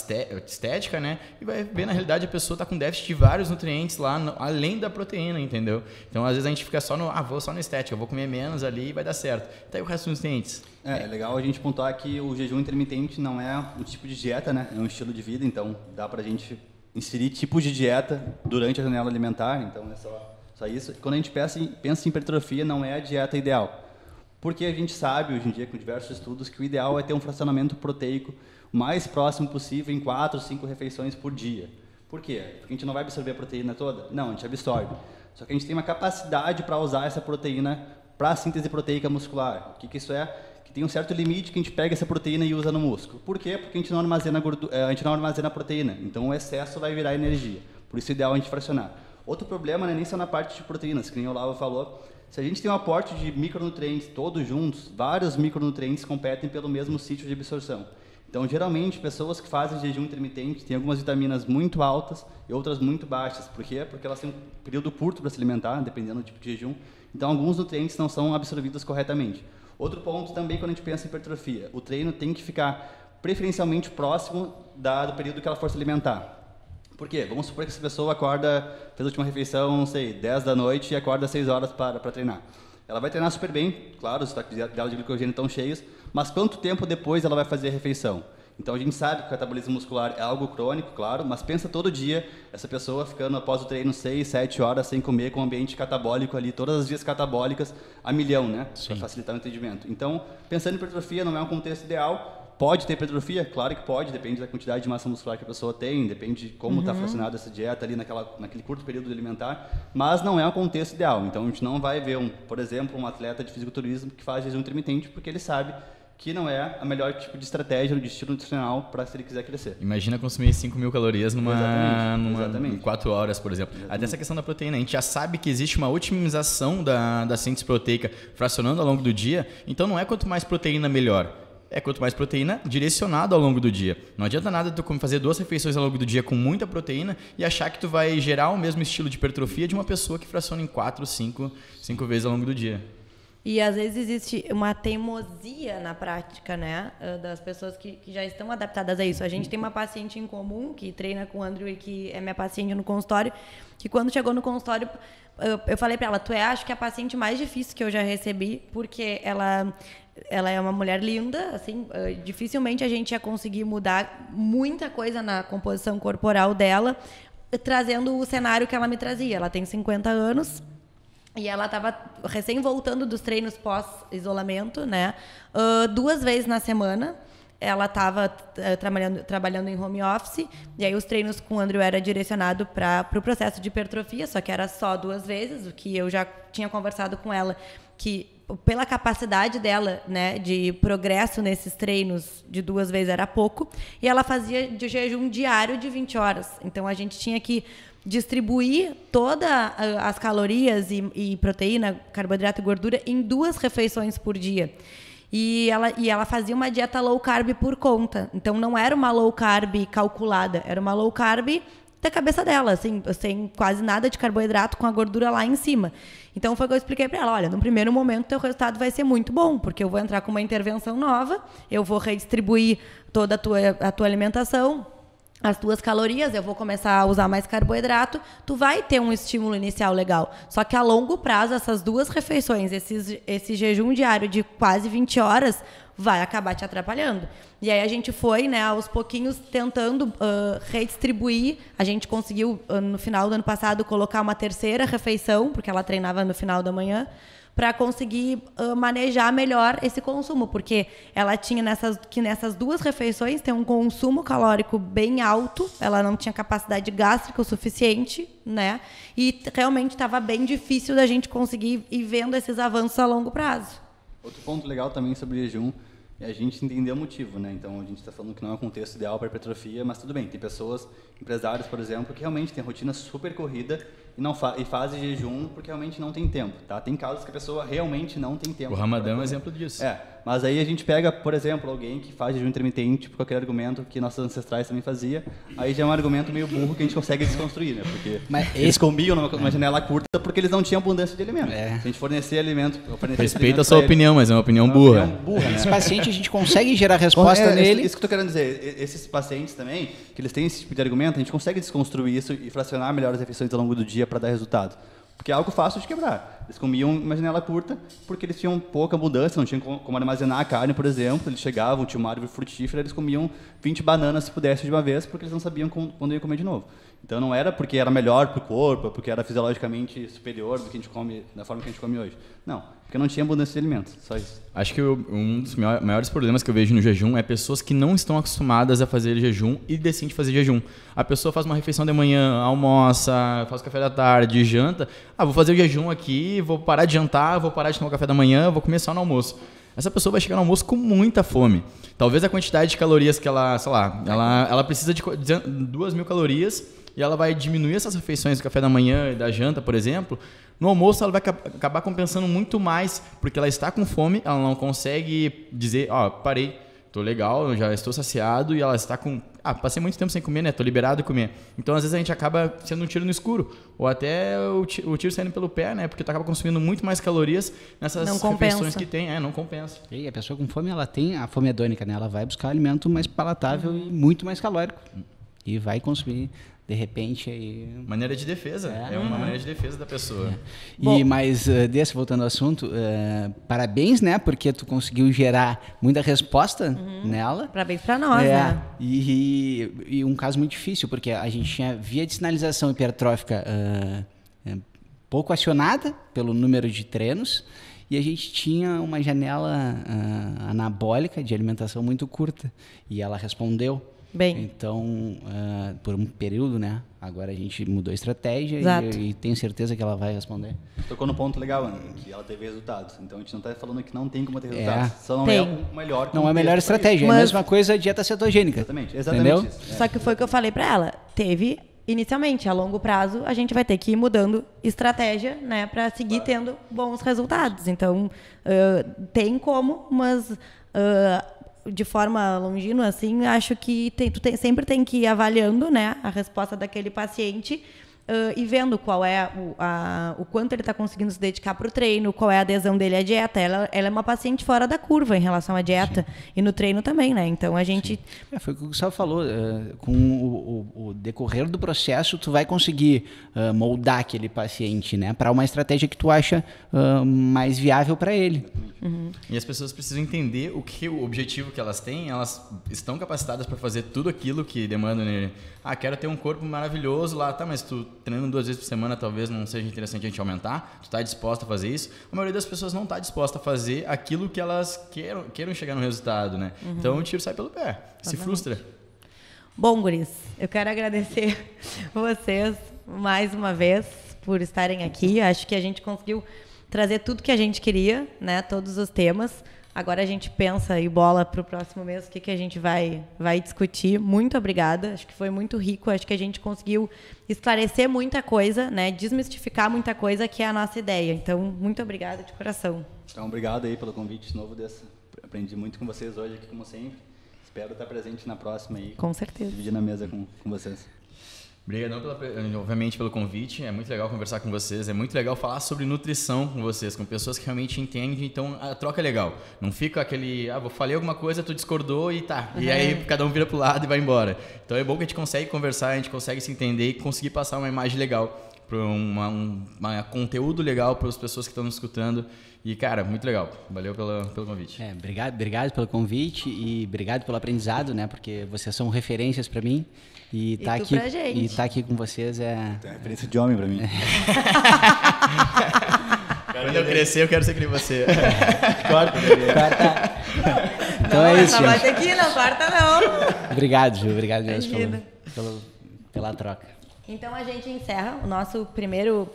[SPEAKER 2] estética, né? E vai ver, na realidade, a pessoa tá com déficit de vários nutrientes lá, além da proteína, entendeu? Então, às vezes a gente fica só vou só no estética, eu vou comer menos ali e vai dar certo. Até o resto dos nutrientes.
[SPEAKER 3] É legal a gente pontuar que o jejum intermitente não é um tipo de dieta, né? É um estilo de vida, então dá pra gente inserir tipos de dieta durante a janela alimentar, então é só isso. Quando a gente pensa em hipertrofia, não é a dieta ideal. Porque a gente sabe, hoje em dia, com diversos estudos, que o ideal é ter um fracionamento proteico o mais próximo possível em 4 ou 5 refeições por dia. Por quê? Porque a gente não vai absorver a proteína toda? Não, a gente absorve. Só que a gente tem uma capacidade para usar essa proteína para a síntese proteica muscular. O que isso é? Que tem um certo limite que a gente pega essa proteína e usa no músculo. Por quê? Porque a gente não armazena proteína. Então o excesso vai virar energia. Por isso é ideal a gente fracionar. Outro problema, né, nem só na parte de proteínas, que nem o Olavo falou. Se a gente tem um aporte de micronutrientes todos juntos, vários micronutrientes competem pelo mesmo sítio de absorção. Então, geralmente, pessoas que fazem jejum intermitente têm algumas vitaminas muito altas e outras muito baixas. Por quê? Porque elas têm um período curto para se alimentar, dependendo do tipo de jejum. Então, alguns nutrientes não são absorvidos corretamente. Outro ponto também, quando a gente pensa em hipertrofia, o treino tem que ficar preferencialmente próximo do período que ela for se alimentar. Por quê? Vamos supor que essa pessoa fez a última refeição, não sei, 10 da noite e acorda 6 horas para treinar. Ela vai treinar super bem, claro, os estoques dela de glicogênio estão cheios, mas quanto tempo depois ela vai fazer a refeição? Então a gente sabe que o catabolismo muscular é algo crônico, claro, mas pensa todo dia essa pessoa ficando após o treino 6, 7 horas sem comer, com um ambiente catabólico ali, todas as vias catabólicas a milhão, né? Para facilitar o entendimento. Então, pensando em hipertrofia, não é um contexto ideal. Pode ter hipertrofia? Claro que pode, depende da quantidade de massa muscular que a pessoa tem, depende de como está fracionada essa dieta ali naquele curto período alimentar, mas não é um contexto ideal. Então a gente não vai ver, por exemplo, um atleta de fisiculturismo que faz jejum intermitente porque ele sabe que não é a melhor tipo de estratégia, de estilo nutricional para se ele quiser crescer.
[SPEAKER 2] Imagina consumir 5.000 calorias
[SPEAKER 3] Exatamente.
[SPEAKER 2] em 4 horas, por exemplo. Até essa questão da proteína, a gente já sabe que existe uma otimização da síntese proteica fracionando ao longo do dia, então não é quanto mais proteína, melhor. É quanto mais proteína direcionado ao longo do dia. Não adianta nada tu fazer 2 refeições ao longo do dia com muita proteína e achar que tu vai gerar o mesmo estilo de hipertrofia de uma pessoa que fraciona em 4, 5 vezes ao longo do dia.
[SPEAKER 1] E às vezes existe uma teimosia na prática, né, das pessoas que já estão adaptadas a isso. A gente tem uma paciente em comum que treina com o Andrew e que é minha paciente no consultório, que quando chegou no consultório, eu falei para ela, tu acho que é a paciente mais difícil que eu já recebi, porque ela é uma mulher linda, assim, dificilmente a gente ia conseguir mudar muita coisa na composição corporal dela, trazendo o cenário que ela me trazia. Ela tem 50 anos e ela estava recém voltando dos treinos pós-isolamento, né? 2 vezes na semana. Ela estava trabalhando em home office, e aí os treinos com o Andrew era direcionado para o processo de hipertrofia, só que era só 2 vezes, o que eu já tinha conversado com ela, que pela capacidade dela, né, de progresso nesses treinos de 2 vezes era pouco, e ela fazia de jejum diário de 20 horas. Então a gente tinha que distribuir todas as calorias e proteína, carboidrato e gordura em 2 refeições por dia. E ela fazia uma dieta low carb por conta. Então não era uma low carb calculada, era uma low carb da cabeça dela, assim, sem quase nada de carboidrato, com a gordura lá em cima. Então foi o que eu expliquei para ela, olha, no primeiro momento teu resultado vai ser muito bom, porque eu vou entrar com uma intervenção nova, eu vou redistribuir toda a tua alimentação, as tuas calorias, eu vou começar a usar mais carboidrato, tu vai ter um estímulo inicial legal. Só que a longo prazo, essas 2 refeições, esse jejum diário de quase 20 horas, vai acabar te atrapalhando. E aí a gente foi, né, aos pouquinhos tentando redistribuir. A gente conseguiu, no final do ano passado, colocar uma 3ª refeição, porque ela treinava no final da manhã, para conseguir manejar melhor esse consumo, porque ela tinha nessas 2 refeições tem um consumo calórico bem alto, ela não tinha capacidade gástrica o suficiente, né? E realmente estava bem difícil da gente conseguir ir vendo esses avanços a longo prazo.
[SPEAKER 3] Outro ponto legal também sobre jejum é a gente entender o motivo, né? Então, a gente está falando que não é um contexto ideal para hipertrofia, mas tudo bem. Tem pessoas, empresários, por exemplo, que realmente têm rotina super corrida e fazem jejum porque realmente não tem tempo, tá? Tem casos que a pessoa realmente não tem tempo.
[SPEAKER 2] O Ramadã é um exemplo disso.
[SPEAKER 3] Mas aí a gente pega, por exemplo, alguém que faz jejum intermitente com aquele argumento que nossos ancestrais também faziam, aí já é um argumento meio burro que a gente consegue desconstruir, né? Porque eles comiam numa janela curta porque eles não tinham abundância de alimento. Se a gente fornecer alimento...
[SPEAKER 2] Respeita a sua opinião, mas é uma opinião burra.
[SPEAKER 3] Né?
[SPEAKER 4] Esse paciente a gente consegue gerar resposta nele.
[SPEAKER 3] Isso que eu tô querendo dizer. Esses pacientes também, que eles têm esse tipo de argumento, a gente consegue desconstruir isso e fracionar melhor as refeições ao longo do dia para dar resultado. Porque é algo fácil de quebrar. Eles comiam uma janela curta porque eles tinham pouca abundância, não tinham como armazenar a carne, por exemplo. Eles chegavam, tinha uma árvore frutífera, eles comiam 20 bananas se pudesse de uma vez, porque eles não sabiam quando iam comer de novo. Então não era porque era melhor para o corpo, porque era fisiologicamente superior do que a gente come, da forma que a gente come hoje. Não, porque não tinha abundância de alimentos, só isso.
[SPEAKER 2] Acho que um dos maiores problemas que eu vejo no jejum é pessoas que não estão acostumadas a fazer jejum e decidem fazer jejum. A pessoa faz uma refeição de manhã, almoça, faz café da tarde, janta. Vou fazer o jejum aqui, vou parar de jantar, vou parar de tomar café da manhã, vou comer só no almoço. Essa pessoa vai chegar no almoço com muita fome. Talvez a quantidade de calorias que ela, sei lá, ela precisa de 2.000 calorias e ela vai diminuir essas refeições do café da manhã e da janta, por exemplo. No almoço ela vai acabar compensando muito mais, porque ela está com fome, ela não consegue dizer, parei, tô legal, eu já estou saciado, e ela está com... passei muito tempo sem comer, né? Tô liberado de comer. Então, às vezes, a gente acaba sendo um tiro no escuro, ou até o tiro saindo pelo pé, né? Porque tu acaba consumindo muito mais calorias nessas refeições que tem. Não compensa.
[SPEAKER 4] E a pessoa com fome, ela tem a fome hedônica, né? Ela vai buscar alimento mais palatável e muito mais calórico. E vai consumir... De repente aí...
[SPEAKER 2] Maneira de defesa. É uma maneira de defesa da pessoa.
[SPEAKER 4] Mas, voltando ao assunto, parabéns, né? Porque tu conseguiu gerar muita resposta nela.
[SPEAKER 1] Parabéns pra nós, né?
[SPEAKER 4] E um caso muito difícil, porque a gente tinha via de sinalização hipertrófica pouco acionada pelo número de treinos, e a gente tinha uma janela anabólica de alimentação muito curta. E ela respondeu.
[SPEAKER 1] Bem.
[SPEAKER 4] Então, por um período, né? Agora a gente mudou a estratégia e tenho certeza que ela vai responder.
[SPEAKER 3] Tocou no ponto legal, Ana, que ela teve resultados. Então a gente não está falando que não tem como ter resultados. Só não é o melhor.
[SPEAKER 4] Não é a melhor estratégia. É a mesma coisa a dieta cetogênica.
[SPEAKER 3] Exatamente
[SPEAKER 4] entendeu?
[SPEAKER 3] Isso.
[SPEAKER 1] Só que foi o que eu falei para ela. Teve, inicialmente, a longo prazo, a gente vai ter que ir mudando estratégia, né? Para seguir tendo bons resultados. Então, tem como, mas... de forma longínqua, assim, acho que sempre tem que ir avaliando, né, a resposta daquele paciente e vendo qual é o quanto ele está conseguindo se dedicar para o treino, qual é a adesão dele à dieta. Ela é uma paciente fora da curva em relação à dieta. Sim. E no treino também, né? Então a gente...
[SPEAKER 4] foi o que o Gustavo falou. Com o decorrer do processo, tu vai conseguir moldar aquele paciente, né? Para uma estratégia que tu acha mais viável para ele.
[SPEAKER 2] E as pessoas precisam entender o objetivo que elas têm. Elas estão capacitadas para fazer tudo aquilo que demandam nele. Quero ter um corpo maravilhoso lá, tá, mas tu treinando 2 vezes por semana talvez não seja interessante a gente aumentar. Tu está disposta a fazer isso? A maioria das pessoas não está disposta a fazer aquilo que elas queiram chegar no resultado, né? Então o tiro sai pelo pé, se frustra.
[SPEAKER 1] Bom, guris, eu quero agradecer vocês mais uma vez por estarem aqui. Acho que a gente conseguiu trazer tudo que a gente queria, né? Todos os temas. Agora a gente pensa e bola para o próximo mês o que a gente vai discutir. Muito obrigada, acho que foi muito rico, acho que a gente conseguiu esclarecer muita coisa, né? Desmistificar muita coisa que é a nossa ideia. Então, muito obrigada de coração.
[SPEAKER 3] Então, obrigado aí pelo convite novo aprendi muito com vocês hoje aqui, como sempre. Espero estar presente na próxima aí.
[SPEAKER 1] Com certeza.
[SPEAKER 3] Dividir na mesa com vocês.
[SPEAKER 2] Obrigadão, obviamente, pelo convite. É muito legal conversar com vocês. É muito legal falar sobre nutrição com vocês, com pessoas que realmente entendem. Então, a troca é legal. Não fica aquele... falei alguma coisa, tu discordou e tá. E aí, cada um vira pro lado e vai embora. Então, é bom que a gente consegue conversar, a gente consegue se entender e conseguir passar uma imagem legal, para um conteúdo legal para as pessoas que estão nos escutando. E, cara, muito legal. Valeu pelo convite.
[SPEAKER 4] Obrigado pelo convite e obrigado pelo aprendizado, né? Porque vocês são referências para mim. E tá aqui com vocês é...
[SPEAKER 3] É referência de homem para mim.
[SPEAKER 2] Quando eu crescer, eu quero ser que nem você.
[SPEAKER 3] Corta.
[SPEAKER 4] Então
[SPEAKER 1] Não,
[SPEAKER 4] é isso,
[SPEAKER 1] essa vai
[SPEAKER 4] gente.
[SPEAKER 1] ter que ir, não corta não.
[SPEAKER 4] Obrigado, Ju. Obrigado mesmo
[SPEAKER 1] Imagina.
[SPEAKER 4] pela troca.
[SPEAKER 1] Então a gente encerra o nosso primeiro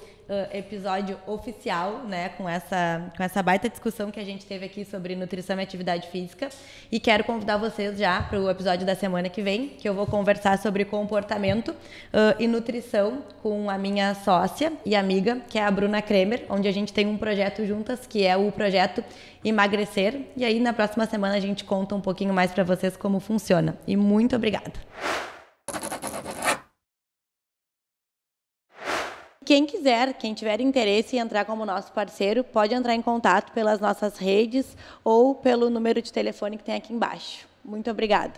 [SPEAKER 1] episódio oficial, né, com essa baita discussão que a gente teve aqui sobre nutrição e atividade física. E quero convidar vocês já para o episódio da semana que vem, que eu vou conversar sobre comportamento e nutrição com a minha sócia e amiga, que é a Bruna Kremer, onde a gente tem um projeto juntas, que é o projeto Emagrecer. E aí na próxima semana a gente conta um pouquinho mais para vocês como funciona. E muito obrigada. Quem quiser, quem tiver interesse em entrar como nosso parceiro, pode entrar em contato pelas nossas redes ou pelo número de telefone que tem aqui embaixo. Muito obrigada.